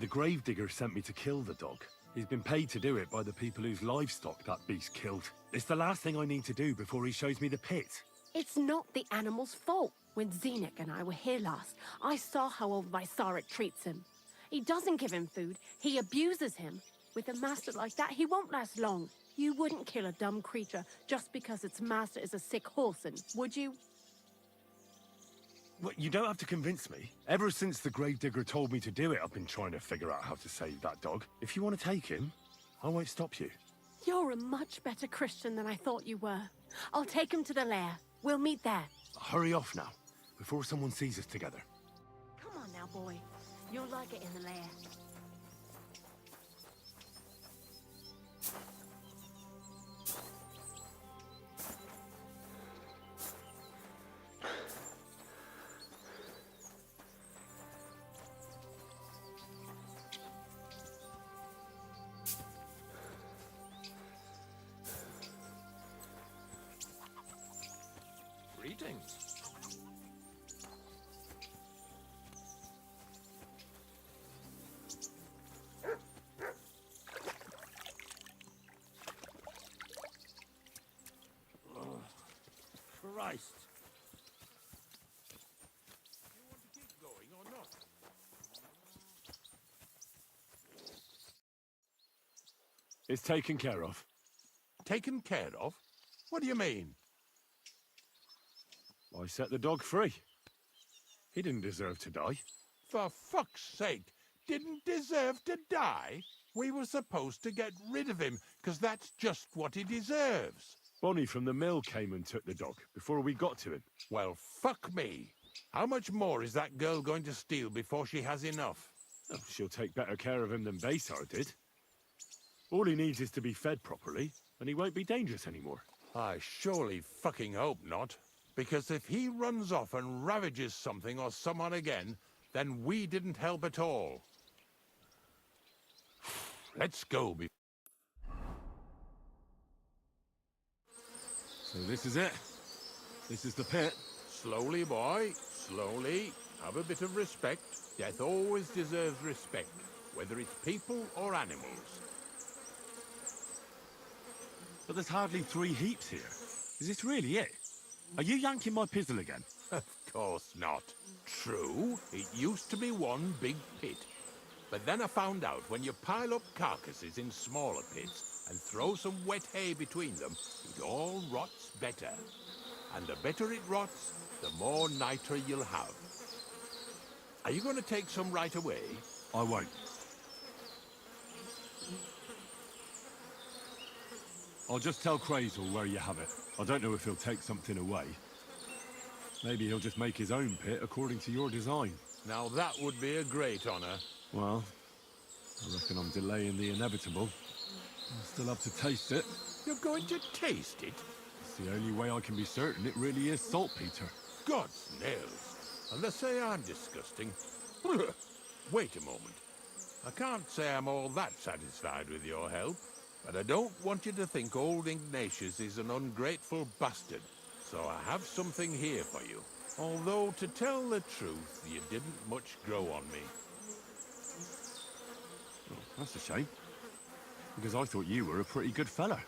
The gravedigger sent me to kill the dog. He's been paid to do it by the people whose livestock that beast killed. It's the last thing I need to do before he shows me the pit. It's not the animal's fault. When Zenek and I were here last, I saw how old Vysarik treats him. He doesn't give him food, he abuses him. With a master like that, he won't last long. You wouldn't kill a dumb creature just because its master is a sick horseman, would you? Well, you don't have to convince me. Ever since the gravedigger told me to do it, I've been trying to figure out how to save that dog. If you want to take him, I won't stop you. You're a much better Christian than I thought you were. I'll take him to the lair. We'll meet there. Hurry off now, before someone sees us together. Come on now, boy. You'll like it in the lair. Greetings. Christ. You want to keep going or not? It's taken care of. Taken care of? What do you mean? I set the dog free. He didn't deserve to die. For fuck's sake, didn't deserve to die? We were supposed to get rid of him, because that's just what he deserves. Bonnie from the mill came and took the dog before we got to him. Well, fuck me. How much more is that girl going to steal before she has enough? Oh, she'll take better care of him than Baysar did. All he needs is to be fed properly, and he won't be dangerous anymore. I surely fucking hope not. Because if he runs off and ravages something or someone again, then we didn't help at all. Let's go. So this is it. This is the pit. Slowly, boy. Slowly. Have a bit of respect. Death always deserves respect, whether it's people or animals. But there's hardly 3 heaps here. Is this really it? Are you yanking my pizzle again? Of course not. True, it used to be one big pit. But then I found out when you pile up carcasses in smaller pits and throw some wet hay between them, it all rots better. And the better it rots, the more niter you'll have. Are you going to take some right away? I won't. I'll just tell Crazel where you have it. I don't know if he'll take something away. Maybe he'll just make his own pit according to your design. Now that would be a great honor. Well, I reckon I'm delaying the inevitable. I'll still have to taste it. You're going to taste it? It's the only way I can be certain it really is saltpeter. God's nails. And they say I'm disgusting. Wait a moment. I can't say I'm all that satisfied with your help. But I don't want you to think old Ignatius is an ungrateful bastard, so I have something here for you. Although, to tell the truth, you didn't much grow on me. Oh, that's a shame. Because I thought you were a pretty good fella.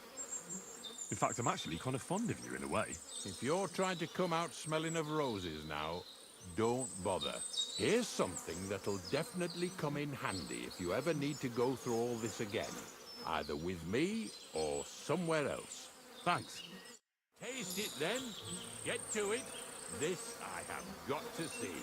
In fact, I'm actually kind of fond of you in a way. If you're trying to come out smelling of roses now, don't bother. Here's something that'll definitely come in handy if you ever need to go through all this again. Either with me or somewhere else. Thanks. Taste it then. Get to it. This I have got to see.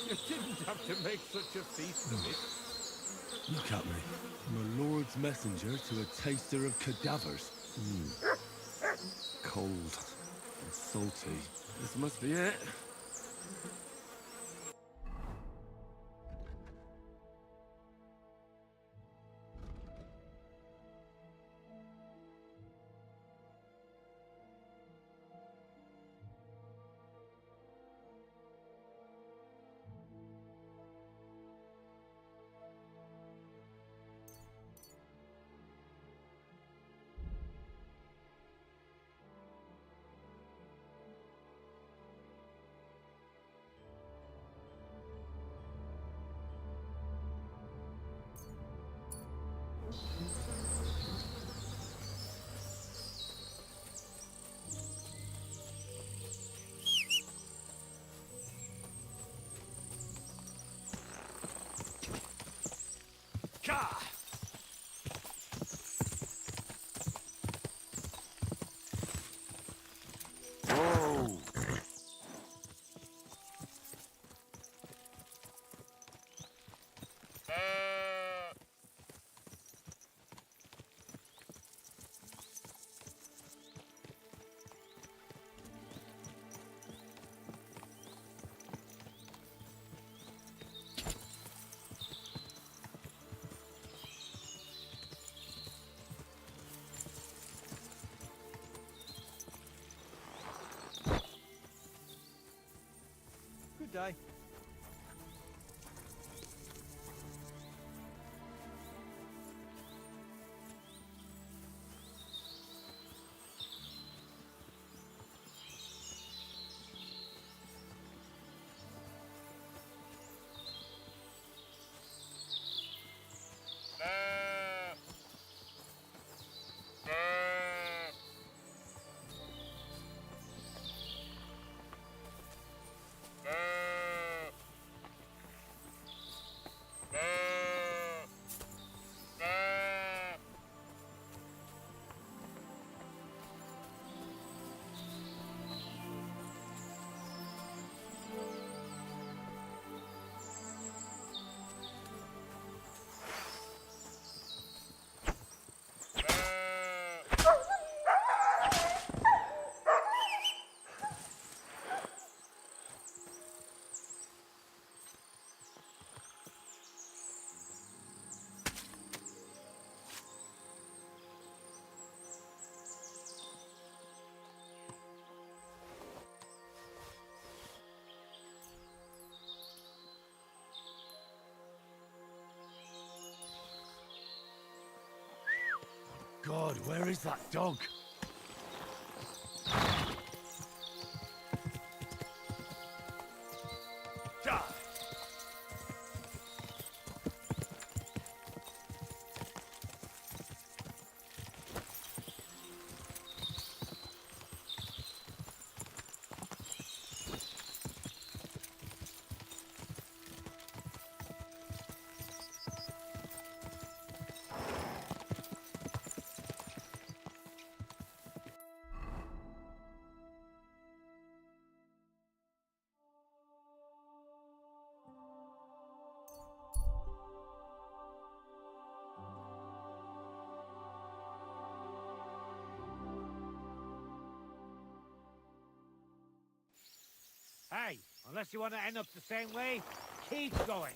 You didn't have to make such a feast of it. Look at me. I'm a Lord's messenger to a taster of cadavers. Cold. It's salty. This must be it. Whoa! Good day. God, where is that dog? Hey, unless you want to end up the same way, keep going.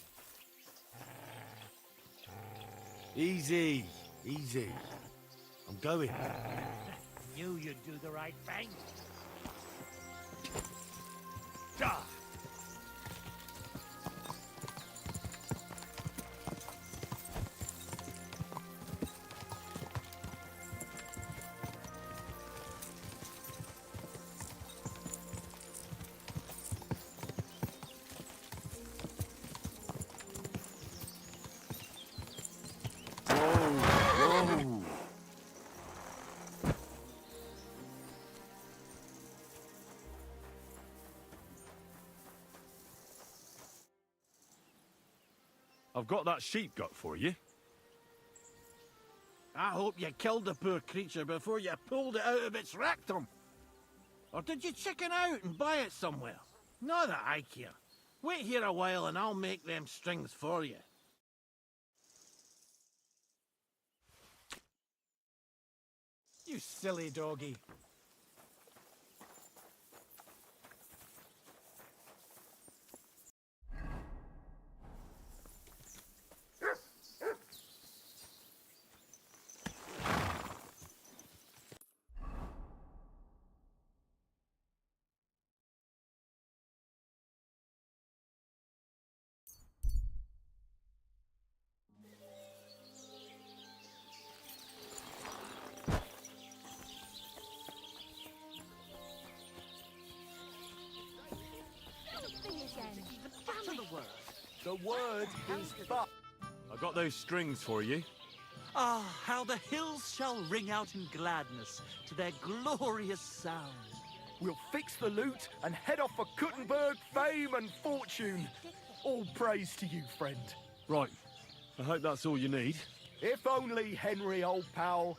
Easy, easy. I'm going. Knew you'd do the right thing. Whoa! I've got that sheep gut for you. I hope you killed the poor creature before you pulled it out of its rectum. Or did you chicken out and buy it somewhere? Not that I care. Wait here a while and I'll make them strings for you. You silly doggy. word is but. I got those strings for you. Ah, how the hills shall ring out in gladness to their glorious sound. We'll fix the loot and head off for Kuttenberg, fame and fortune. All praise to you, friend. Right. I hope that's all you need. If only, Henry, old pal.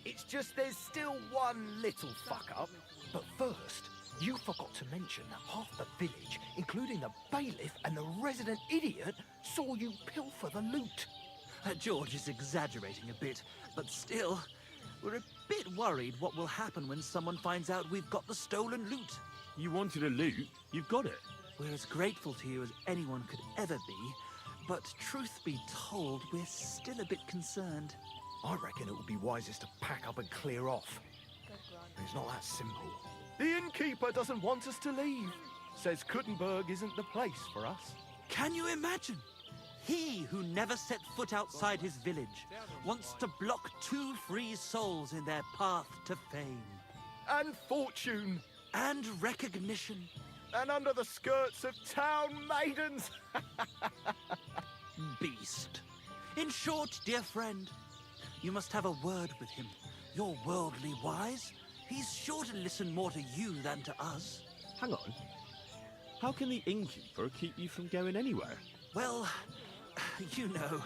It's just there's still one little fuck-up. But first, you forgot to mention that half the village, including the bailiff and the resident idiot, saw you pilfer the loot. George is exaggerating a bit, but still, we're a bit worried what will happen when someone finds out we've got the stolen loot. You wanted a loot, you've got it. We're as grateful to you as anyone could ever be, but truth be told, we're still a bit concerned. I reckon it would be wisest to pack up and clear off. It's not that simple. The innkeeper doesn't want us to leave. Says Kuttenberg isn't the place for us. Can you imagine? He who never set foot outside his village wants to block 2 free souls in their path to fame. And fortune. And recognition. And under the skirts of town maidens. Beast. In short, dear friend, you must have a word with him. You're worldly wise. He's sure to listen more to you than to us. Hang on. How can the innkeeper keep you from going anywhere? Well, you know,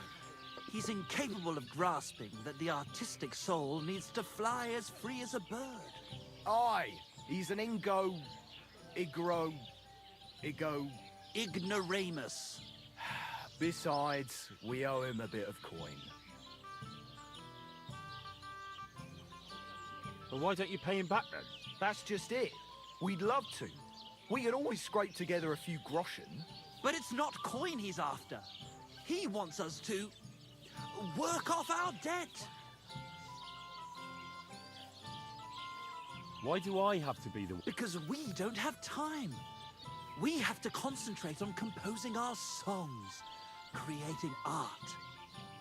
he's incapable of grasping that the artistic soul needs to fly as free as a bird. Aye, he's an ignoramus. Besides, we owe him a bit of coin. Well, why don't you pay him back then? That's just it. We'd love to. We could always scrape together a few groschen. But it's not coin he's after. He wants us to work off our debt. Why do I have to be the... Because we don't have time. We have to concentrate on composing our songs, creating art.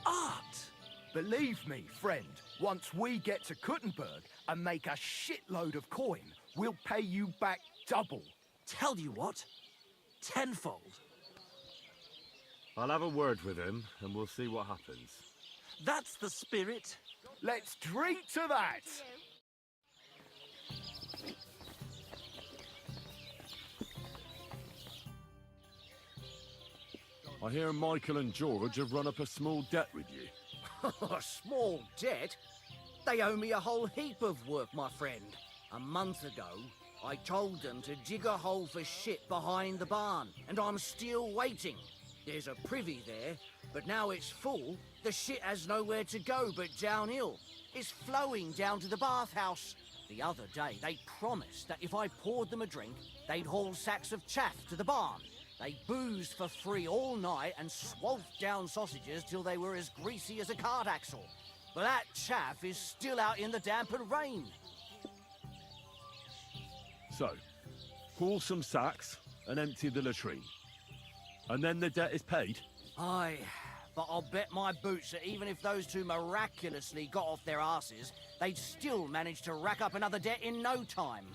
Art! Believe me, friend, once we get to Kuttenberg and make a shitload of coin, we'll pay you back double. Tell you what, tenfold. I'll have a word with him, and we'll see what happens. That's the spirit. Let's drink to that! I hear Michael and George have run up a small debt with you. A small debt? They owe me a whole heap of work, my friend. A month ago, I told them to dig a hole for shit behind the barn, and I'm still waiting. There's a privy there, but now it's full. The shit has nowhere to go but downhill. It's flowing down to the bathhouse. The other day, they promised that if I poured them a drink, they'd haul sacks of chaff to the barn. They boozed for free all night and swathed down sausages till they were as greasy as a cart axle. But that chaff is still out in the damp and rain. So, haul some sacks and empty the latrine. And then the debt is paid? Aye, but I'll bet my boots that even if those two miraculously got off their asses, they'd still manage to rack up another debt in no time.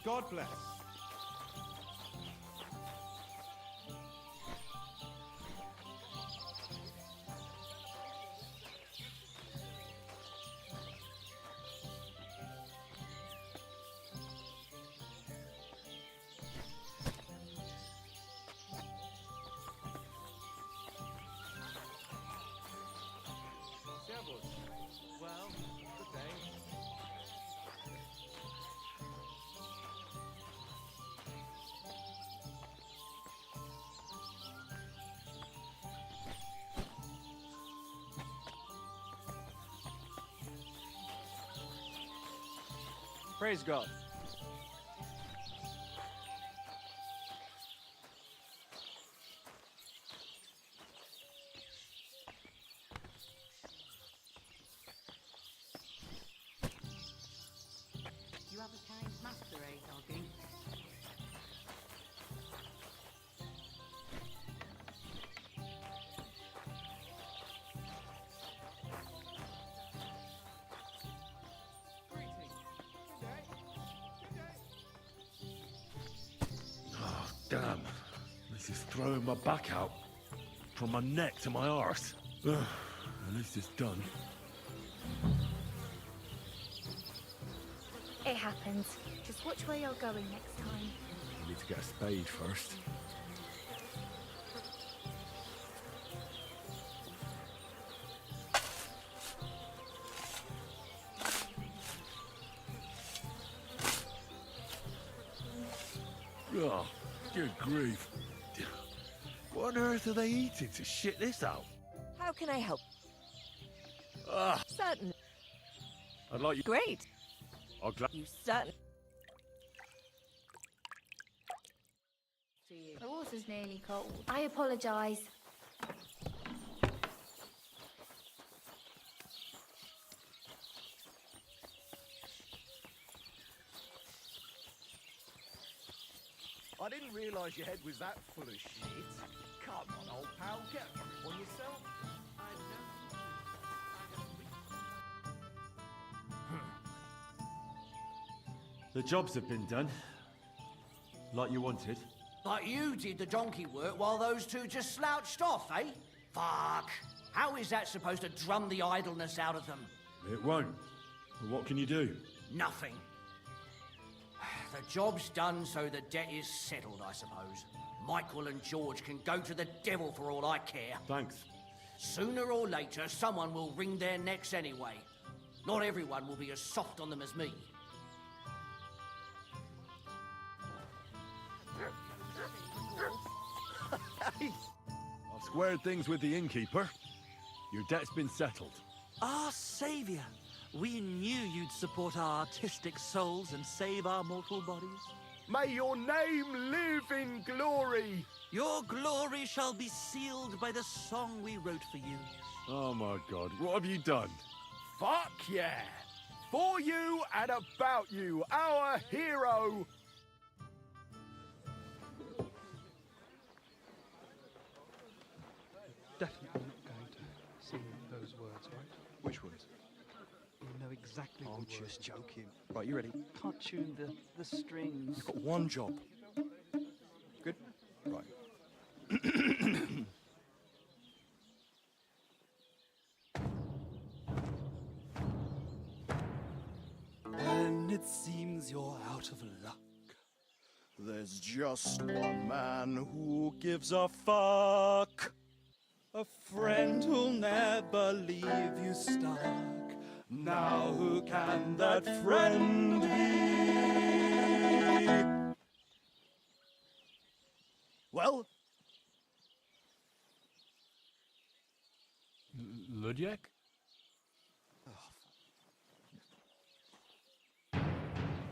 God bless. Well, good day. Praise God. You have a kind master, eh, doggy? Oh, damn. This is throwing my back out. From my neck to my arse. Ugh, at least it's done. It happens. Just watch where you're going next time. I need to get a spade first. Oh, good grief. What on earth are they eating to shit this out? How can I help? Ah, Certain. I'd like you... Great. I'll gla- You certain. The water's nearly cold. I apologise. I didn't realise your head was that full of shit. Come on, old pal, get a grip on yourself. The jobs have been done. Like you wanted. But you did the donkey work while those two just slouched off, eh? Fuck. How is that supposed to drum the idleness out of them? It won't. But what can you do? Nothing. The job's done, so the debt is settled, I suppose. Michael and George can go to the devil for all I care. Thanks. Sooner or later, someone will wring their necks anyway. Not everyone will be as soft on them as me. I've squared things with the innkeeper. Your debt's been settled. Our saviour! We knew you'd support our artistic souls and save our mortal bodies. May your name live in glory! Your glory shall be sealed by the song we wrote for you. Oh my god, what have you done? Fuck yeah! For you and about you, our hero! Definitely not going to sing those words, right? Which words? You know exactly I'm the words. just joking. Right, you ready? Can't tune the strings. You've got one job. Good? Right. When it seems you're out of luck, there's just one man who gives a fuck. A friend who'll never leave you stuck. Now who can that friend be? Well, Ludiak?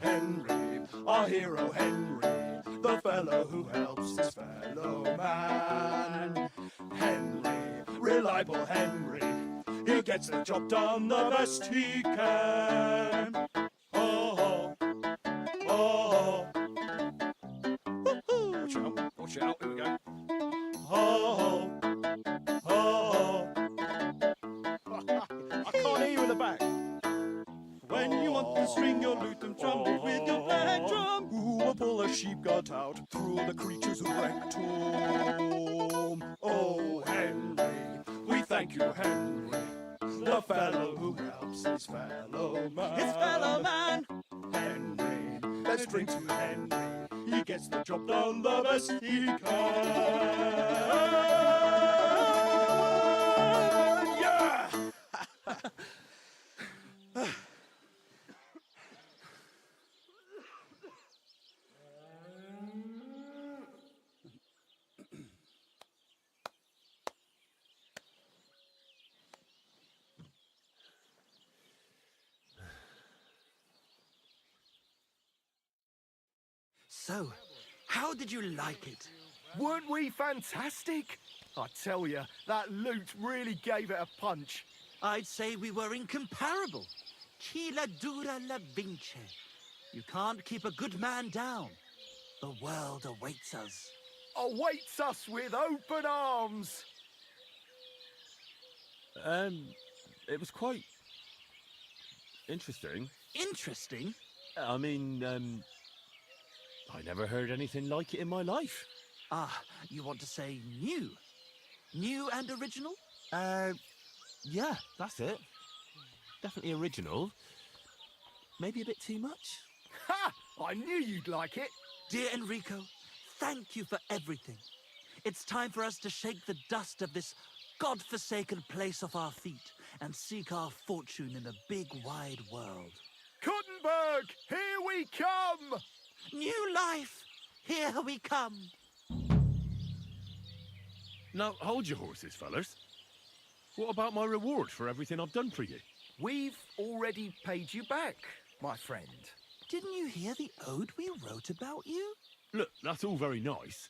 Henry, our hero Henry, the fellow who helps his fellow man. Henry, reliable Henry, he gets the job done the best he can. Oh, oh, oh. Watch out, here we go. Oh, oh, oh. I can't hear you in the back. When you want to string your lute and trumpet with your back drum. Ooh, Thank you, Henry, the fellow who helps his fellow man. His fellow man. Henry, let's drink to Henry. He gets the job done the best he can. Yeah! So, how did you like it? Weren't we fantastic? I tell you, that loot really gave it a punch. I'd say we were incomparable. Chi la dura la vince. You can't keep a good man down. The world awaits us. Awaits us with open arms. It was quite interesting. Interesting? I mean, I never heard anything like it in my life. Ah, you want to say new? New and original? Yeah, that's it. Definitely original. Maybe a bit too much. Ha! I knew you'd like it. Dear Enrico, thank you for everything. It's time for us to shake the dust of this God-forsaken place off our feet and seek our fortune in the big wide world. Kuttenberg, here we come! New life, here we come. Now, hold your horses, fellas. What about my reward for everything I've done for you? We've already paid you back, my friend. Didn't you hear the ode we wrote about you? Look, that's all very nice.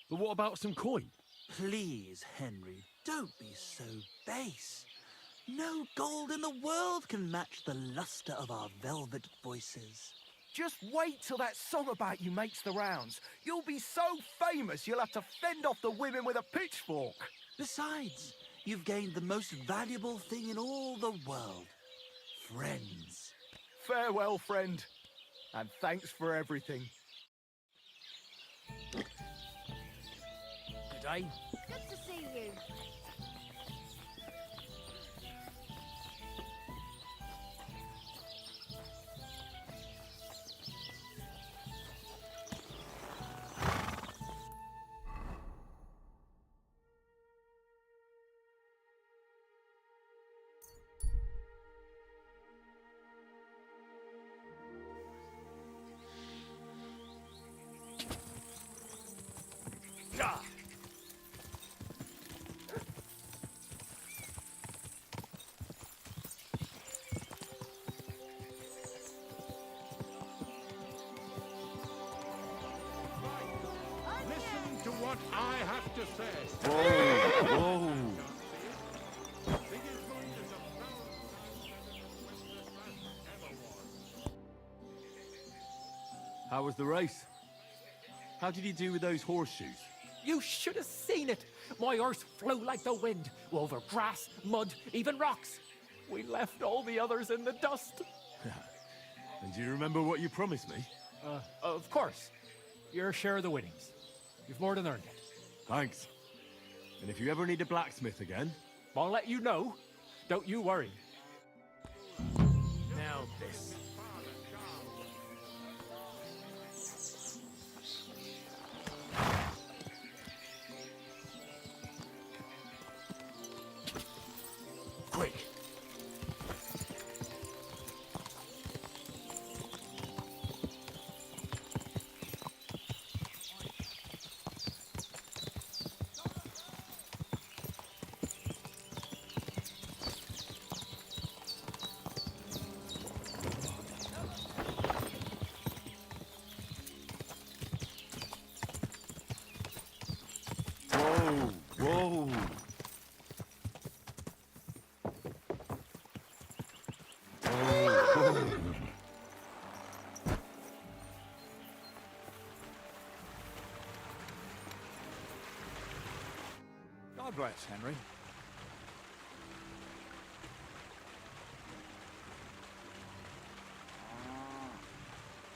But what about some coin? Please, Henry, don't be so base. No gold in the world can match the luster of our velvet voices. Just wait till that song about you makes the rounds. You'll be so famous you'll have to fend off the women with a pitchfork. Besides, you've gained the most valuable thing in all the world. Friends. Farewell, friend. And thanks for everything. Good day. Good to see you. Listen to what I have to say. Whoa, whoa. How was the race? How did you do with those horseshoes? You should have seen it. My horse flew like the wind, over grass, mud, even rocks. We left all the others in the dust. And do you remember what you promised me? Of course. Your share of the winnings. You've more than earned it. Thanks. And if you ever need a blacksmith again... I'll let you know. Don't you worry. Now this. Quick! Whoa! Whoa! God bless, Henry.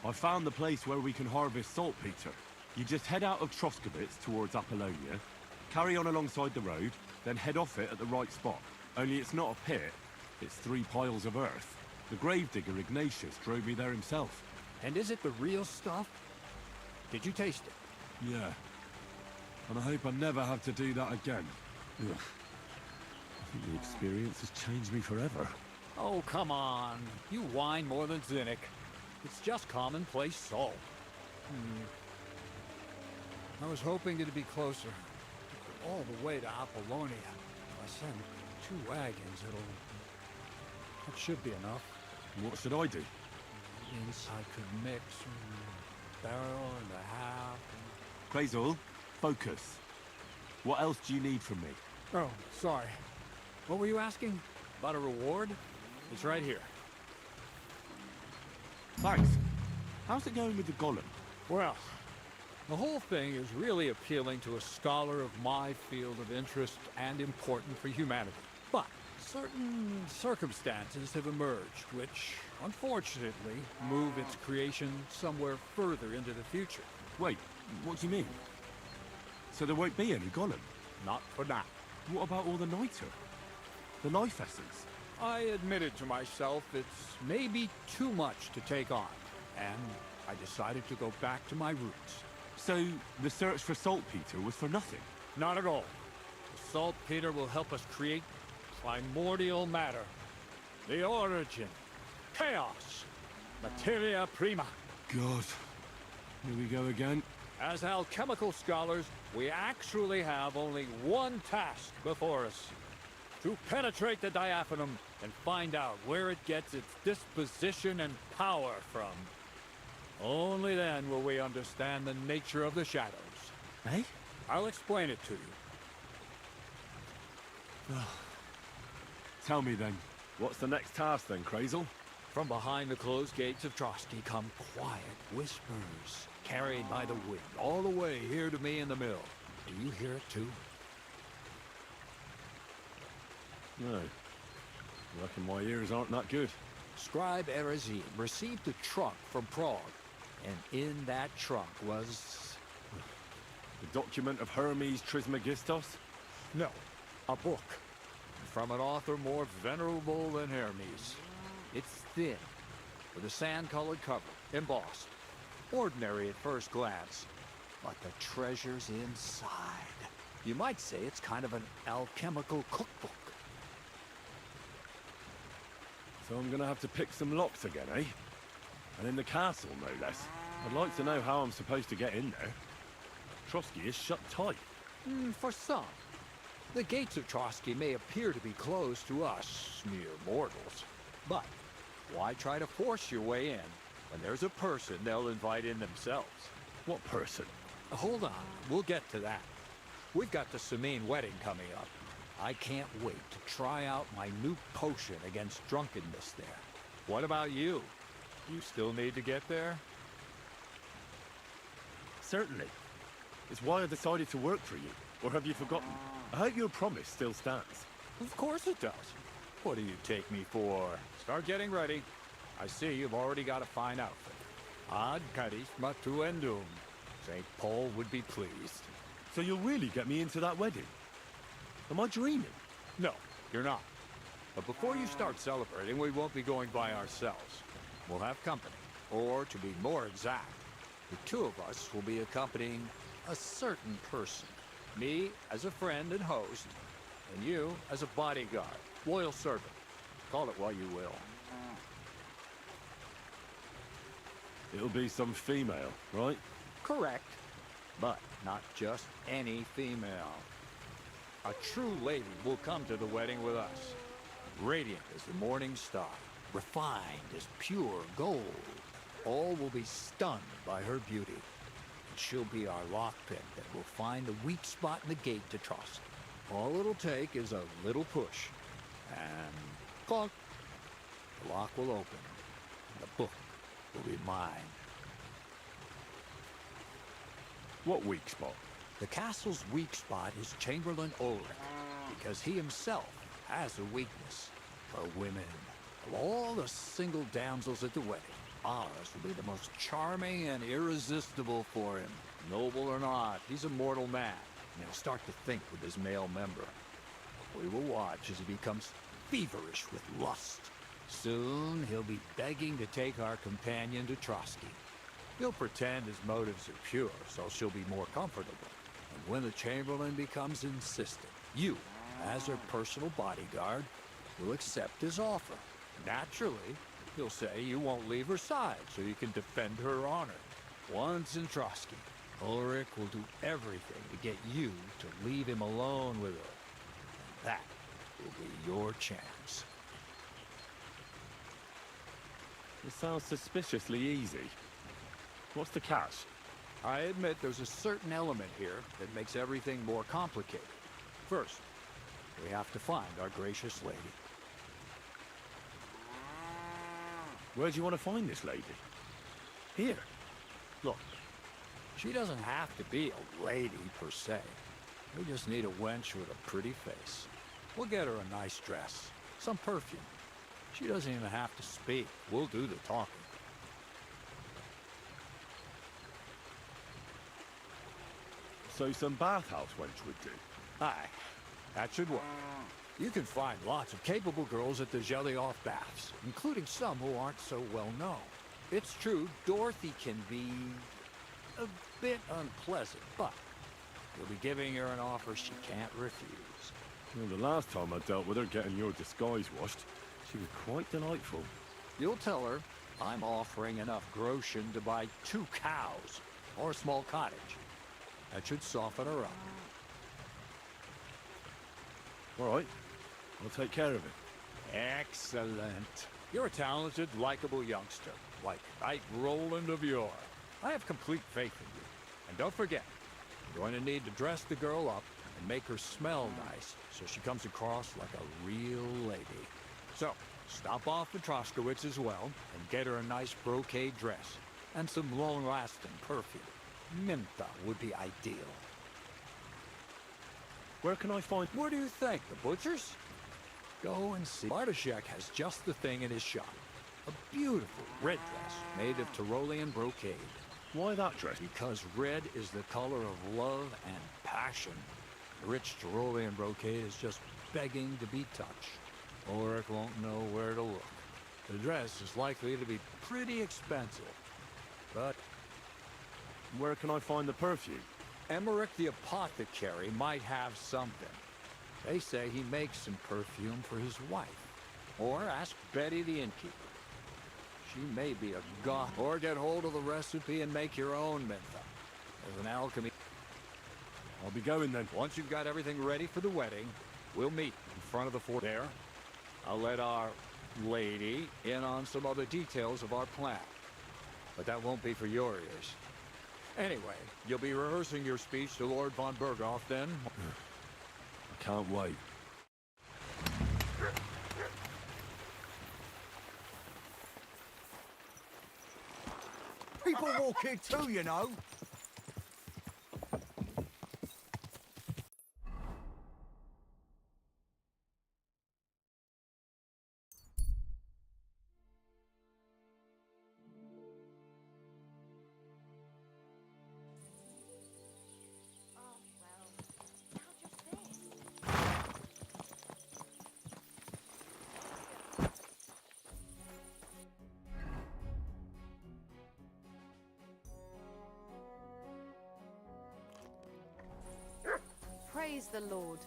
I found the place where we can harvest saltpeter. You just head out of Troskovitz towards Apollonia, Carry on alongside the road, then head off it at the right spot. Only it's not a pit, it's 3 piles of earth. The gravedigger Ignatius drove me there himself. And is it the real stuff? Did you taste it? Yeah. And I hope I never have to do that again. Ugh. I think the experience has changed me forever. Oh, come on. You whine more than Zinnik. It's just commonplace salt. I was hoping it'd be closer. All the way to Apollonia. If I send 2 wagons, that should be enough. What should I do? I could mix barrel and a half. Basil, focus. What else do you need from me? Oh, sorry. What were you asking? About a reward? It's right here. Thanks. How's it going with the golem? Well, the whole thing is really appealing to a scholar of my field of interest and important for humanity. But certain circumstances have emerged which, unfortunately, move its creation somewhere further into the future. Wait, what do you mean? So there won't be any golem? Not for now. What about all the niter? The life essence? I admitted to myself it's maybe too much to take on, and I decided to go back to my roots. So the search for saltpeter was for nothing? Not at all. The saltpeter will help us create primordial matter. The origin. Chaos. Materia prima. God. Here we go again. As alchemical scholars, we actually have only one task before us. To penetrate the diaphanum and find out where it gets its disposition and power from. Only then will we understand the nature of the shadows. Eh? I'll explain it to you. Tell me then, what's the next task then, Crazel? From behind the closed gates of Trotsky come quiet whispers, carried by the wind, all the way here to me in the mill. Do you hear it too? No. Reckon my ears aren't that good. Scribe Erezim received a trunk from Prague, and in that trunk was... The document of Hermes Trismegistos? No, a book. From an author more venerable than Hermes. It's thin, with a sand-colored cover, embossed. Ordinary at first glance, but the treasure's inside. You might say it's kind of an alchemical cookbook. So I'm gonna have to pick some locks again, eh? And in the castle, no less. I'd like to know how I'm supposed to get in there. Trotsky is shut tight. For some. The gates of Trotsky may appear to be closed to us, mere mortals. But why try to force your way in when there's a person they'll invite in themselves? What person? Hold on, we'll get to that. We've got the Samine wedding coming up. I can't wait to try out my new potion against drunkenness there. What about you? You still need to get there? Certainly. It's why I decided to work for you. Or have you forgotten? I hope your promise still stands. Of course it does. What do you take me for? Start getting ready. I see you've already got a fine outfit. Ad charisma tuendum. St. Paul would be pleased. So you'll really get me into that wedding? Am I dreaming? No, you're not. But before you start celebrating, we won't be going by ourselves. We'll have company. Or, to be more exact, the two of us will be accompanying a certain person. Me as a friend and host, and you as a bodyguard, loyal servant. Call it what you will. It'll be some female, right? Correct. But not just any female. A true lady will come to the wedding with us. Radiant as the morning star. Refined as pure gold. All will be stunned by her beauty. And she'll be our lockpick that will find the weak spot in the gate to Trotsky. All it'll take is a little push. And clunk. The lock will open. And the book will be mine. What weak spot? The castle's weak spot is Chamberlain Ulrich, because he himself has a weakness for women. Of all the single damsels at the wedding, ours will be the most charming and irresistible for him. Noble or not, he's a mortal man. and he'll start to think with his male member. We will watch as he becomes feverish with lust. Soon, he'll be begging to take our companion to Trotsky. He'll pretend his motives are pure, so she'll be more comfortable. And when the Chamberlain becomes insistent, you, as her personal bodyguard, will accept his offer. Naturally, he'll say you won't leave her side so you can defend her honor. Once in Trotsky, Ulrich will do everything to get you to leave him alone with her. And that will be your chance. It sounds suspiciously easy. What's the catch? I admit there's a certain element here that makes everything more complicated. First, we have to find our gracious lady. Where do you want to find this lady? Here. Look, she doesn't have to be a lady per se. We just need a wench with a pretty face. We'll get her a nice dress, some perfume. She doesn't even have to speak. We'll do the talking. So some bathhouse wench would do? Aye, that should work. You can find lots of capable girls at the Jelly-Off baths, including some who aren't so well known. It's true, Dorothy can be a bit unpleasant, but you'll be giving her an offer she can't refuse. Well, the last time I dealt with her getting your disguise washed, she was quite delightful. You'll tell her I'm offering enough groschen to buy 2 cows or a small cottage. That should soften her up. All right, I'll take care of it. Excellent. You're a talented, likable youngster, like Knight Roland of yore. I have complete faith in you. And don't forget, you're going to need to dress the girl up and make her smell nice so she comes across like a real lady. So, stop off at Troskowitz as well and get her a nice brocade dress and some long-lasting perfume. Mintha would be ideal. Where can I find... Where do you think? The butcher's? Go and see. Bartoszek has just the thing in his shop. A beautiful red dress made of Tyrolean brocade. Why that dress? Because red is the color of love and passion. The rich Tyrolean brocade is just begging to be touched. Ulrich won't know where to look. The dress is likely to be pretty expensive, but... Where can I find the perfume? Emmerich the apothecary might have something. They say he makes some perfume for his wife. Or ask Betty the innkeeper. She may be a goth. Or get hold of the recipe and make your own Mintha. There's an alchemy. I'll be going then. Once you've got everything ready for the wedding, we'll meet in front of the fort there. I'll let our lady in on some other details of our plan. But that won't be for your ears. Anyway, you'll be rehearsing your speech to Lord von Berghoff then? I can't wait. People walk here too, you know. Praise the Lord.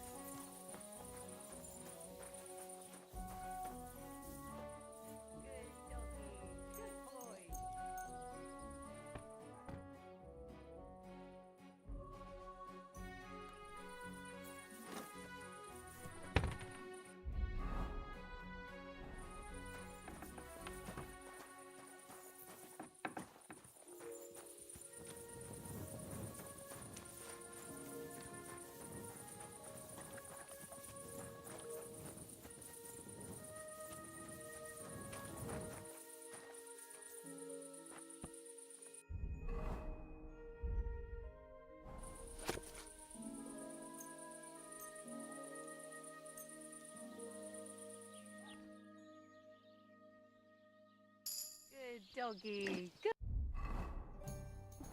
Good doggy. Good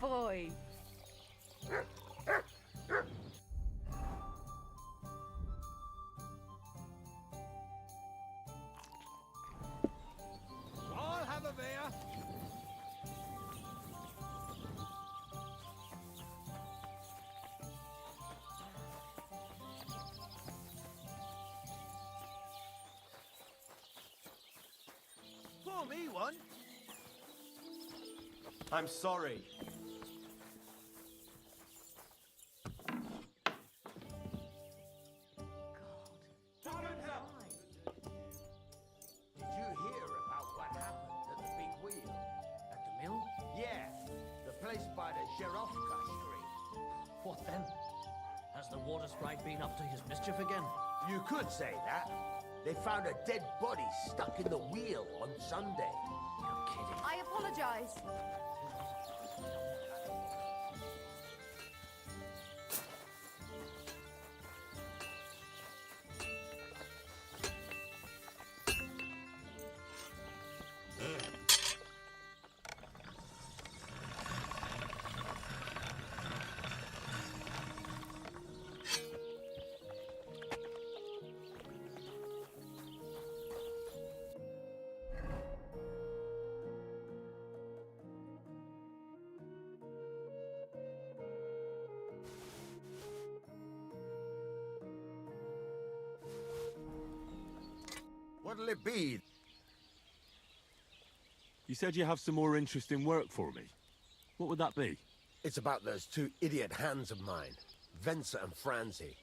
boy. Pour me one. I'm sorry. Did you hear about what happened at the big wheel? At the mill? Yeah, the place by the Zherovka Street. What then? Has the water sprite been up to his mischief again? You could say that. They found a dead body stuck in the wheel on Sunday. You're kidding. I apologize. What'll it be? You said you have some more interesting work for me. What would that be? It's about those two idiot hands of mine, Venser and Franzi.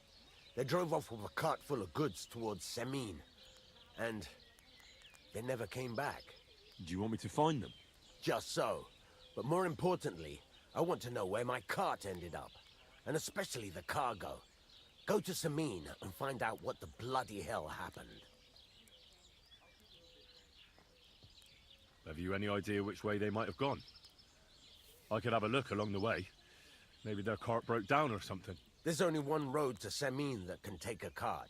They drove off with a cart full of goods towards Semin, and they never came back. Do you want me to find them? Just so. But more importantly, I want to know where my cart ended up, and especially the cargo. Go to Semin and find out what the bloody hell happened. Have you any idea which way they might have gone? I could have a look along the way. Maybe their cart broke down or something. There's only one road to Semin that can take a cart.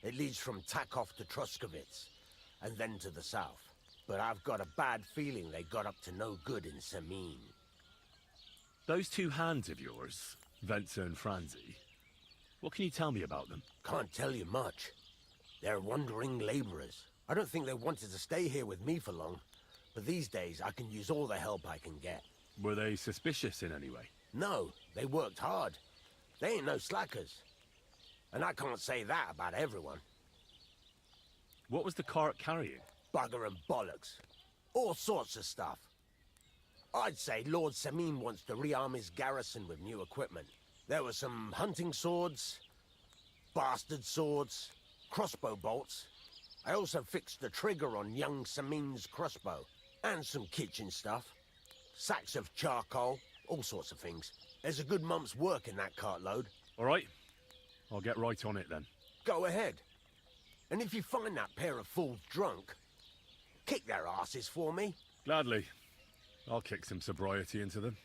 It leads from Takov to Troskovitz, and then to the south. But I've got a bad feeling they got up to no good in Semin. Those two hands of yours, Venser and Franzi, what can you tell me about them? Can't tell you much. They're wandering laborers. I don't think they wanted to stay here with me for long. But these days, I can use all the help I can get. Were they suspicious in any way? No, they worked hard. They ain't no slackers. And I can't say that about everyone. What was the cart carrying? Bugger and bollocks. All sorts of stuff. I'd say Lord Semin wants to rearm his garrison with new equipment. There were some hunting swords, bastard swords, crossbow bolts. I also fixed the trigger on young Semin's crossbow. And some kitchen stuff. Sacks of charcoal, all sorts of things. There's a good month's work in that cartload. All right. I'll get right on it then. Go ahead. And if you find that pair of fools drunk, kick their asses for me. Gladly. I'll kick some sobriety into them.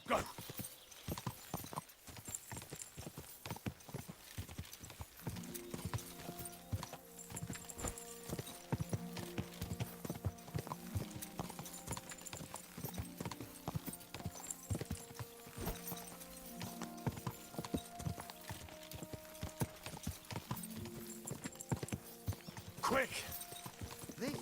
Go! Quick! These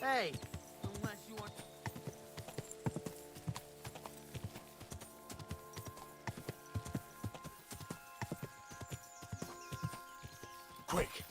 Hey, unless you want... Quick!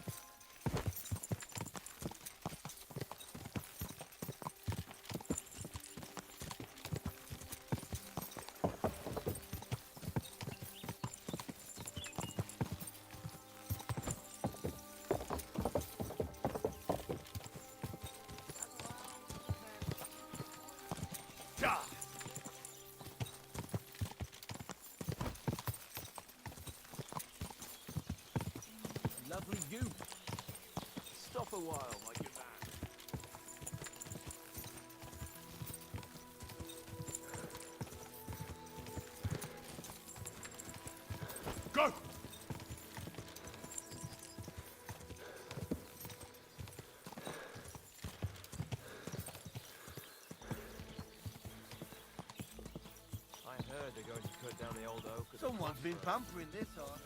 while, my good man. Go! I heard they're going to cut down the old oak. Someone's been pampering this horse.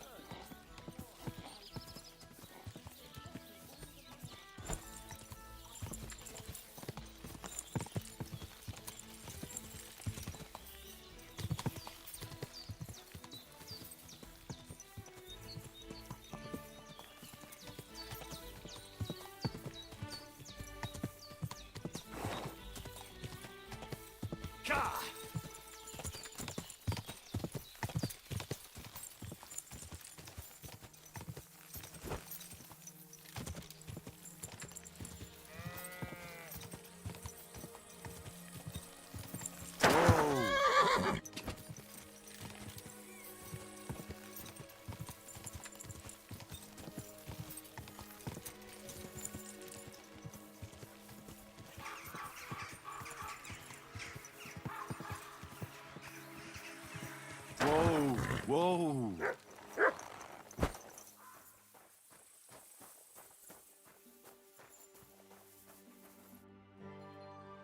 Whoa, whoa.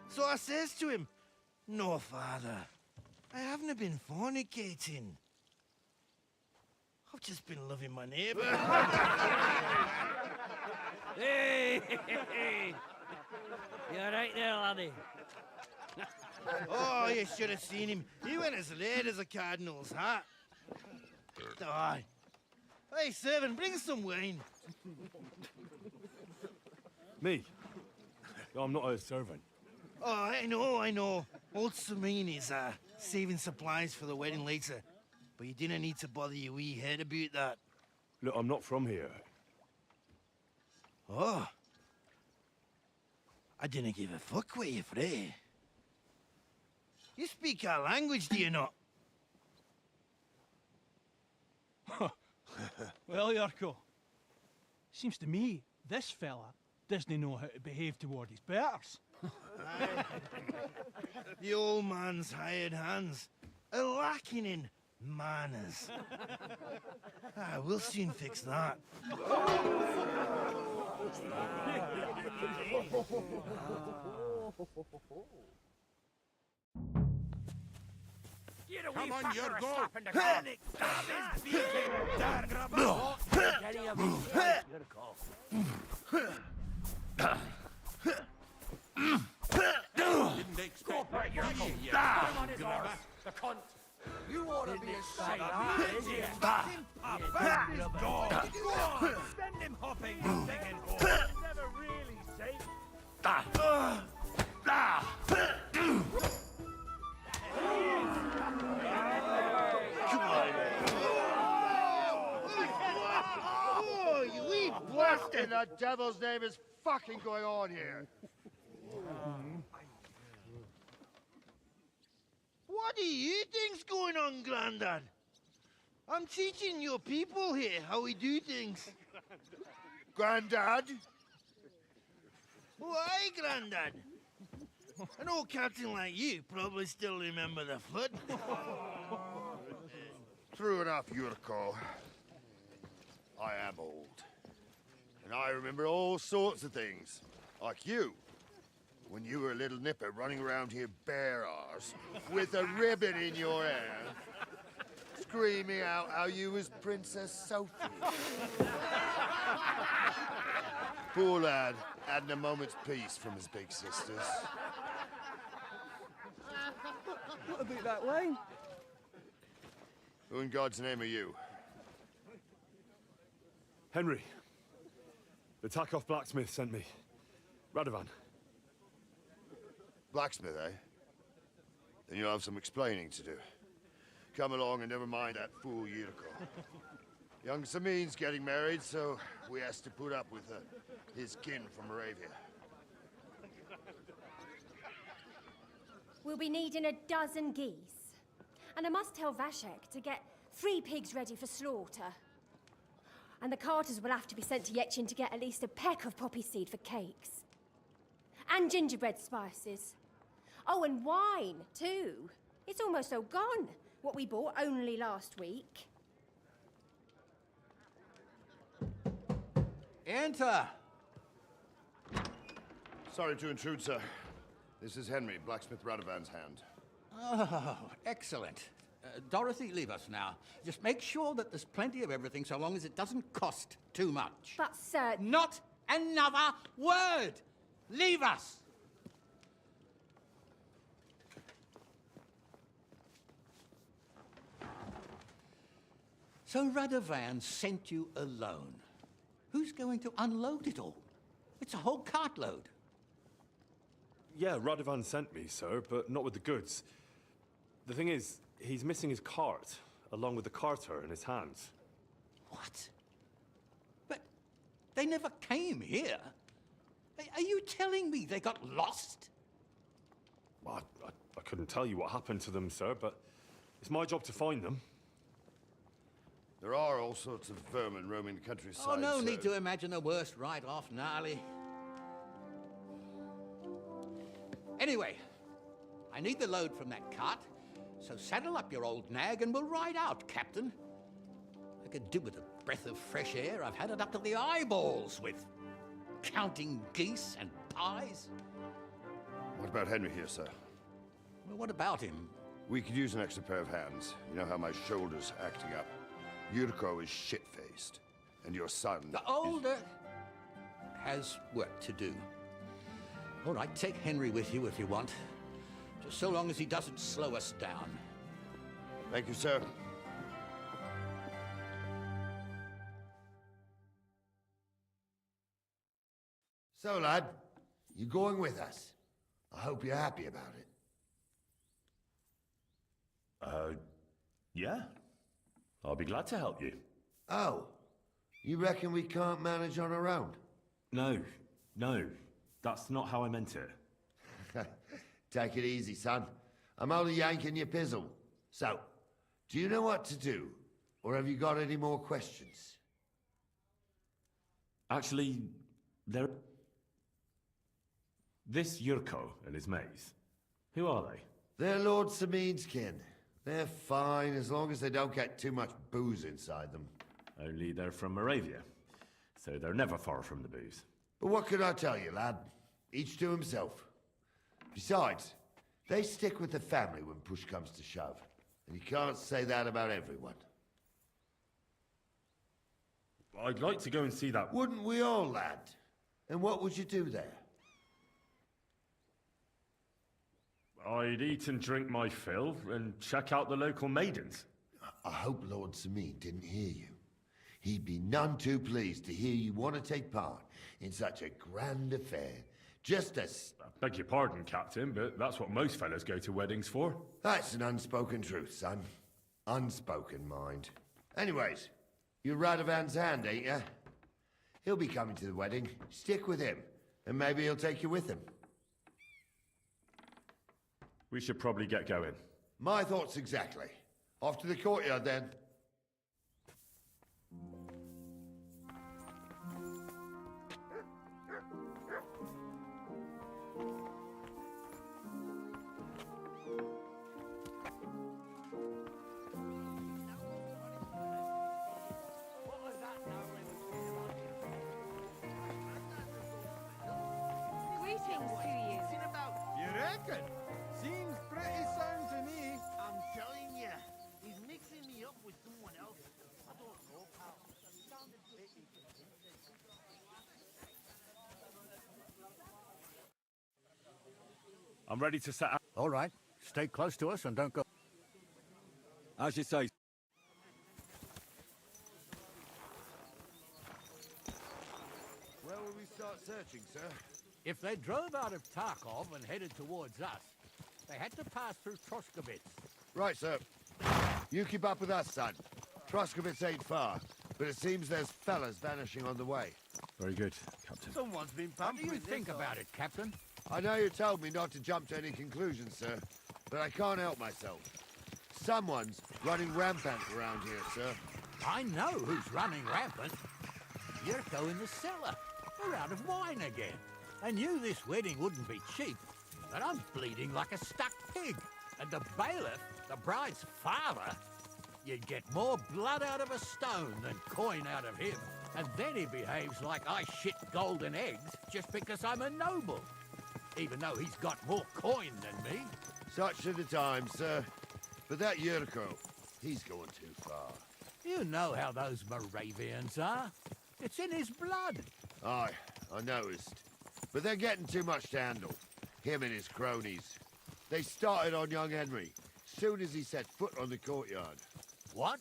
So I says to him, "No, father, I haven't been fornicating. I've just been loving my neighbour." Hey! You alright there, laddie? Oh, you should have seen him. He went as red as a cardinal's hat. Aye. Hey, servant, bring some wine. Me? I'm not a servant. Oh, I know. Old Samine is saving supplies for the wedding later. But you didn't need to bother your wee head about that. Look, I'm not from here. Oh. I didn't give a fuck what you frae. You speak our language, do you not? Well, Yurko, seems to me this fella doesn't know how to behave toward his betters. The old man's hired hands are lacking in manners. We'll soon fix that. Come on, you're go! Panic! Didn't expect that. On his horse, the cunt! You ought to be ashamed. Send him hopping, you digging horse. Never really safe. Oh, you wee blasted! The devil's name is fucking going on here. What do you think's going on, Grandad? I'm teaching your people here how we do things. Grandad? Why, Grandad? An old captain like you probably still remember the flood. True enough, Yurko. I am old. And I remember all sorts of things. Like you. When you were a little nipper running around here bare arse, with a ribbon in your hair, screaming out how you was Princess Sophie. Poor lad, hadn't a moment's peace from his big sisters. What about that wine? Who in God's name are you? Henry. The Takeoff blacksmith sent me. Radovan. Blacksmith, eh? Then you'll have some explaining to do. Come along and never mind that fool Yurko. Young Samin's getting married, so we has to put up with his kin from Moravia. We'll be needing a dozen geese. And I must tell Vashek to get 3 pigs ready for slaughter. And the carters will have to be sent to Yetchin to get at least a peck of poppy seed for cakes. And gingerbread spices. Oh, and wine, too. It's almost all gone. What we bought only last week. Enter! Sorry to intrude, sir. This is Henry, blacksmith Radovan's hand. Oh, excellent. Dorothy, leave us now. Just make sure that there's plenty of everything so long as it doesn't cost too much. But, sir... Not another word! Leave us! So Radovan sent you alone. Who's going to unload it all? It's a whole cartload. Yeah, Radovan sent me, sir, but not with the goods. The thing is, he's missing his cart, along with the carter in his hands. What? But they never came here. Are you telling me they got lost? I couldn't tell you what happened to them, sir, but it's my job to find them. There are all sorts of vermin roaming the countryside. Oh, no sir. need to imagine the worst right off, gnarly. Anyway, I need the load from that cart, so saddle up your old nag and we'll ride out, Captain. I could do with a breath of fresh air. I've had it up to the eyeballs with counting geese and pies. What about Henry here, sir? Well, what about him? We could use an extra pair of hands. You know how my shoulder's acting up. Yuriko is shit-faced, and your son... The older has work to do. All right, take Henry with you if you want. Just so long as he doesn't slow us down. Thank you, sir. So, lad, you going with us? I hope you're happy about it. Yeah. I'll be glad to help you. Oh, you reckon we can't manage on our own? No, that's not how I meant it. Take it easy, son. I'm only yanking your pizzle. So, do you know what to do? Or have you got any more questions? Actually, this Yurko and his mates, who are they? They're Lord Samin's kin. They're fine as long as they don't get too much booze inside them. Only they're from Moravia, so they're never far from the booze. But what can I tell you, lad? Each to himself. Besides, they stick with the family when push comes to shove. And you can't say that about everyone. I'd like to go and see that... Wouldn't we all, lad? And what would you do there? I'd eat and drink my fill and check out the local maidens. I hope Lord Samin didn't hear you. He'd be none too pleased to hear you want to take part in such a grand affair. Just as... I beg your pardon, Captain, but that's what most fellas go to weddings for. That's an unspoken truth, son. Unspoken, mind. Anyways, you're Radovan's hand, ain't ya? He'll be coming to the wedding. Stick with him, and maybe he'll take you with him. We should probably get going. My thoughts exactly. Off to the courtyard, then. Greetings to you. You reckon? Seems pretty sound to me. I'm telling you, he's mixing me up with someone else. I don't know, pal. I'm ready to set out. All right. Stay close to us and don't go... As you say. Where will we start searching, sir? If they drove out of Tarkov and headed towards us, they had to pass through Troskovitz. Right, sir. You keep up with us, son. Troskovitz ain't far, but it seems there's fellas vanishing on the way. Very good, Captain. Someone's been What do pampering you think this about it, Captain? I know you told me not to jump to any conclusions, sir, but I can't help myself. Someone's running rampant around here, sir. I know who's running rampant. Yurko in the cellar. We're out of wine again. I knew this wedding wouldn't be cheap, but I'm bleeding like a stuck pig. And the bailiff, the bride's father, you'd get more blood out of a stone than coin out of him. And then he behaves like I shit golden eggs just because I'm a noble. Even though he's got more coin than me. Such are the times, sir. But that Yurko, he's going too far. You know how those Moravians are. It's in his blood. Aye, I noticed. But they're getting too much to handle. Him and his cronies. They started on young Henry, soon as he set foot on the courtyard. What?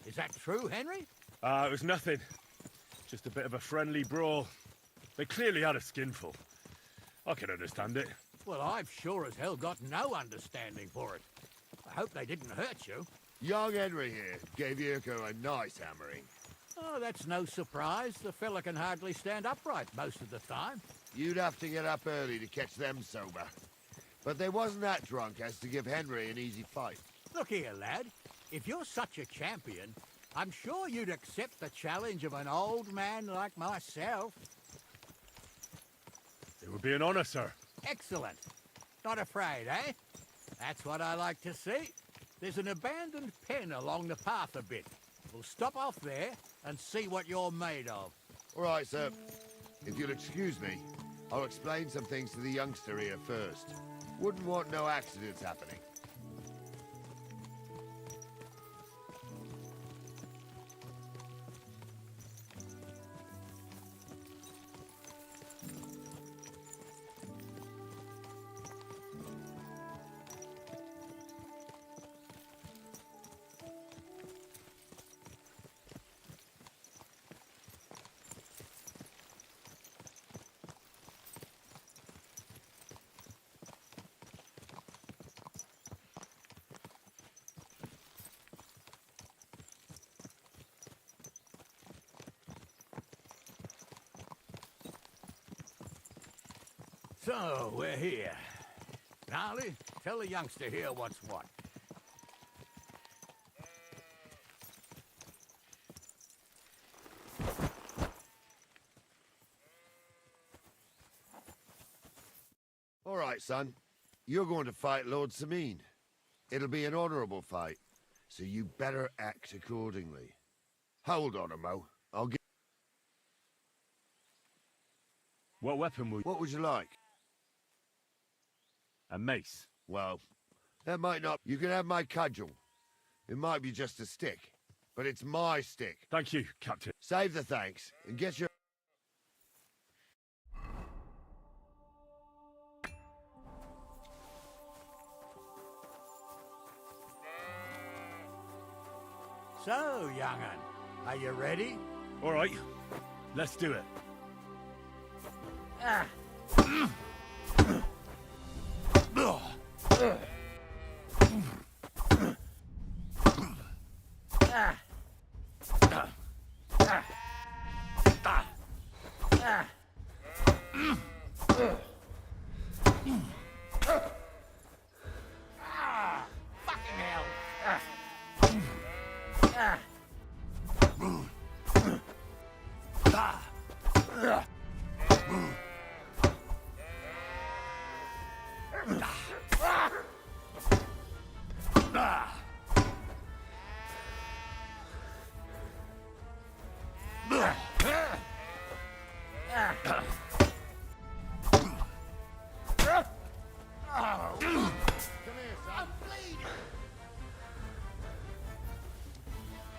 Is that true, Henry? It was nothing. Just a bit of a friendly brawl. They clearly had a skinful. I can understand it. Well, I've sure as hell got no understanding for it. I hope they didn't hurt you. Young Henry here gave Yurko a nice hammering. Oh, that's no surprise. The fella can hardly stand upright most of the time. You'd have to get up early to catch them sober. But they wasn't that drunk as to give Henry an easy fight. Look here, lad. If you're such a champion, I'm sure you'd accept the challenge of an old man like myself. It would be an honor, sir. Excellent. Not afraid, eh? That's what I like to see. There's an abandoned pen along the path a bit. We'll stop off there and see what you're made of. All right, sir. If you'll excuse me, I'll explain some things to the youngster here first. Wouldn't want no accidents happening. So, we're here. Gnarly, tell the youngster here what's what. All right, son. You're going to fight Lord Sameen. It'll be an honorable fight, so you better act accordingly. Hold on, Mo. I'll get... What weapon would... What would you like? A mace. Well, that might not... You can have my cudgel. It might be just a stick, but it's my stick. Thank you, Captain. Save the thanks, and get your... So, young'un, are you ready? All right, let's do it. Ah. Fucking hell!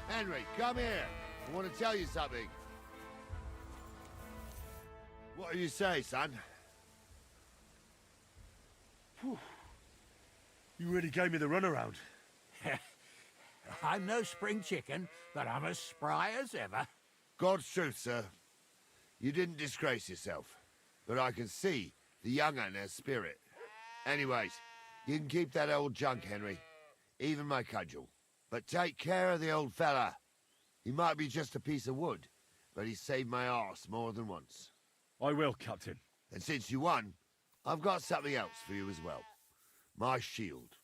Henry, come here. I want to tell you something. What do you say, son? Whew. You really gave me the runaround. I'm no spring chicken, but I'm as spry as ever. God's truth, sir. You didn't disgrace yourself, but I can see the young'un has spirit. Anyways, you can keep that old junk, Henry. Even my cudgel. But take care of the old fella. He might be just a piece of wood, but he saved my arse more than once. I will, Captain. And since you won, I've got something else for you as well. My shield.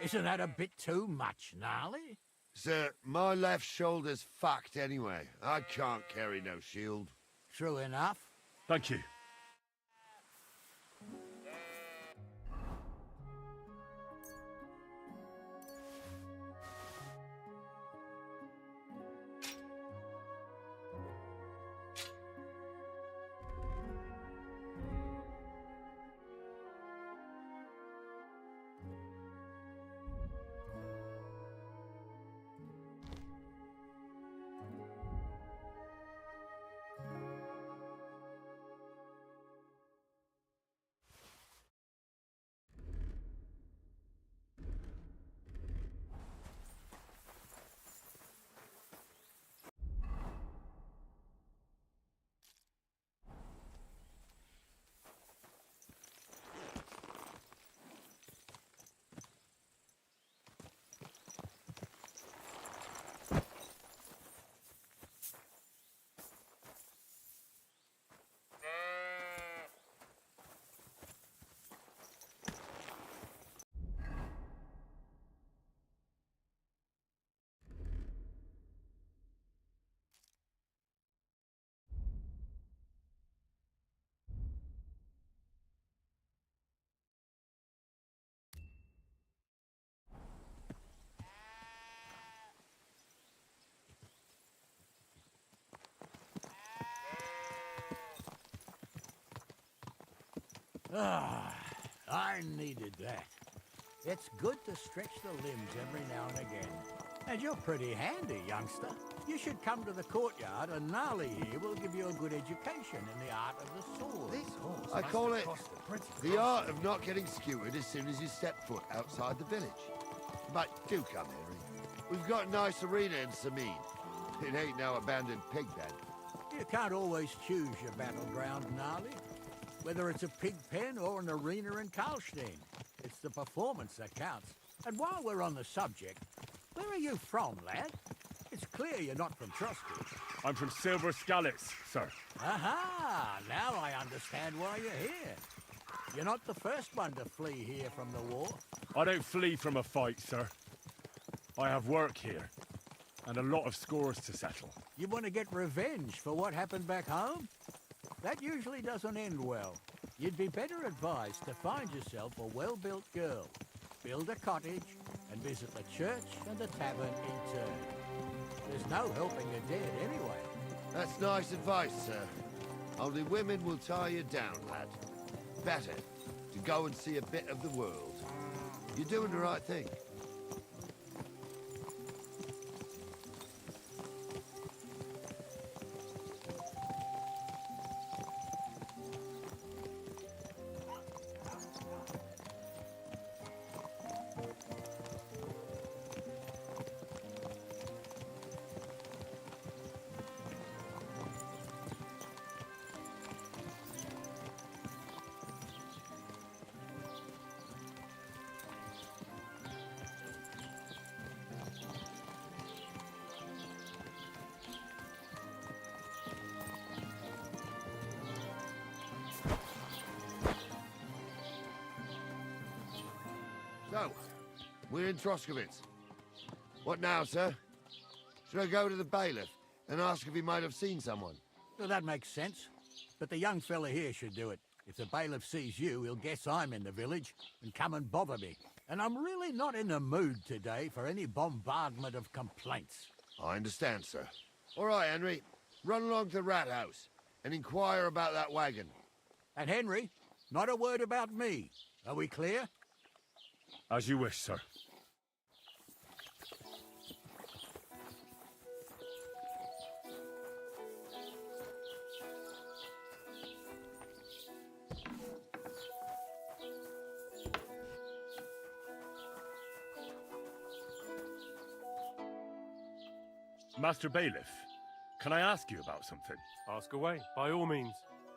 Isn't that a bit too much, Gnarly? Sir, my left shoulder's fucked anyway. I can't carry no shield. True enough. Thank you. Ah, I needed that. It's good to stretch the limbs every now and again. And you're pretty handy, youngster. You should come to the courtyard, and Gnarly here will give you a good education in the art of the sword. I call it the art of not getting skewered as soon as you step foot outside the village. But do come, Henry. We've got a nice arena in Sameen. It ain't no abandoned pig pen. You can't always choose your battleground, Gnarly. Whether it's a pig pen or an arena in Karlstein, it's the performance that counts. And while we're on the subject, where are you from, lad? It's clear you're not from Trusty. I'm from Silver Scallots, sir. Aha! Now I understand why you're here. You're not the first one to flee here from the war. I don't flee from a fight, sir. I have work here, and a lot of scores to settle. You want to get revenge for what happened back home? That usually doesn't end well. You'd be better advised to find yourself a well-built girl, build a cottage, and visit the church and the tavern in turn. There's no helping the dead anyway. That's nice advice, sir. Only women will tie you down, lad. Better to go and see a bit of the world. You're doing the right thing. So, we're in Troskowitz. What now, sir? Should I go to the bailiff and ask if he might have seen someone? Well, that makes sense. But the young fella here should do it. If the bailiff sees you, he'll guess I'm in the village and come and bother me. And I'm really not in the mood today for any bombardment of complaints. I understand, sir. All right, Henry. Run along to the rat house and inquire about that wagon. And Henry, not a word about me. Are we clear? As you wish, sir. Master Bailiff, can I ask you about something? Ask away, by all means.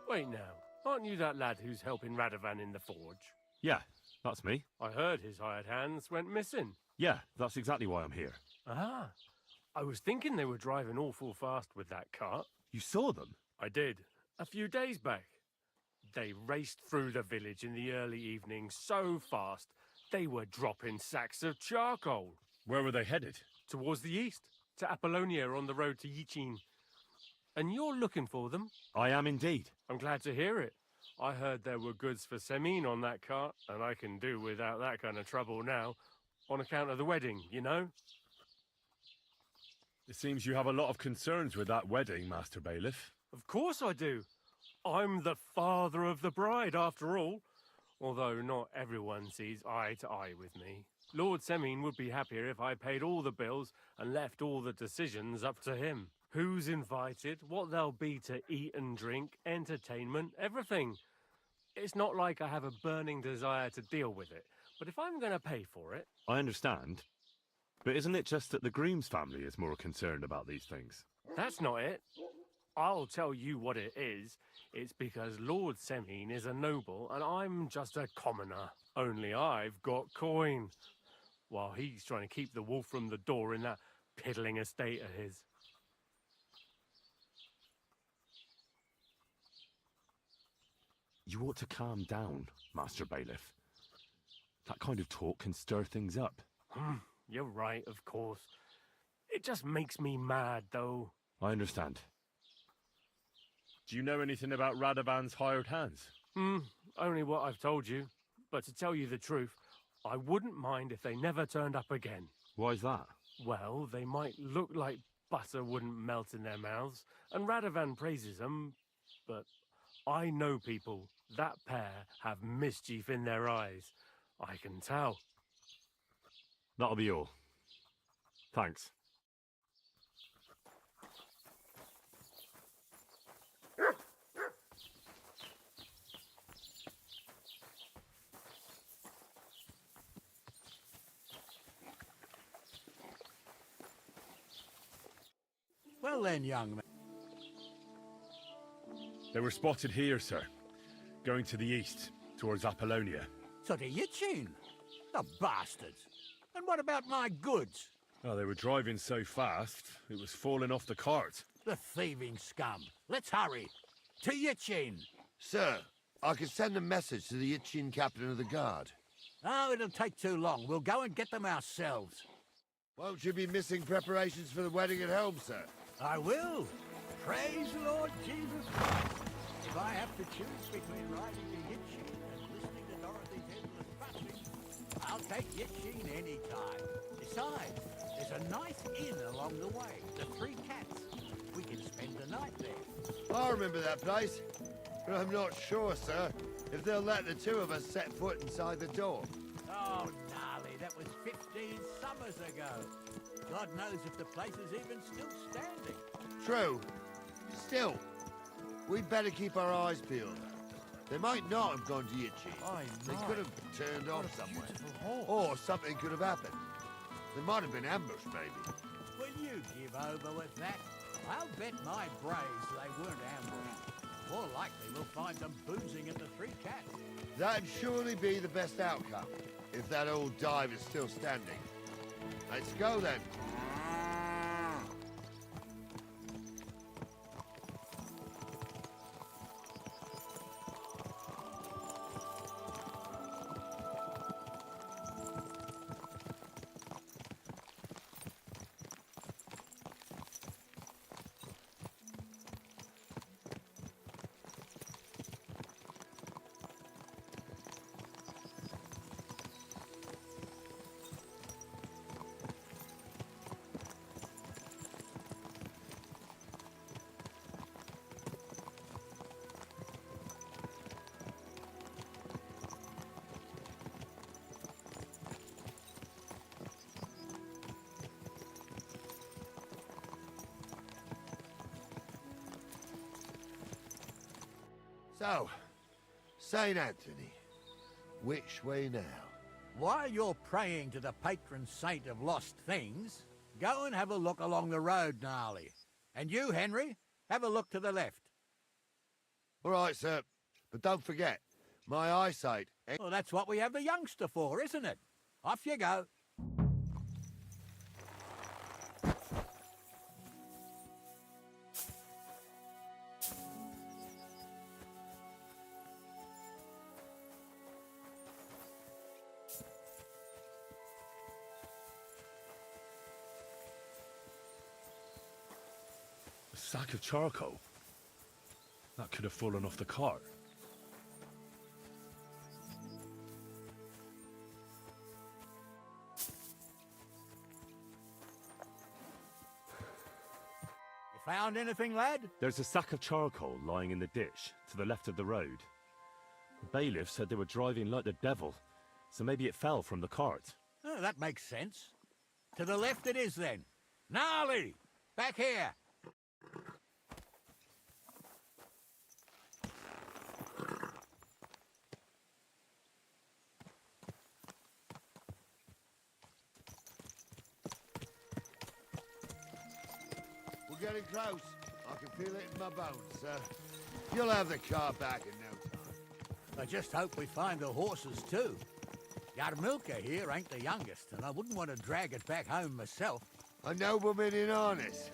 Wait now, aren't you that lad who's helping Radovan in the forge? Yeah, that's me. I heard his hired hands went missing. Yeah, that's exactly why I'm here. Ah, I was thinking they were driving awful fast with that cart. You saw them? I did, a few days back. They raced through the village in the early evening so fast, they were dropping sacks of charcoal. Where were they headed? Towards the east, to Apollonia on the road to Yichin. And you're looking for them? I am indeed. I'm glad to hear it. I heard there were goods for Semin on that cart, and I can do without that kind of trouble now, on account of the wedding, you know? It seems you have a lot of concerns with that wedding, Master Bailiff. Of course I do. I'm the father of the bride, after all. Although not everyone sees eye to eye with me. Lord Semin would be happier if I paid all the bills and left all the decisions up to him. Who's invited, what there'll be to eat and drink, entertainment, everything. It's not like I have a burning desire to deal with it, but if I'm going to pay for it... I understand. But isn't it just that the groom's family is more concerned about these things? That's not it. I'll tell you what it is. It's because Lord Semin is a noble and I'm just a commoner. Only I've got coin. While he's trying to keep the wolf from the door in that piddling estate of his. You ought to calm down, Master Bailiff. That kind of talk can stir things up. You're right, of course. It just makes me mad, though. I understand. Do you know anything about Radovan's hired hands? Only what I've told you. But to tell you the truth, I wouldn't mind if they never turned up again. Why's that? Well, they might look like butter wouldn't melt in their mouths, and Radovan praises them, but I know people. That pair have mischief in their eyes. I can tell. That'll be all. Thanks. Well then, young man. They were spotted here, sir. Going to the east, towards Apollonia. So to Yichin? The bastards. And what about my goods? Oh, they were driving so fast, it was falling off the cart. The thieving scum. Let's hurry. To Yichin. Sir, I could send a message to the Yichin captain of the guard. Oh, it'll take too long. We'll go and get them ourselves. Won't you be missing preparations for the wedding at home, sir? I will. Praise the Lord Jesus Christ. If I have to choose between riding to Yichin and listening to Dorothy's endless fussing, I'll take Yichin any time. Besides, there's a nice inn along the way, the Three Cats. We can spend the night there. I remember that place, but I'm not sure, sir, if they'll let the two of us set foot inside the door. Oh, gnarly, that was 15 summers ago. God knows if the place is even still standing. True. Still, we'd better keep our eyes peeled. They might not have gone to Yichin. They could have turned off somewhere. Or something could have happened. They might have been ambushed, maybe. Will you give over with that? I'll bet my braves they weren't ambushed. More likely we'll find them boozing at the Three Cats. That'd surely be the best outcome, if that old dive is still standing. Let's go, then. So, St. Anthony, which way now? While you're praying to the patron saint of lost things, go and have a look along the road, Gnarly. And you, Henry, have a look to the left. All right, sir. But don't forget, my eyesight... Well, that's what we have the youngster for, isn't it? Off you go. sack of charcoal? That could have fallen off the cart. You found anything, lad? There's a sack of charcoal lying in the ditch to the left of the road. The bailiff said they were driving like the devil, so maybe it fell from the cart. Oh, that makes sense. To the left it is, then. Gnarly! Back here! We're getting close. I can feel it in my bones, sir. You'll have the car back in no time. I just hope we find the horses, too. Yarmilka here ain't the youngest, and I wouldn't want to drag it back home myself. A nobleman in harness.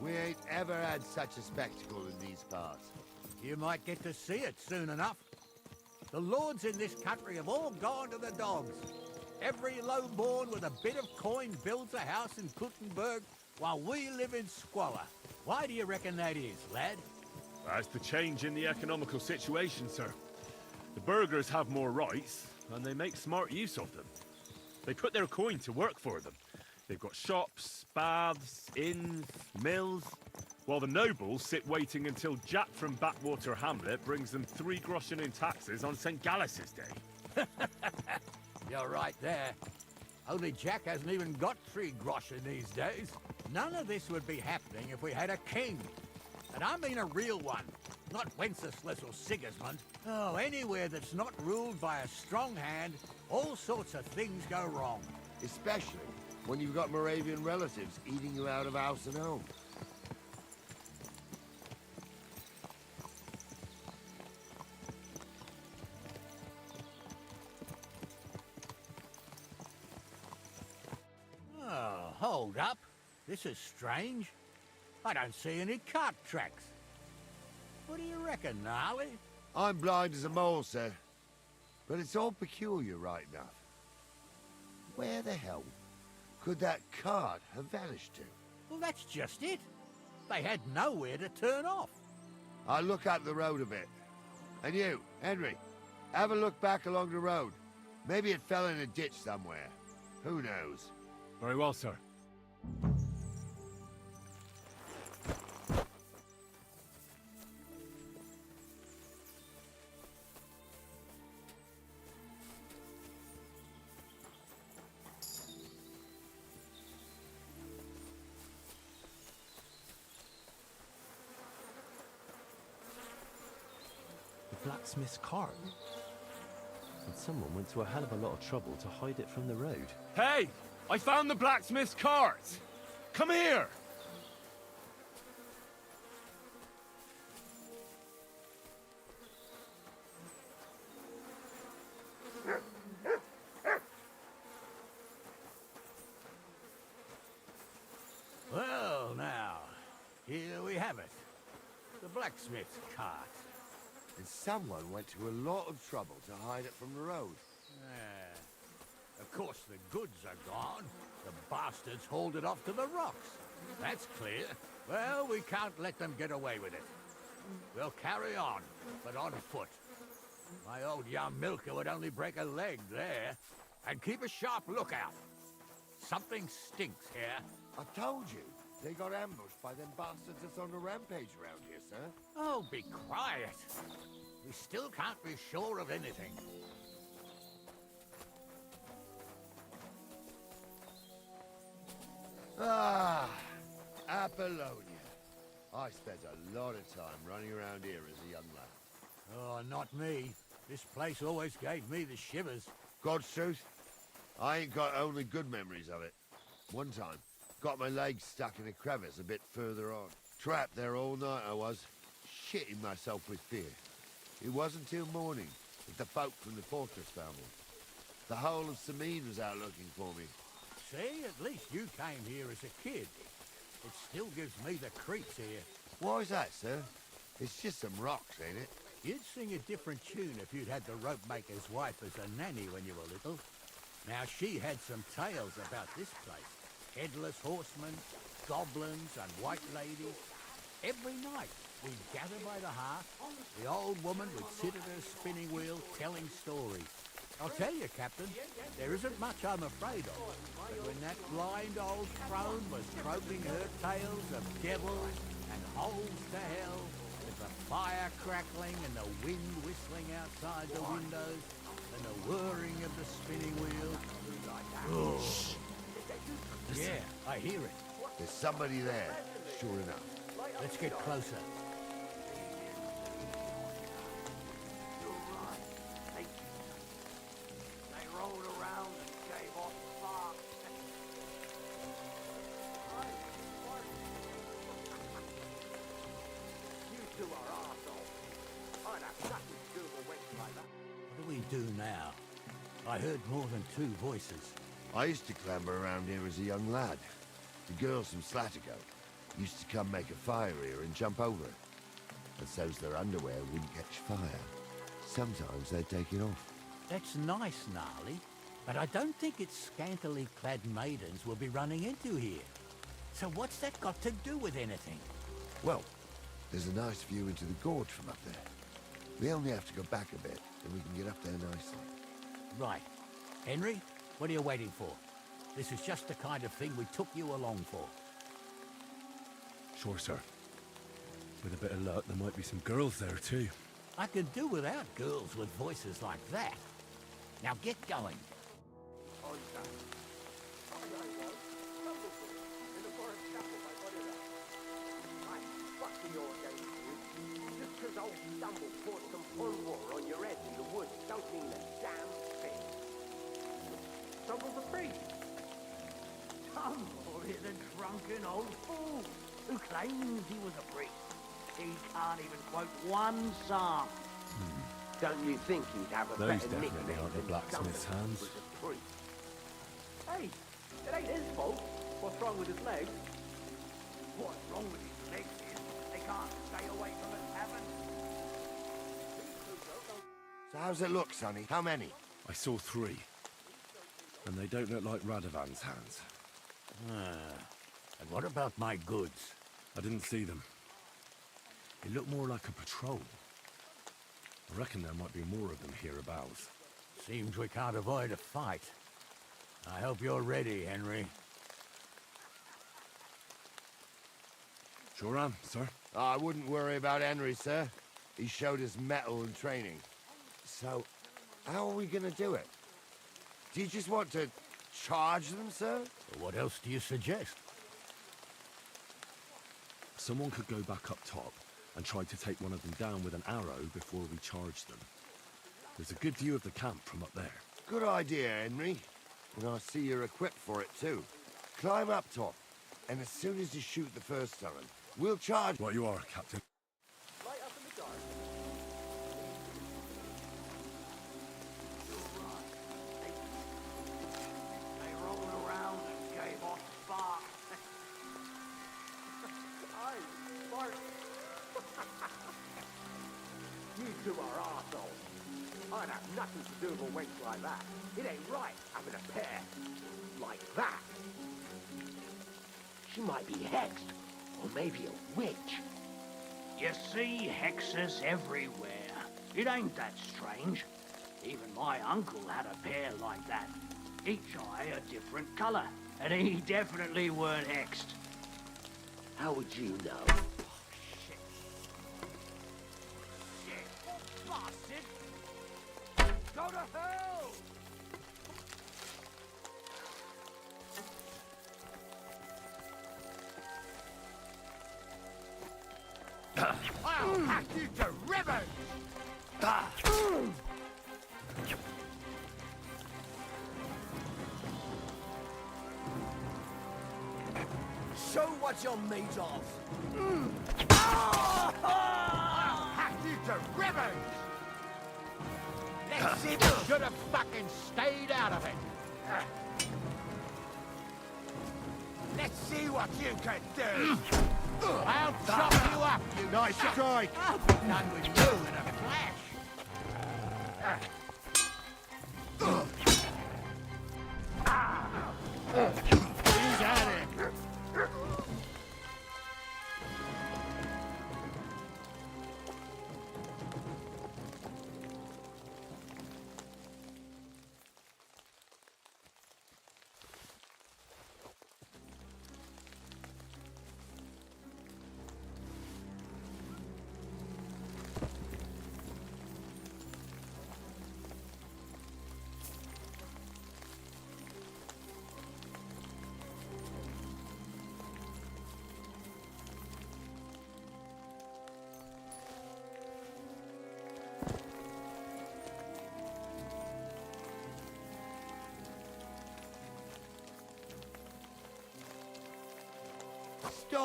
We ain't ever had such a spectacle in these parts. You might get to see it soon enough. The lords in this country have all gone to the dogs. Every lowborn with a bit of coin builds a house in Kuttenberg while we live in squalor. Why do you reckon that is, lad? That's the change in the economical situation, sir. The burghers have more rights, and they make smart use of them. They put their coin to work for them. They've got shops, baths, inns, mills, while the nobles sit waiting until Jack from Backwater Hamlet brings them 3 groschen in taxes on St. Gallus's Day. You're right there. Only Jack hasn't even got 3 groschen these days. None of this would be happening if we had a king. And I mean a real one, not Wenceslas or Sigismund. Oh, anywhere that's not ruled by a strong hand, all sorts of things go wrong. Especially when you've got Moravian relatives eating you out of house and home. Oh, hold up. This is strange. I don't see any cart tracks. What do you reckon, Gnarly? I'm blind as a mole, sir. But it's all peculiar, right enough. Where the hell could that cart have vanished to? Well, that's just it. They had nowhere to turn off. I'll look up the road a bit. And you, Henry, have a look back along the road. Maybe it fell in a ditch somewhere. Who knows? Very well, sir. Blacksmith's cart. And someone went to a hell of a lot of trouble to hide it from the road. Hey! I found the blacksmith's cart! Come here! Well, now, here we have it. The blacksmith's cart. And someone went to a lot of trouble to hide it from the road. Of course, the goods are gone. The bastards hauled it off to the rocks. That's clear. Well, we can't let them get away with it. We'll carry on, but on foot. My old Yarmilka would only break a leg there. And keep a sharp lookout. Something stinks here. I told you. They got ambushed by them bastards that's on the rampage around here, sir. Oh, be quiet. We still can't be sure of anything. Ah, Apollonia. I spent a lot of time running around here as a young lad. Oh, not me. This place always gave me the shivers. God's truth, I ain't got only good memories of it. One time, got my legs stuck in a crevice a bit further on. Trapped there all night I was, shitting myself with fear. It wasn't till morning that the folk from the fortress found me. The whole of Samine was out looking for me. See, at least you came here as a kid. It still gives me the creeps here. Why is that, sir? It's just some rocks, ain't it? You'd sing a different tune if you'd had the rope maker's wife as a nanny when you were little. Now, she had some tales about this place. Headless horsemen, goblins and white ladies. Every night we'd gather by the hearth. The old woman would sit at her spinning wheel telling stories. I'll tell you, Captain, there isn't much I'm afraid of. But when that blind old crone was croaking her tales of devils and holes to hell, with the fire crackling and the wind whistling outside the windows, and the whirring of the spinning wheel, oh. Yeah, I hear it. There's somebody there, sure enough. Let's get closer. They rolled around and gave off sparks. You two are arseholes. I'd have nothing to do with a wench like that. What do we do now? I heard more than two voices. I used to clamber around here as a young lad. The girls from Slattigo used to come make a fire here and jump over it. And so's their underwear wouldn't catch fire. Sometimes they'd take it off. That's nice, Gnarly, but I don't think it's scantily clad maidens we'll be running into here. So what's that got to do with anything? Well, there's a nice view into the gorge from up there. We only have to go back a bit, and we can get up there nicely. Right. Henry, what are you waiting for? This is just the kind of thing we took you along for. Sure, sir. With a bit of luck, there might be some girls there, too. I could do without girls with voices like that. Now get going. Just because old Stumble poured some pond water on your head in the woods don't mean a damn thing. Stumble's a priest. Stumble is a drunken old fool who claims he was a priest. He can't even quote one psalm. Don't you think he'd have a Those better definitely nickname aren't the than blacksmith's Stumble hands. was a priest? Hey, it ain't his fault. What's wrong with his legs? What's wrong with his legs is they can't stay away from a tavern. So how's it look, Sonny? How many? I saw 3. And they don't look like Radovan's hands. And what about my goods? I didn't see them. It looked more like a patrol. I reckon there might be more of them hereabouts. Seems we can't avoid a fight. I hope you're ready, Henry. Sure am, sir. I wouldn't worry about Henry, sir. He showed his mettle and training. So, how are we gonna do it? Do you just want to charge them, sir? What else do you suggest? Someone could go back up top and try to take one of them down with an arrow before we charge them. There's a good view of the camp from up there. Good idea, Henry. And I see you're equipped for it, too. Climb up top, and as soon as you shoot the first time, we'll charge... Right you are, Captain. Light up in the dark. They rolled around and gave off sparks. You two are arseholes. I'd have nothing to do with a wench like that. It ain't right having a pair like that. She might be hexed, or maybe a witch. You see hexes everywhere. It ain't that strange. Even my uncle had a pair like that. Each eye a different colour, and he definitely weren't hexed. How would you know? Bastard! Go to hell! I'll hack you to ribbons! Show what you're made of. I'll hack you to ribbons! Let's see if you should have fucking stayed out of it. Let's see what you can do. I'll chop you up, you Nice strike! I'll be done with you in a flash. He's at it.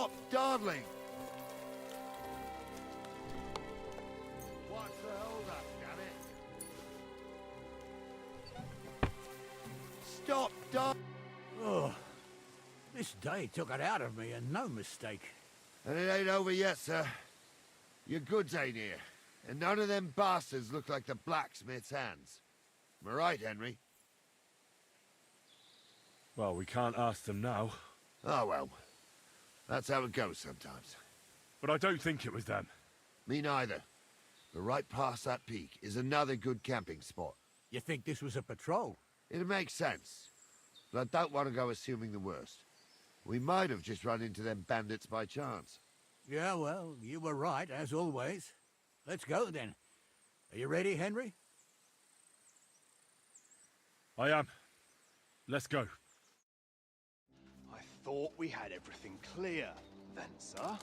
Stop dawdling! What's the hold-up, damn it? Stop dawdling! Oh, this day took it out of me, and no mistake. And it ain't over yet, sir. Your goods ain't here. And none of them bastards look like the blacksmith's hands. Am I right, Henry? Well, we can't ask them now. Oh, well. That's how it goes sometimes. But I don't think it was them. Me neither. But right past that peak is another good camping spot. You think this was a patrol? It makes sense. But I don't want to go assuming the worst. We might have just run into them bandits by chance. Yeah, well, you were right, as always. Let's go, then. Are you ready, Henry? I am. Let's go. I thought we had everything clear, then, sir.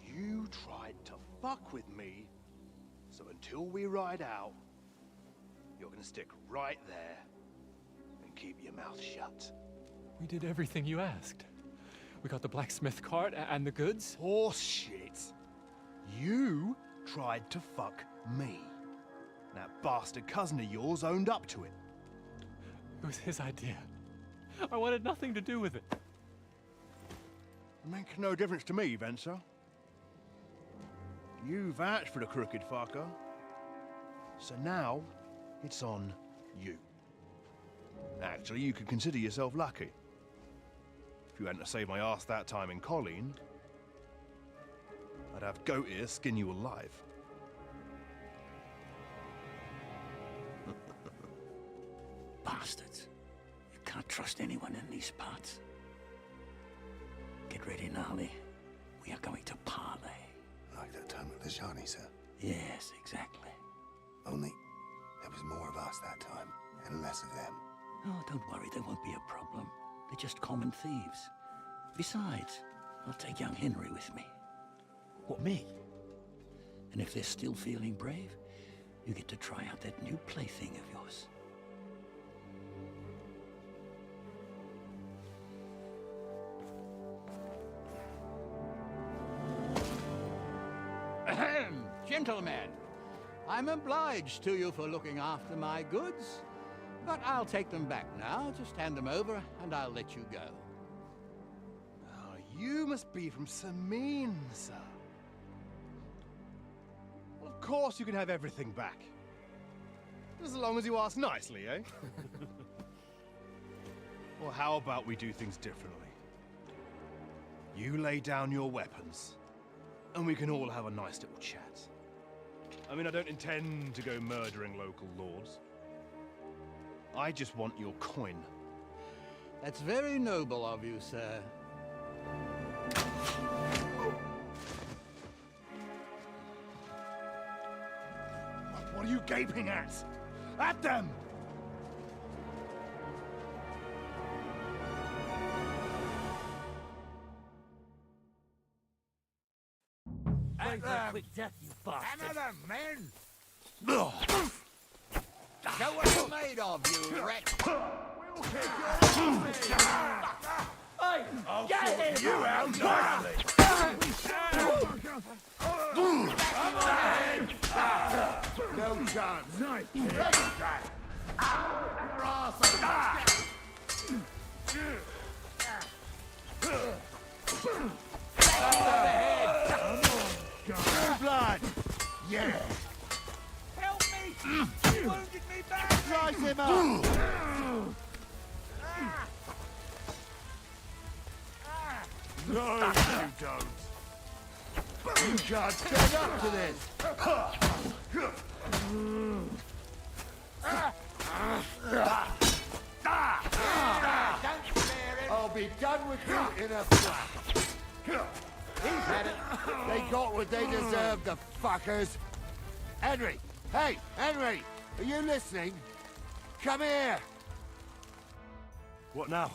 You tried to fuck with me, so until we ride out, you're gonna stick right there and keep your mouth shut. We did everything you asked. We got the blacksmith cart and the goods. Horse shit. You tried to fuck me. That bastard cousin of yours owned up to it. It was his idea. I wanted nothing to do with it. Make no difference to me, Venser. You vouched for the crooked fucker. So now, it's on you. Actually, you could consider yourself lucky. If you hadn't saved my ass that time in Colleen, I'd have goat ear skin you alive. Bastards. You can't trust anyone in these parts. Get ready, Gnarly. We are going to parley. Like that time with the Shani, sir? Yes, exactly. Only there was more of us that time, and less of them. Oh, don't worry, there won't be a problem. They're just common thieves. Besides, I'll take young Henry with me. What, me? And if they're still feeling brave, you get to try out that new plaything of yours. Ahem, gentlemen, I'm obliged to you for looking after my goods, but I'll take them back now. Just hand them over, and I'll let you go. Oh, you must be from Samin, sir. Well, of course you can have everything back. As long as you ask nicely, eh? Well, how about we do things differently? You lay down your weapons, and we can all have a nice little chat. I mean, I don't intend to go murdering local lords. I just want your coin. That's very noble of you, sir. What are you gaping at? At them! Wait for a quick death, you bastard. Hammer them, men! Show what you're made of, you rat! We'll take your Hey! I'll Get sort him! you out nicely! No chance. Nice. Blood! Yeah! Help me! You wounded me badly! Slice him up! No, you don't. You can't stand up to this! I'll be done with you in a flash. He's had it. They got what they deserved, the fuckers. Henry! Hey, Henry! Are you listening? Come here! What now?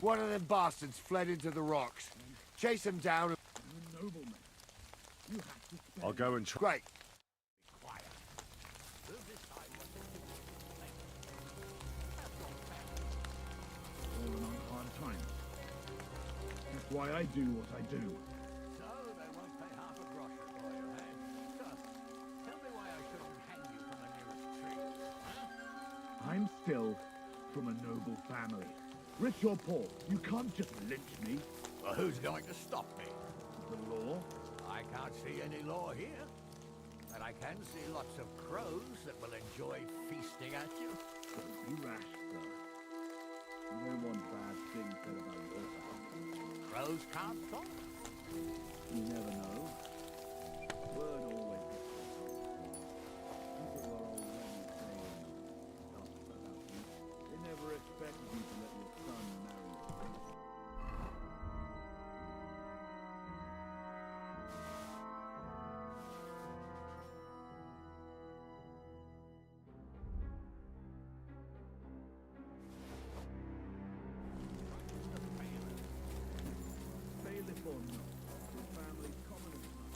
One of them bastards fled into the rocks. Chase him down. Nobleman, you have to spend... I'll go and try. Great. Fallen on hard times. why I do what I do. So they won't pay half a grosh for you, eh? Just tell me why I shouldn't hang you from the nearest tree, huh? I'm still from a noble family. Rich or poor, you can't just lynch me. Well, who's going to stop me? The law? I can't see any law here. But I can see lots of crows that will enjoy feasting at you. Don't be rash, sir. You don't want bad things said about your house. Crows can't talk. You never know. Word always gets out. People were already saying stuff about you. They never expected you to let your son marry a prince. Bailiff or not, your family's common as much.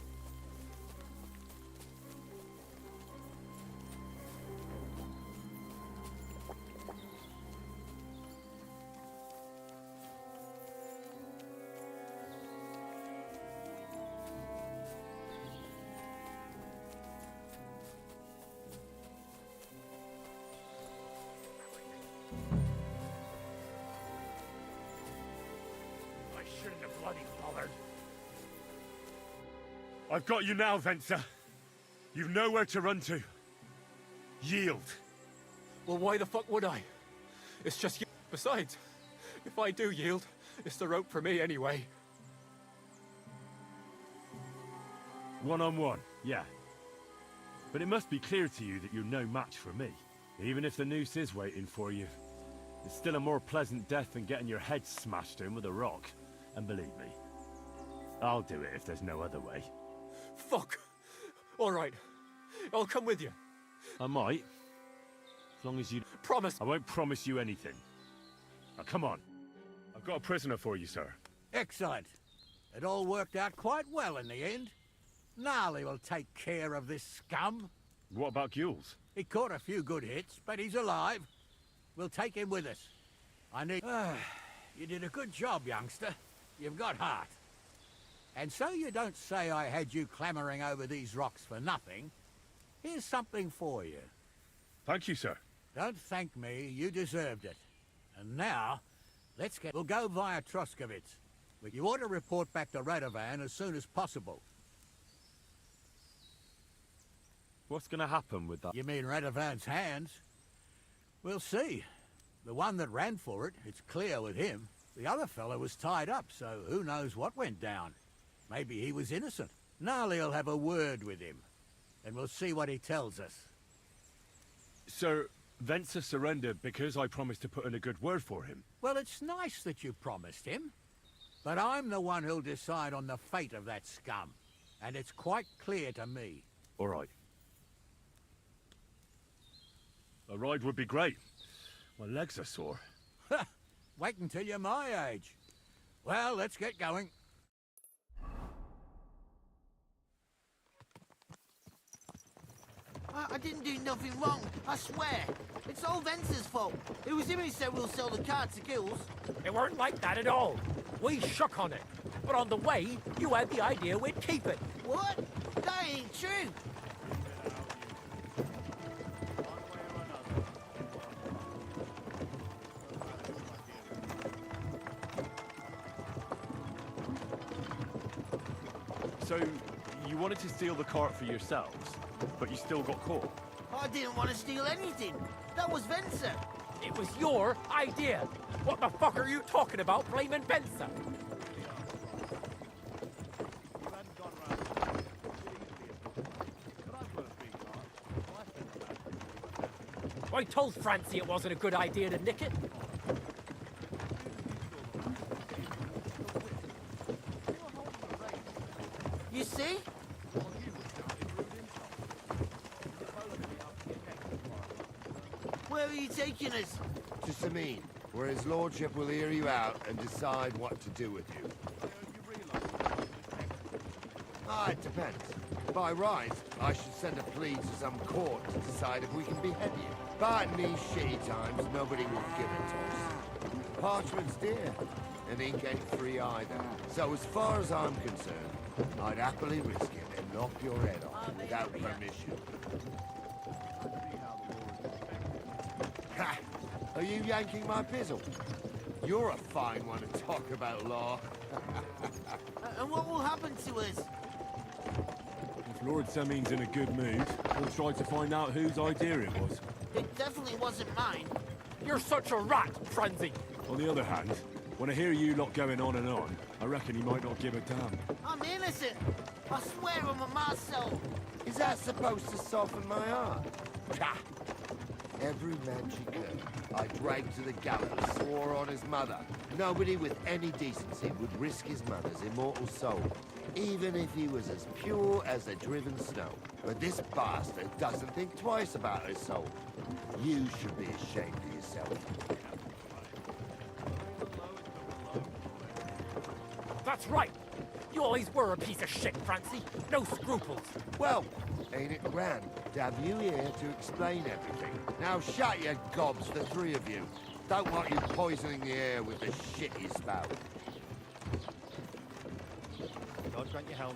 I shouldn't have bloody bothered. I've got you now, Venser. You've nowhere to run to. Yield. Well, why the fuck would I? It's just you. Besides, if I do yield, it's the rope for me anyway. One-on-one, yeah. But it must be clear to you that you're no match for me. Even if the noose is waiting for you, it's still a more pleasant death than getting your head smashed in with a rock. And believe me, I'll do it if there's no other way. Fuck! Alright, I'll come with you. I might. As long as you... Promise! I won't promise you anything. Now, come on. I've got a prisoner for you, sir. Excellent. It all worked out quite well in the end. Gnarly will take care of this scum. What about Gules? He caught a few good hits, but he's alive. We'll take him with us. I need... you did a good job, youngster. You've got heart. And so you don't say I had you clambering over these rocks for nothing. Here's something for you. Thank you, sir. Don't thank me, you deserved it. And now, let's get... We'll go via Troskovitz. But you ought to report back to Radovan as soon as possible. What's gonna happen with that? You mean Radovan's hands? We'll see. The one that ran for it, it's clear with him. The other fellow was tied up, so who knows what went down. Maybe he was innocent. Gnarly'll have a word with him, and we'll see what he tells us. Sir, Venser surrendered because I promised to put in a good word for him. Well, it's nice that you promised him, but I'm the one who'll decide on the fate of that scum, and it's quite clear to me. All right. A ride would be great. My legs are sore. Wait until you're my age. Well, let's get going. I didn't do nothing wrong, I swear. It's all Venser's fault. It was him who said we'll sell the car to Gills. It weren't like that at all. We shook on it. But on the way, you had the idea we'd keep it. What? That ain't true. So, you wanted to steal the cart for yourselves, but you still got caught? I didn't want to steal anything. That was Venser. It was your idea. What the fuck are you talking about, blaming Venser? I told Francie it wasn't a good idea to nick it. You see? Where are you taking us? To Samin, where his lordship will hear you out and decide what to do with you. It depends. By right, I should send a plea to some court to decide if we can behead you. But in these shitty times, nobody will give it to us. Parchment's dear. and ink ain't free either. So as far as I'm concerned, I'd happily risk it and knock your head off without permission. Ha! Are you yanking my pizzle? You're a fine one to talk about law. And what will happen to us? If Lord Seming's in a good mood, he'll try to find out whose idea it was. It definitely wasn't mine. You're such a rat, Francie. On the other hand, when I hear you lot going on and on, I reckon he might not give a damn. I'm innocent. I swear on my ma's soul. Is that supposed to soften my heart? Ha! Every man she could, I dragged to the gallows, swore on his mother. Nobody with any decency would risk his mother's immortal soul, even if he was as pure as the driven snow. But this bastard doesn't think twice about his soul. You should be ashamed of yourself. That's right. You always were a piece of shit, Francie. No scruples. Well, ain't it grand to have you here to explain everything? Now shut your gobs, the three of you. Don't want you poisoning the air with the shit you spout. God grant your health.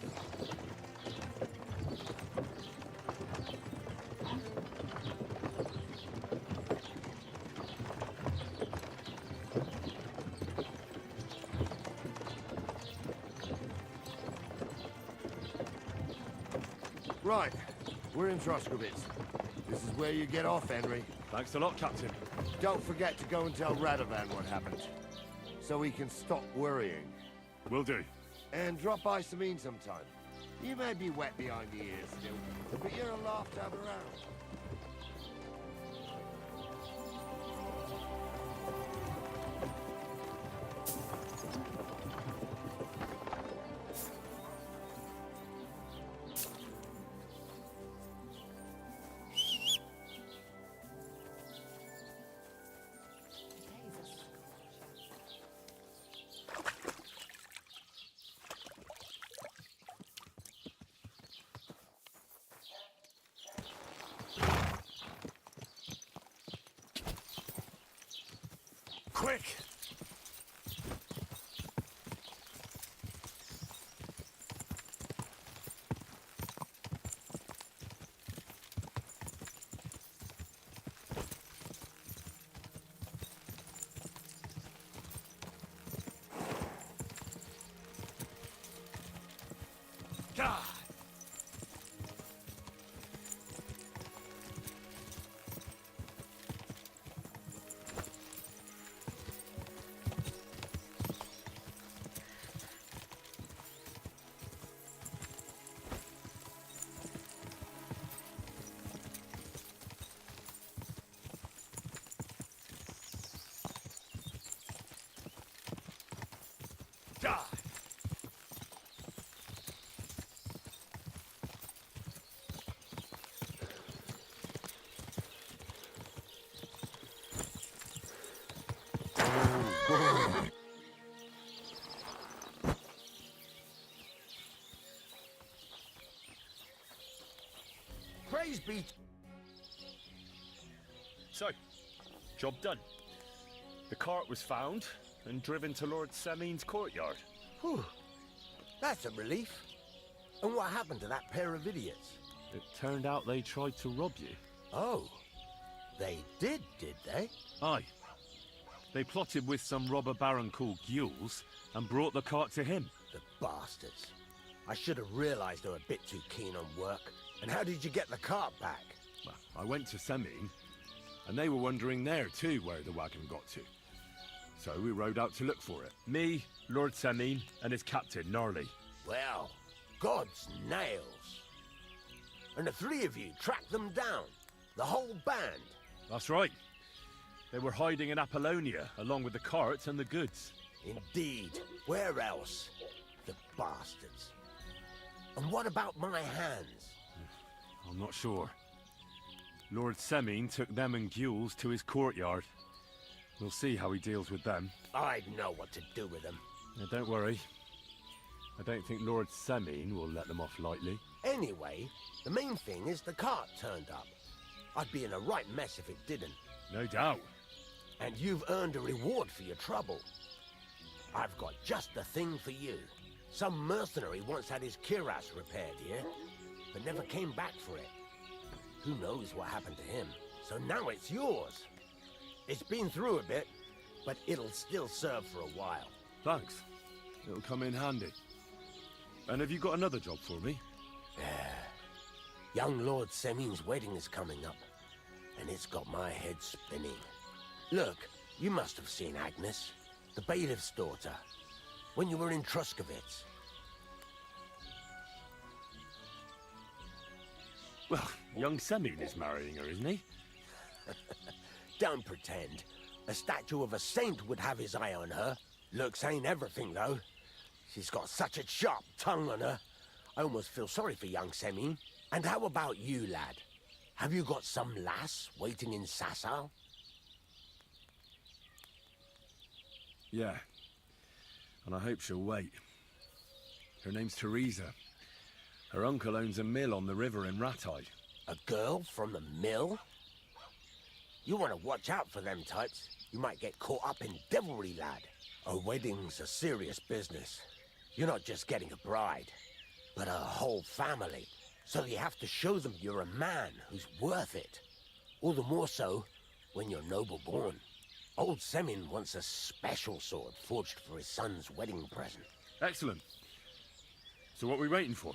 Right, we're in Troskowitz. This is where you get off, Henry. Thanks a lot, Captain. Don't forget to go and tell Radovan what happened, so he can stop worrying. Will do. And drop by Sameen sometime. You may be wet behind the ears still, but you're a laugh to have around. Quick! God! God! Praise be. So, job done. The cart was found and driven to Lord Semeen's courtyard. Whew. That's a relief. And what happened to that pair of idiots? It turned out they tried to rob you. Oh. They did they? Aye. They plotted with some robber baron called Gules and brought the cart to him. The bastards. I should have realized they were a bit too keen on work. And how did you get the cart back? Well, I went to Semeen, and they were wondering there too where the wagon got to. So we rode out to look for it. Me, Lord Semeen, and his captain, Gnarly. Well, God's nails. And the three of you tracked them down. The whole band. That's right. They were hiding in Apollonia, along with the cart and the goods. Indeed. Where else? The bastards. And what about my hands? I'm not sure. Lord Semeen took them and Gules to his courtyard. We'll see how he deals with them. I'd know what to do with them. Now, don't worry. I don't think Lord Semeen will let them off lightly. Anyway, the main thing is the cart turned up. I'd be in a right mess if it didn't. No doubt. And you've earned a reward for your trouble. I've got just the thing for you. Some mercenary once had his cuirass repaired here, but never came back for it. Who knows what happened to him? So now it's yours. It's been through a bit, but it'll still serve for a while. Thanks. It'll come in handy. And have you got another job for me? Young Lord Semin's wedding is coming up, and it's got my head spinning. Look, you must have seen Agnes, the bailiff's daughter, when you were in Truskovitz. Well, young Semin is marrying her, isn't he? Don't pretend. A statue of a saint would have his eye on her. Looks ain't everything, though. She's got such a sharp tongue on her. I almost feel sorry for young Semin. And how about you, lad? Have you got some lass waiting in Sasau? Yeah. And I hope she'll wait. Her name's Teresa. Her uncle owns a mill on the river in Ratai. A girl from the mill? You want to watch out for them types. You might get caught up in devilry, lad. A wedding's a serious business. You're not just getting a bride, but a whole family. So you have to show them you're a man who's worth it. All the more so when you're noble born. Old Semin wants a special sword forged for his son's wedding present. Excellent. So what are we waiting for?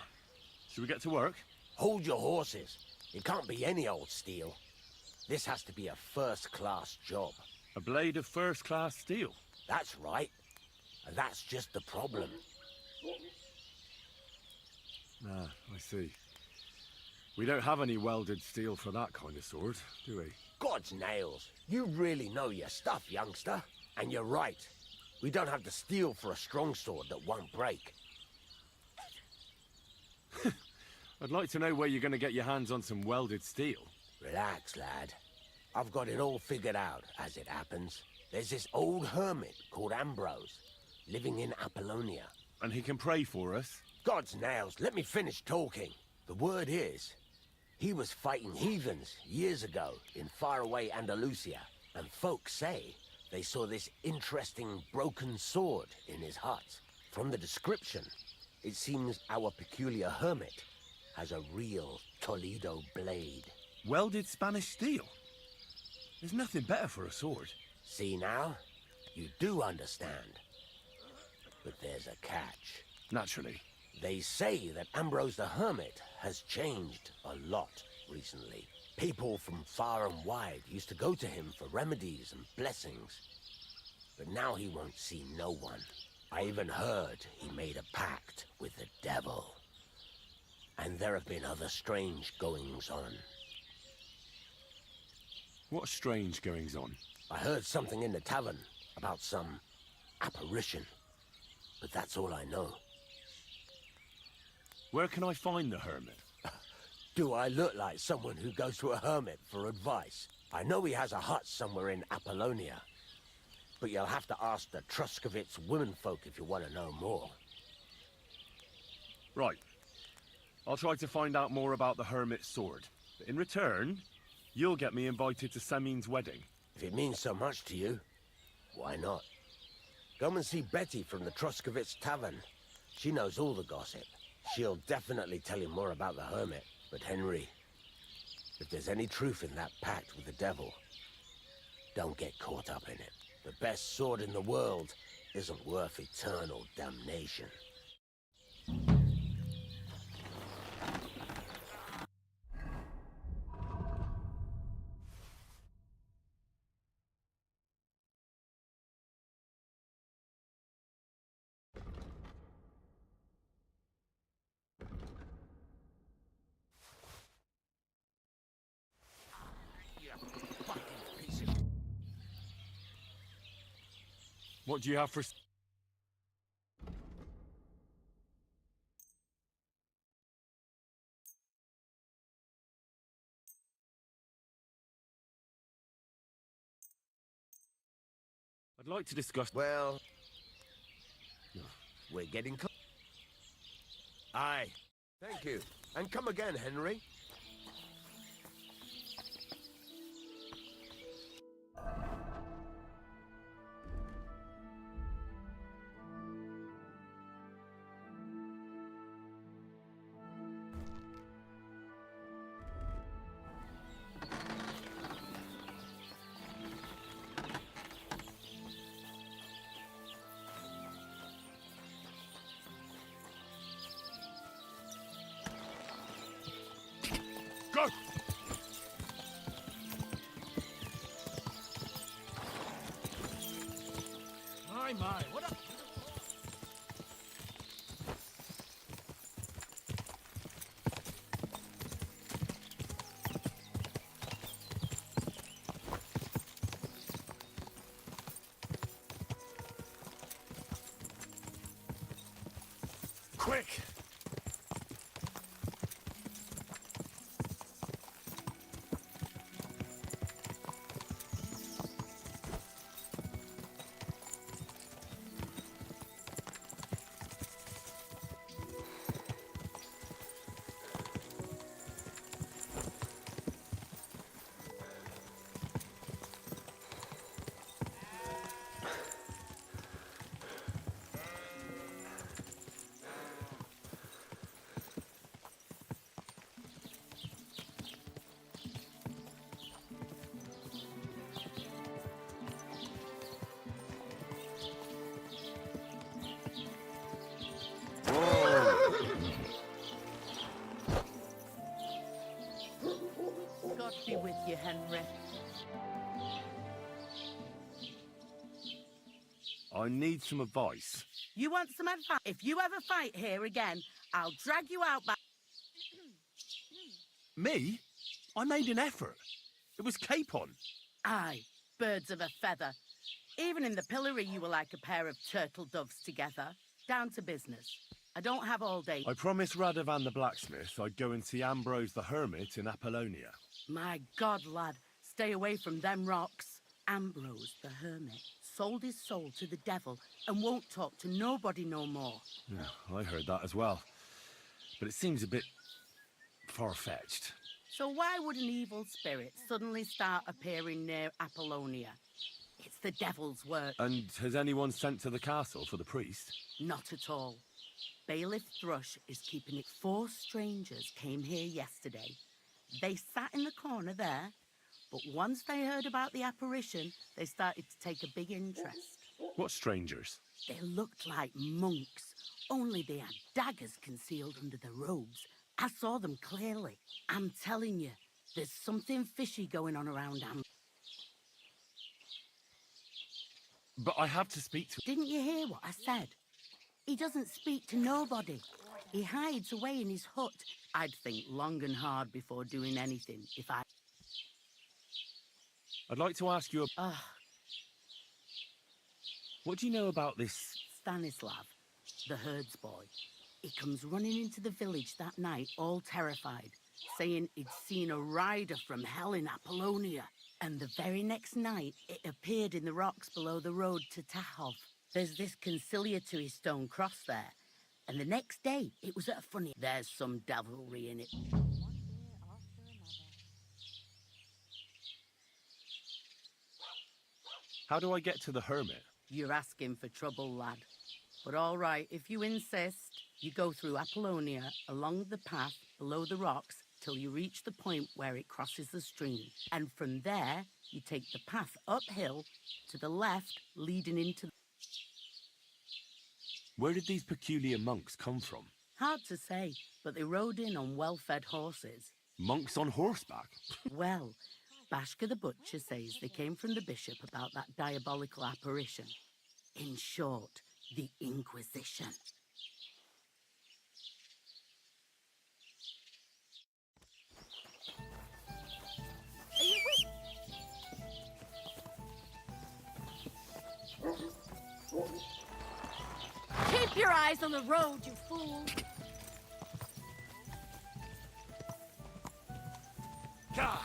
Should we get to work? Hold your horses. It can't be any old steel. This has to be a first-class job. A blade of first-class steel? That's right. And that's just the problem. Ah, I see. We don't have any welded steel for that kind of sword, do we? God's nails. You really know your stuff, youngster. And you're right. We don't have the steel for a strong sword that won't break. I'd like to know where you're going to get your hands on some welded steel. Relax, lad. I've got it all figured out, as it happens. There's this old hermit called Ambrose, living in Apollonia. And he can pray for us? God's nails, let me finish talking. The word is, he was fighting heathens years ago in faraway Andalusia, and folks say they saw this interesting broken sword in his hut. From the description, it seems our peculiar hermit has a real Toledo blade. Welded Spanish steel? There's nothing better for a sword. See now? You do understand. But there's a catch. Naturally. They say that Ambrose the Hermit has changed a lot recently. People from far and wide used to go to him for remedies and blessings. But now he won't see no one. I even heard he made a pact with the devil. And there have been other strange goings-on. What strange goings-on? I heard something in the tavern about some apparition. But that's all I know. Where can I find the hermit? Do I look like someone who goes to a hermit for advice? I know he has a hut somewhere in Apollonia. But you'll have to ask the Truskovitz womenfolk if you want to know more. Right. I'll try to find out more about the hermit's sword. But in return, you'll get me invited to Semin's wedding. If it means so much to you, why not? Come and see Betty from the Truskovitz Tavern. She knows all the gossip. She'll definitely tell you more about the hermit. But Henry, if there's any truth in that pact with the devil, don't get caught up in it. The best sword in the world isn't worth eternal damnation. What do you have for... I'd like to discuss... Well, we're getting close. Aye. Thank you. And come again, Henry. my, what a... Quick! God be with you, Henry. I need some advice. You want some advice? If you ever fight here again, I'll drag you out by... Me? I made an effort. It was capon. Aye, birds of a feather. Even in the pillory, you were like a pair of turtle doves together. Down to business. I don't have all day. I promised Radovan the blacksmith I'd go and see Ambrose the hermit in Apollonia. My God, lad, stay away from them rocks. Ambrose the hermit sold his soul to the devil and won't talk to nobody no more. Yeah, I heard that as well. But it seems a bit far-fetched. So why would an evil spirit suddenly start appearing near Apollonia? It's the devil's work. And has anyone sent to the castle for the priest? Not at all. Bailiff Thrush is keeping it. 4 strangers came here yesterday. They sat in the corner there, but once they heard about the apparition, they started to take a big interest. What strangers? They looked like monks, only they had daggers concealed under their robes. I saw them clearly. I'm telling you, there's something fishy going on around But I have to speak to... Didn't you hear what I said? He doesn't speak to nobody. He hides away in his hut. I'd think long and hard before doing anything if I... I'd like to ask you... What do you know about this... Stanislav, the herds boy. He comes running into the village that night, all terrified, saying he'd seen a rider from hell in Apollonia. And the very next night, it appeared in the rocks below the road to Tahov. There's this conciliatory stone cross there. And the next day, it was at a funny... There's some devilry in it. How do I get to the hermit? You're asking for trouble, lad. But all right, if you insist, you go through Apollonia, along the path below the rocks, till you reach the point where it crosses the stream. And from there, you take the path uphill to the left, leading into... Where did these peculiar monks come from? Hard to say, but they rode in on well-fed horses. Monks on horseback? Well, Bashka the butcher says they came from the bishop about that diabolical apparition. In short, the Inquisition. Are you with... Keep your eyes on the road, you fool! God!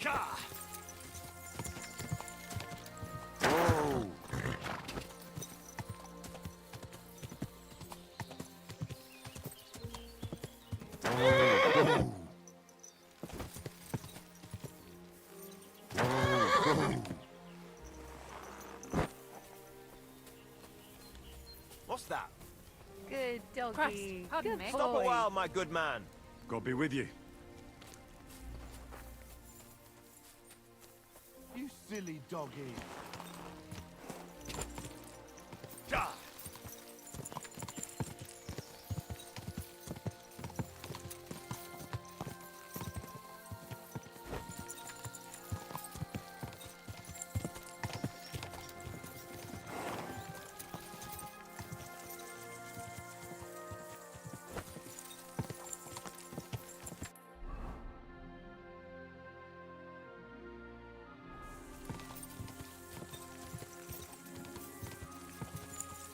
Whoa! Whoa! What's that? Good doggy. Christ, pardon Good me. boy. Stop a while, my good man. God be with you. You silly doggy.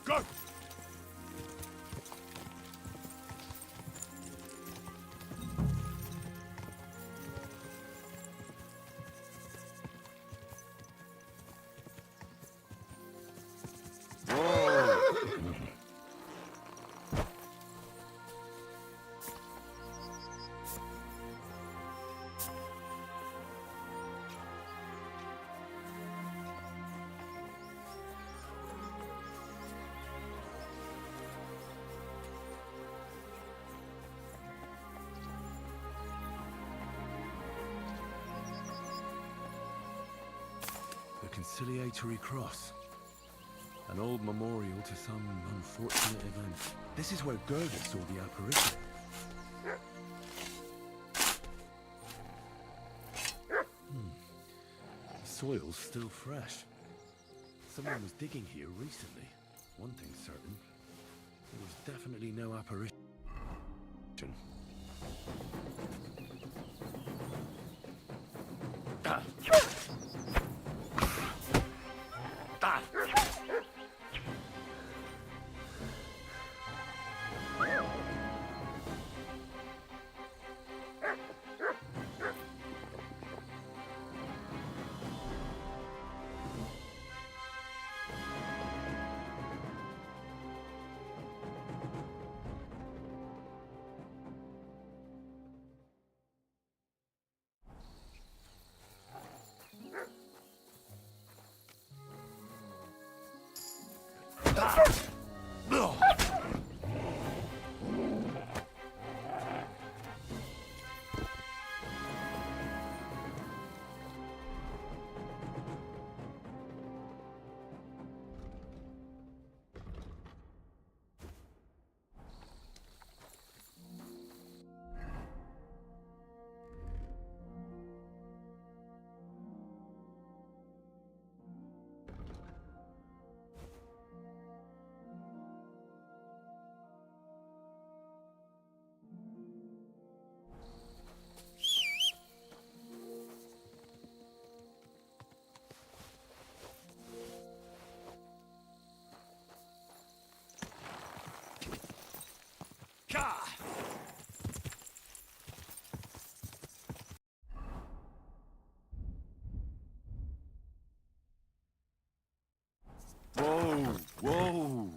Go! The Conciliatory Cross. An old memorial to some unfortunate event. This is where Gerda saw the apparition. The soil's still fresh. Someone was digging here recently. One thing's certain. There was definitely no apparition. Whoa! Whoa!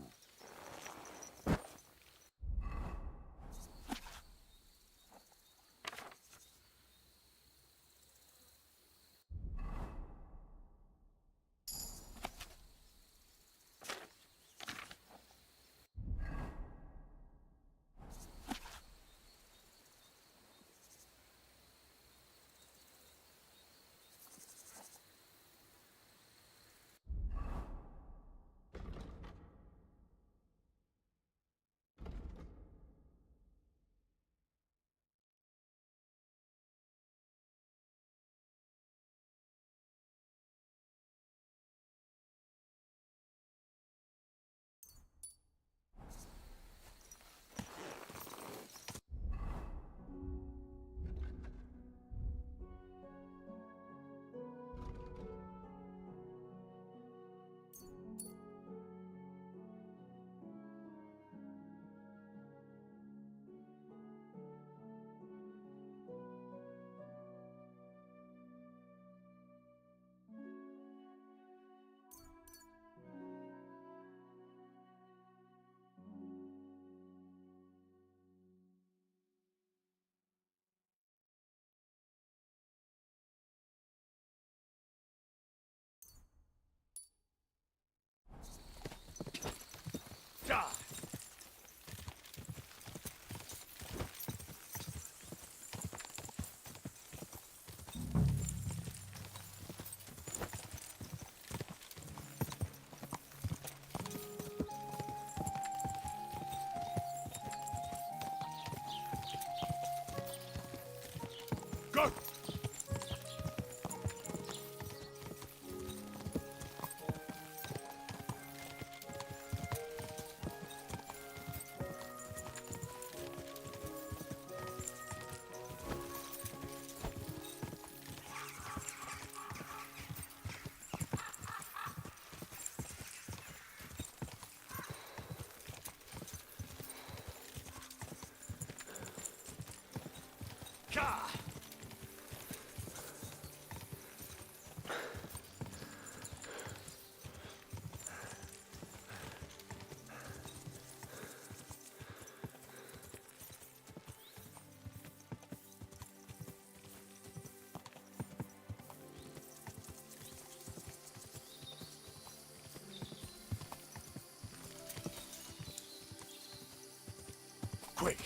Quick!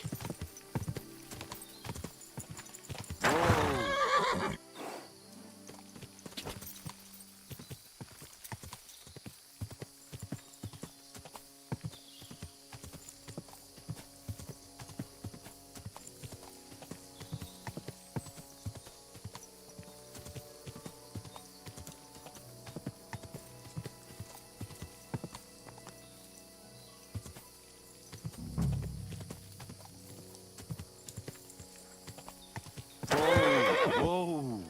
Whoa!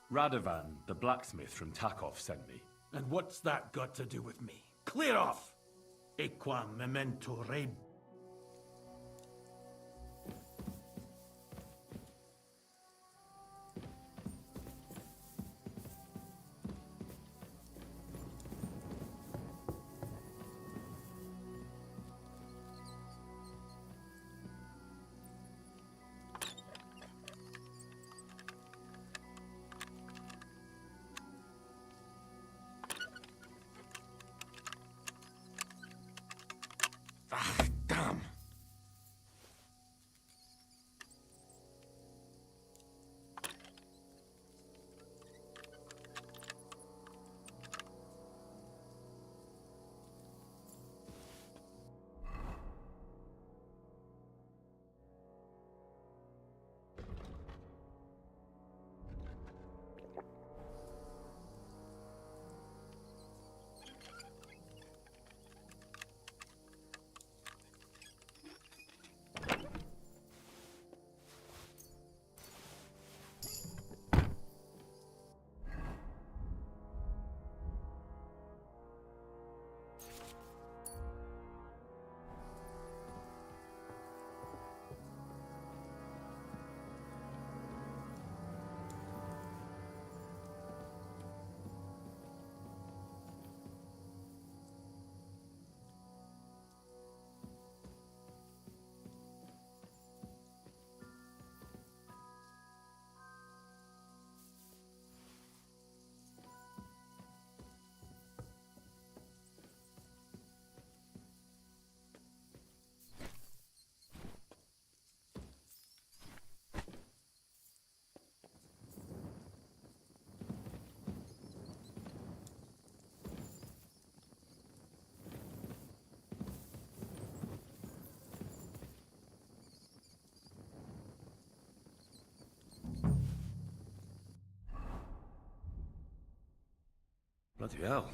Radovan, the blacksmith from Takov, sent me. And what's that got to do with me? Clear off! Equam memento rei. Damn! Bloody hell.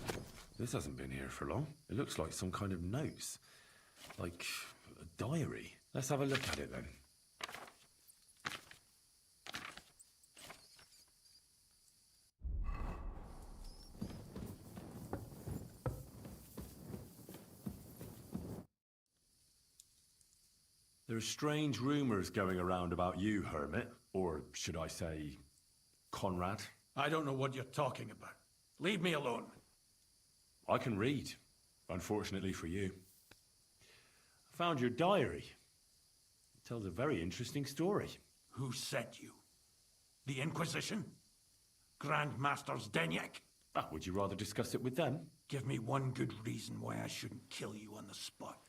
This hasn't been here for long. It looks like some kind of notes. Like a diary. Let's have a look at it then. There are strange rumors going around about you, Hermit. Or should I say, Conrad? I don't know what you're talking about. Leave me alone. I can read, unfortunately for you. I found your diary. It tells a very interesting story. Who sent you? The Inquisition? Grand Masters Denyak? Would you rather discuss it with them? Give me one good reason why I shouldn't kill you on the spot.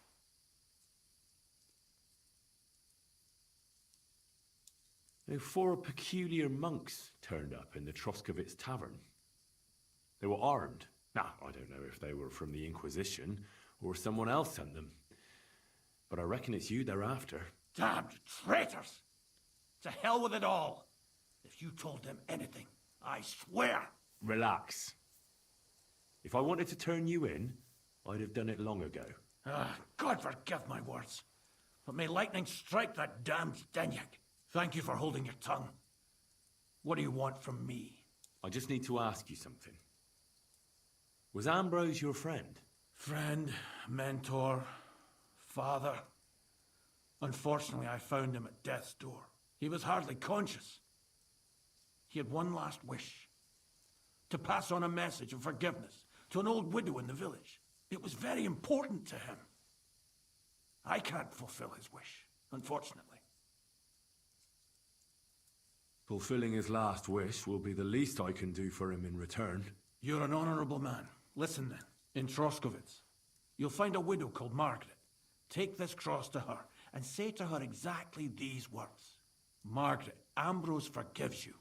Four peculiar monks turned up in the Troskovitz tavern. They were armed. Now, I don't know if they were from the Inquisition or someone else sent them. But I reckon it's you they're after. Damned traitors! To hell with it all! If you told them anything, I swear! Relax. If I wanted to turn you in, I'd have done it long ago. God forgive my words. But may lightning strike that damned Denyak. Thank you for holding your tongue. What do you want from me? I just need to ask you something. Was Ambrose your friend? Friend, mentor, father. Unfortunately, I found him at death's door. He was hardly conscious. He had one last wish. To pass on a message of forgiveness to an old widow in the village. It was very important to him. I can't fulfill his wish, unfortunately. Fulfilling his last wish will be the least I can do for him in return. You're an honorable man. Listen then. In Troskovitz, you'll find a widow called Margaret. Take this cross to her and say to her exactly these words. Margaret, Ambrose forgives you,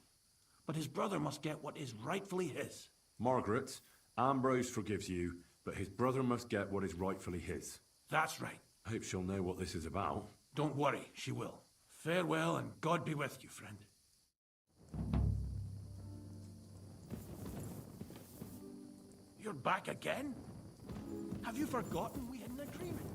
but his brother must get what is rightfully his. Margaret, Ambrose forgives you, but his brother must get what is rightfully his. That's right. I hope she'll know what this is about. Don't worry, she will. Farewell, and God be with you, friend. You're back again? Have you forgotten we had an agreement?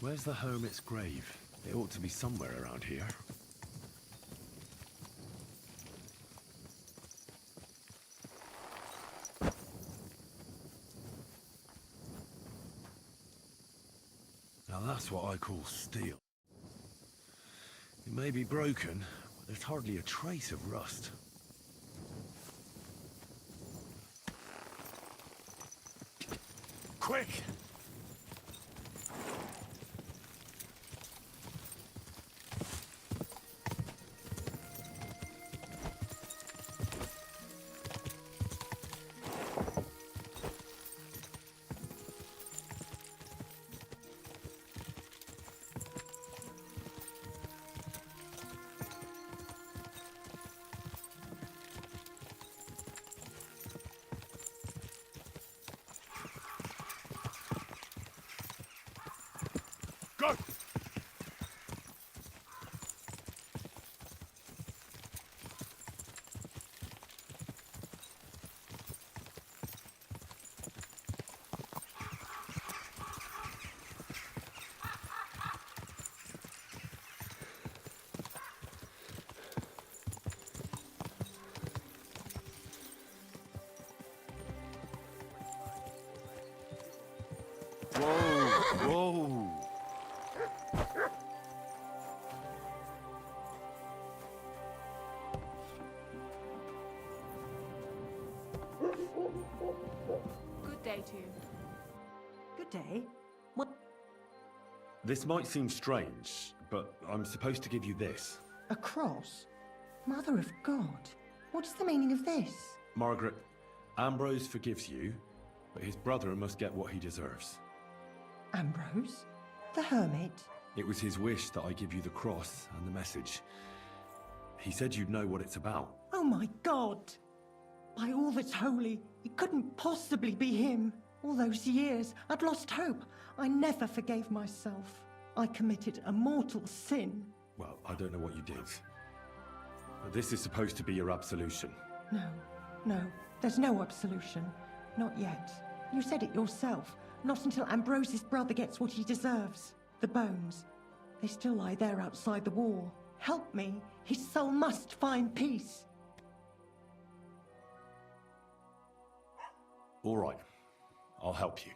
Where's the hermit's grave? It ought to be somewhere around here. Now that's what I call steel. It may be broken, but there's hardly a trace of rust. Quick! Go! Whoa! Whoa! Good day to you. Good day. What? This might seem strange, but I'm supposed to give you this. A cross? Mother of God. What is the meaning of this? Margaret, Ambrose forgives you, but his brother must get what he deserves. Ambrose? The hermit? It was his wish that I give you the cross and the message. He said you'd know what it's about. Oh my God! By all that's holy, it couldn't possibly be him. All those years, I'd lost hope. I never forgave myself. I committed a mortal sin. Well, I don't know what you did. But this is supposed to be your absolution. No, there's no absolution. Not yet. You said it yourself. Not until Ambrose's brother gets what he deserves. The bones. They still lie there outside the wall. Help me. His soul must find peace. All right. I'll help you.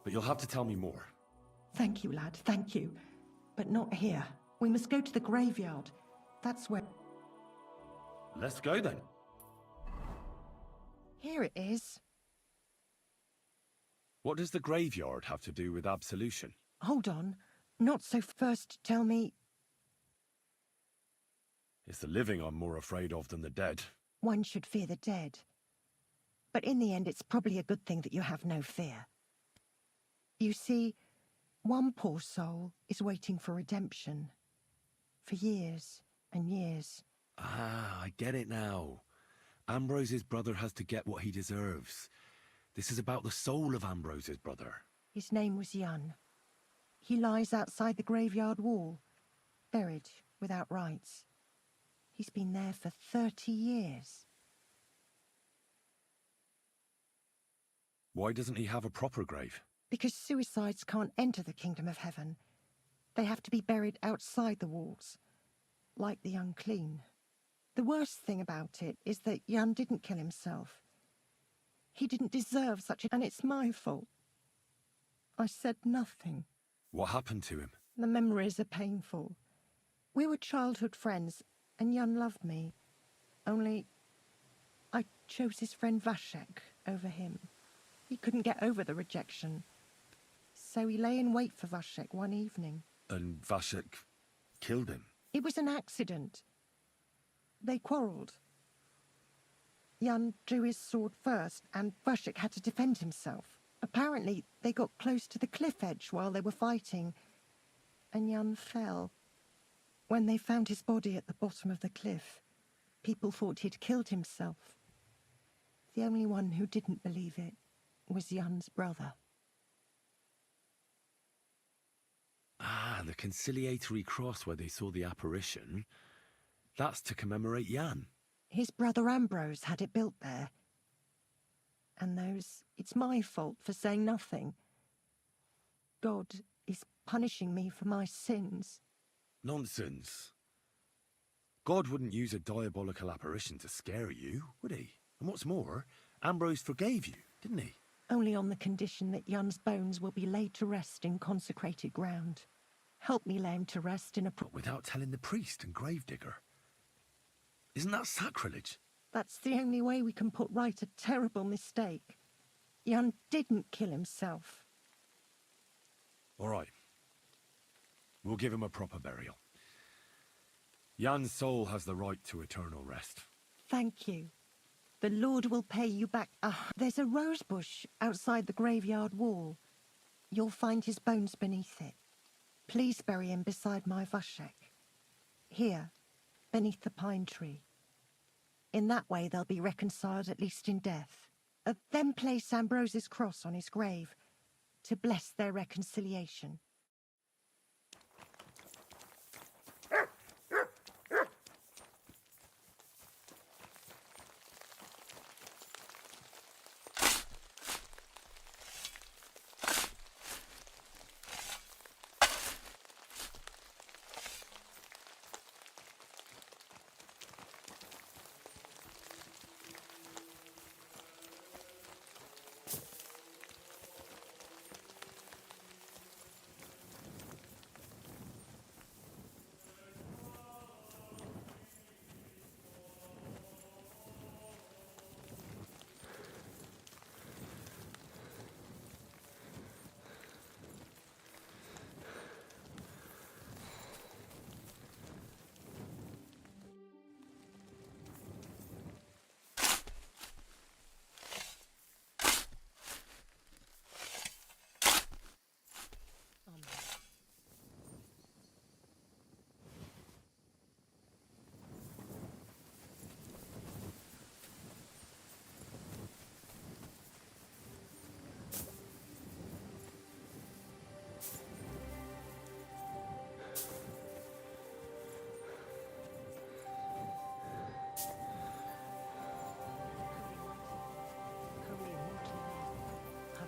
But you'll have to tell me more. Thank you, lad, thank you. But not here. We must go to the graveyard. That's where... Let's go then. Here it is. What does the graveyard have to do with absolution? Hold on. Not so first tell me... It's the living I'm more afraid of than the dead. One should fear the dead. But in the end, it's probably a good thing that you have no fear. You see, one poor soul is waiting for redemption. For years and years. Ah, I get it now. Ambrose's brother has to get what he deserves. This is about the soul of Ambrose's brother. His name was Jan. He lies outside the graveyard wall, buried without rites. He's been there for 30 years. Why doesn't he have a proper grave? Because suicides can't enter the kingdom of heaven. They have to be buried outside the walls, like the unclean. The worst thing about it is that Jan didn't kill himself. He didn't deserve such a... And it's my fault. I said nothing. What happened to him? The memories are painful. We were childhood friends, and Jan loved me. Only, I chose his friend Vashek over him. He couldn't get over the rejection. So he lay in wait for Vashek one evening. And Vashek killed him? It was an accident. They quarrelled. Jan drew his sword first, and Vashek had to defend himself. Apparently, they got close to the cliff edge while they were fighting, and Jan fell. When they found his body at the bottom of the cliff, people thought he'd killed himself. The only one who didn't believe it was Jan's brother. Ah, the conciliatory cross where they saw the apparition. That's to commemorate Jan. His brother Ambrose had it built there. And it's my fault for saying nothing. God is punishing me for my sins. Nonsense. God wouldn't use a diabolical apparition to scare you, would he? And what's more, Ambrose forgave you, didn't he? Only on the condition that Jan's bones will be laid to rest in consecrated ground. Help me lay him to rest in a... But without telling the priest and gravedigger. Isn't that sacrilege? That's the only way we can put right a terrible mistake. Jan didn't kill himself. All right. We'll give him a proper burial. Jan's soul has the right to eternal rest. Thank you. The Lord will pay you back. There's a rose bush outside the graveyard wall. You'll find his bones beneath it. Please bury him beside my Vashek. Here, beneath the pine tree. In that way they'll be reconciled, at least in death. Then place Ambrose's cross on his grave to bless their reconciliation.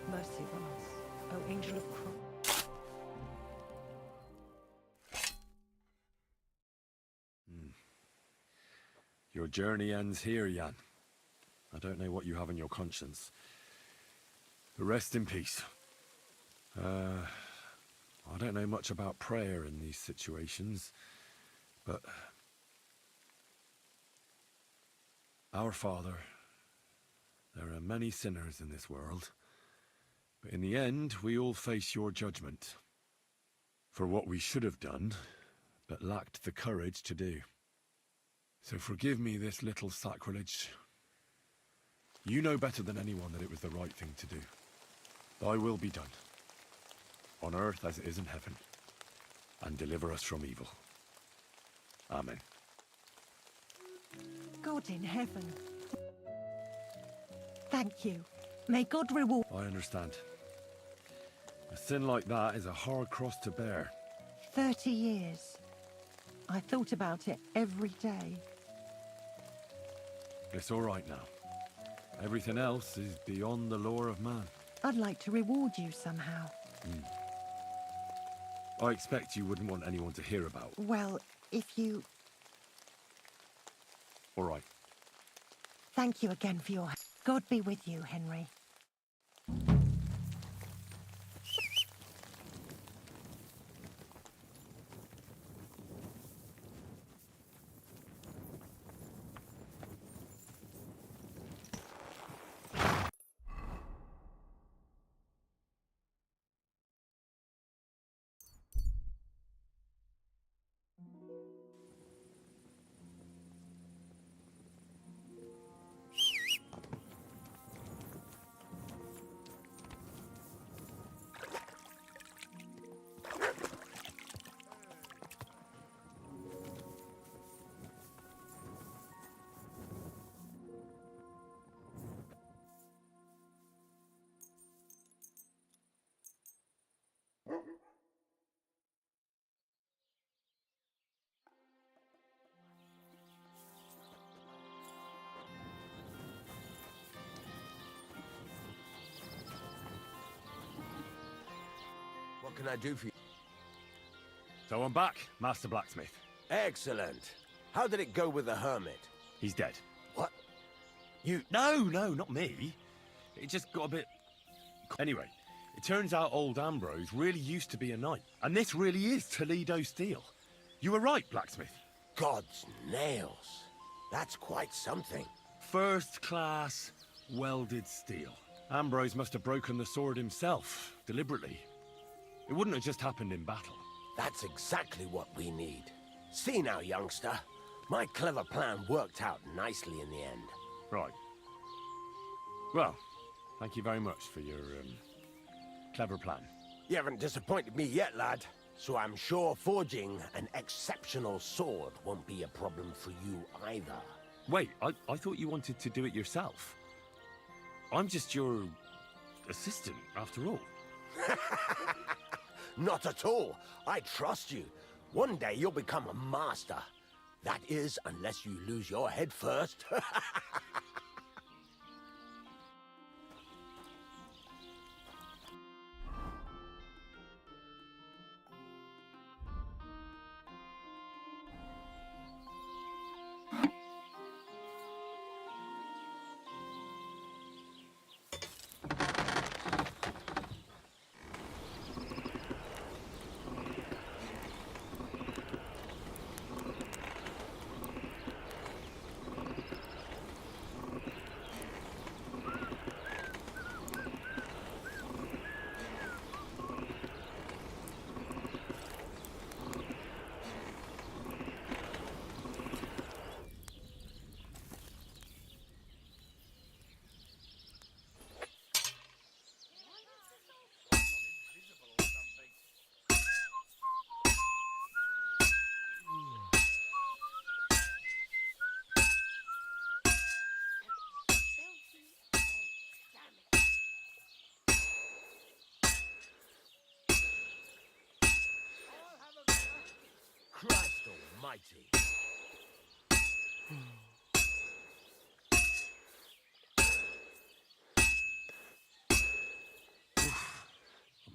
Mercy on us, O Angel of Cross. Your journey ends here, Jan. I don't know what you have on your conscience. But rest in peace. I don't know much about prayer in these situations, but Our Father, there are many sinners in this world, but in the end, we all face your judgment for what we should have done, but lacked the courage to do. So forgive me this little sacrilege. You know better than anyone that it was the right thing to do. Thy will be done, on earth as it is in heaven, and deliver us from evil. Amen. God in heaven. Thank you. May God reward... I understand. A sin like that is a hard cross to bear. 30 years. I thought about it every day. It's all right now. Everything else is beyond the law of man. I'd like to reward you somehow. I expect you wouldn't want anyone to hear about. Well, if you... All right. Thank you again for your... God be with you, Henry. What can I do for you? So I'm back, Master Blacksmith. Excellent. How did it go with the hermit? He's dead. What? You... No, not me. It just got a bit... Anyway, it turns out old Ambrose really used to be a knight. And this really is Toledo steel. You were right, Blacksmith. God's nails. That's quite something. First class, welded steel. Ambrose must have broken the sword himself, deliberately. It wouldn't have just happened in battle. That's exactly what we need. See now, youngster. My clever plan worked out nicely in the end. Right. Well, thank you very much for your, clever plan. You haven't disappointed me yet, lad. So I'm sure forging an exceptional sword won't be a problem for you either. Wait, I thought you wanted to do it yourself. I'm just your... assistant, after all. Not at all. I trust you. One day you'll become a master. That is, unless you lose your head first. Christ almighty.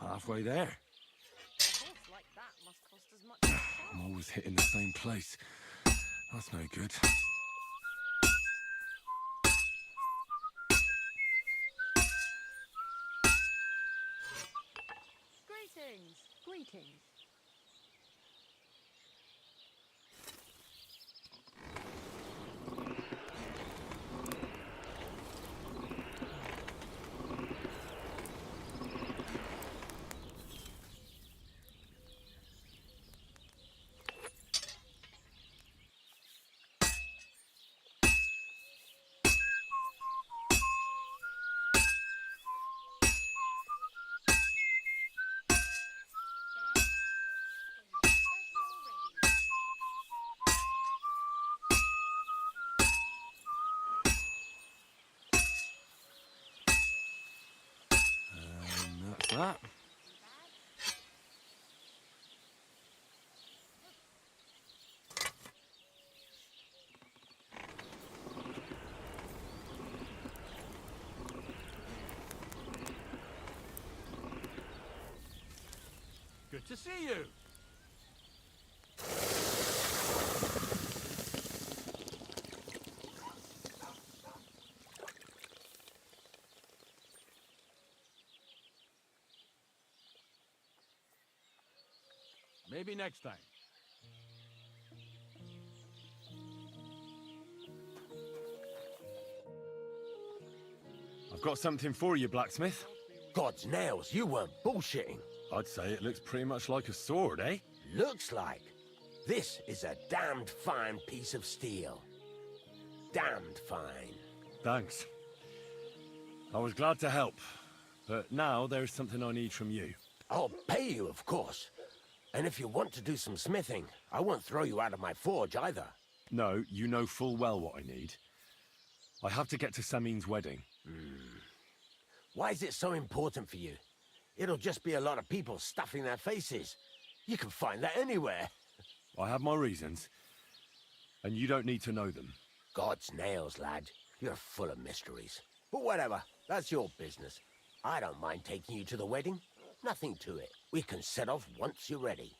I'm halfway there. A horse like that must cost as much as I'm always hitting the same place. That's no good. Greetings. Greetings. that. Good to see you. Maybe next time. I've got something for you, blacksmith. God's nails, you weren't bullshitting. I'd say it looks pretty much like a sword, eh? Looks like. This is a damned fine piece of steel. Damned fine. Thanks. I was glad to help, but now there's something I need from you. I'll pay you, of course. And if you want to do some smithing, I won't throw you out of my forge either. No, you know full well what I need. I have to get to Samin's wedding. Why is it so important for you? It'll just be a lot of people stuffing their faces. You can find that anywhere. I have my reasons, and you don't need to know them. God's nails, lad. You're full of mysteries. But whatever, that's your business. I don't mind taking you to the wedding. Nothing to it. We can set off once you're ready.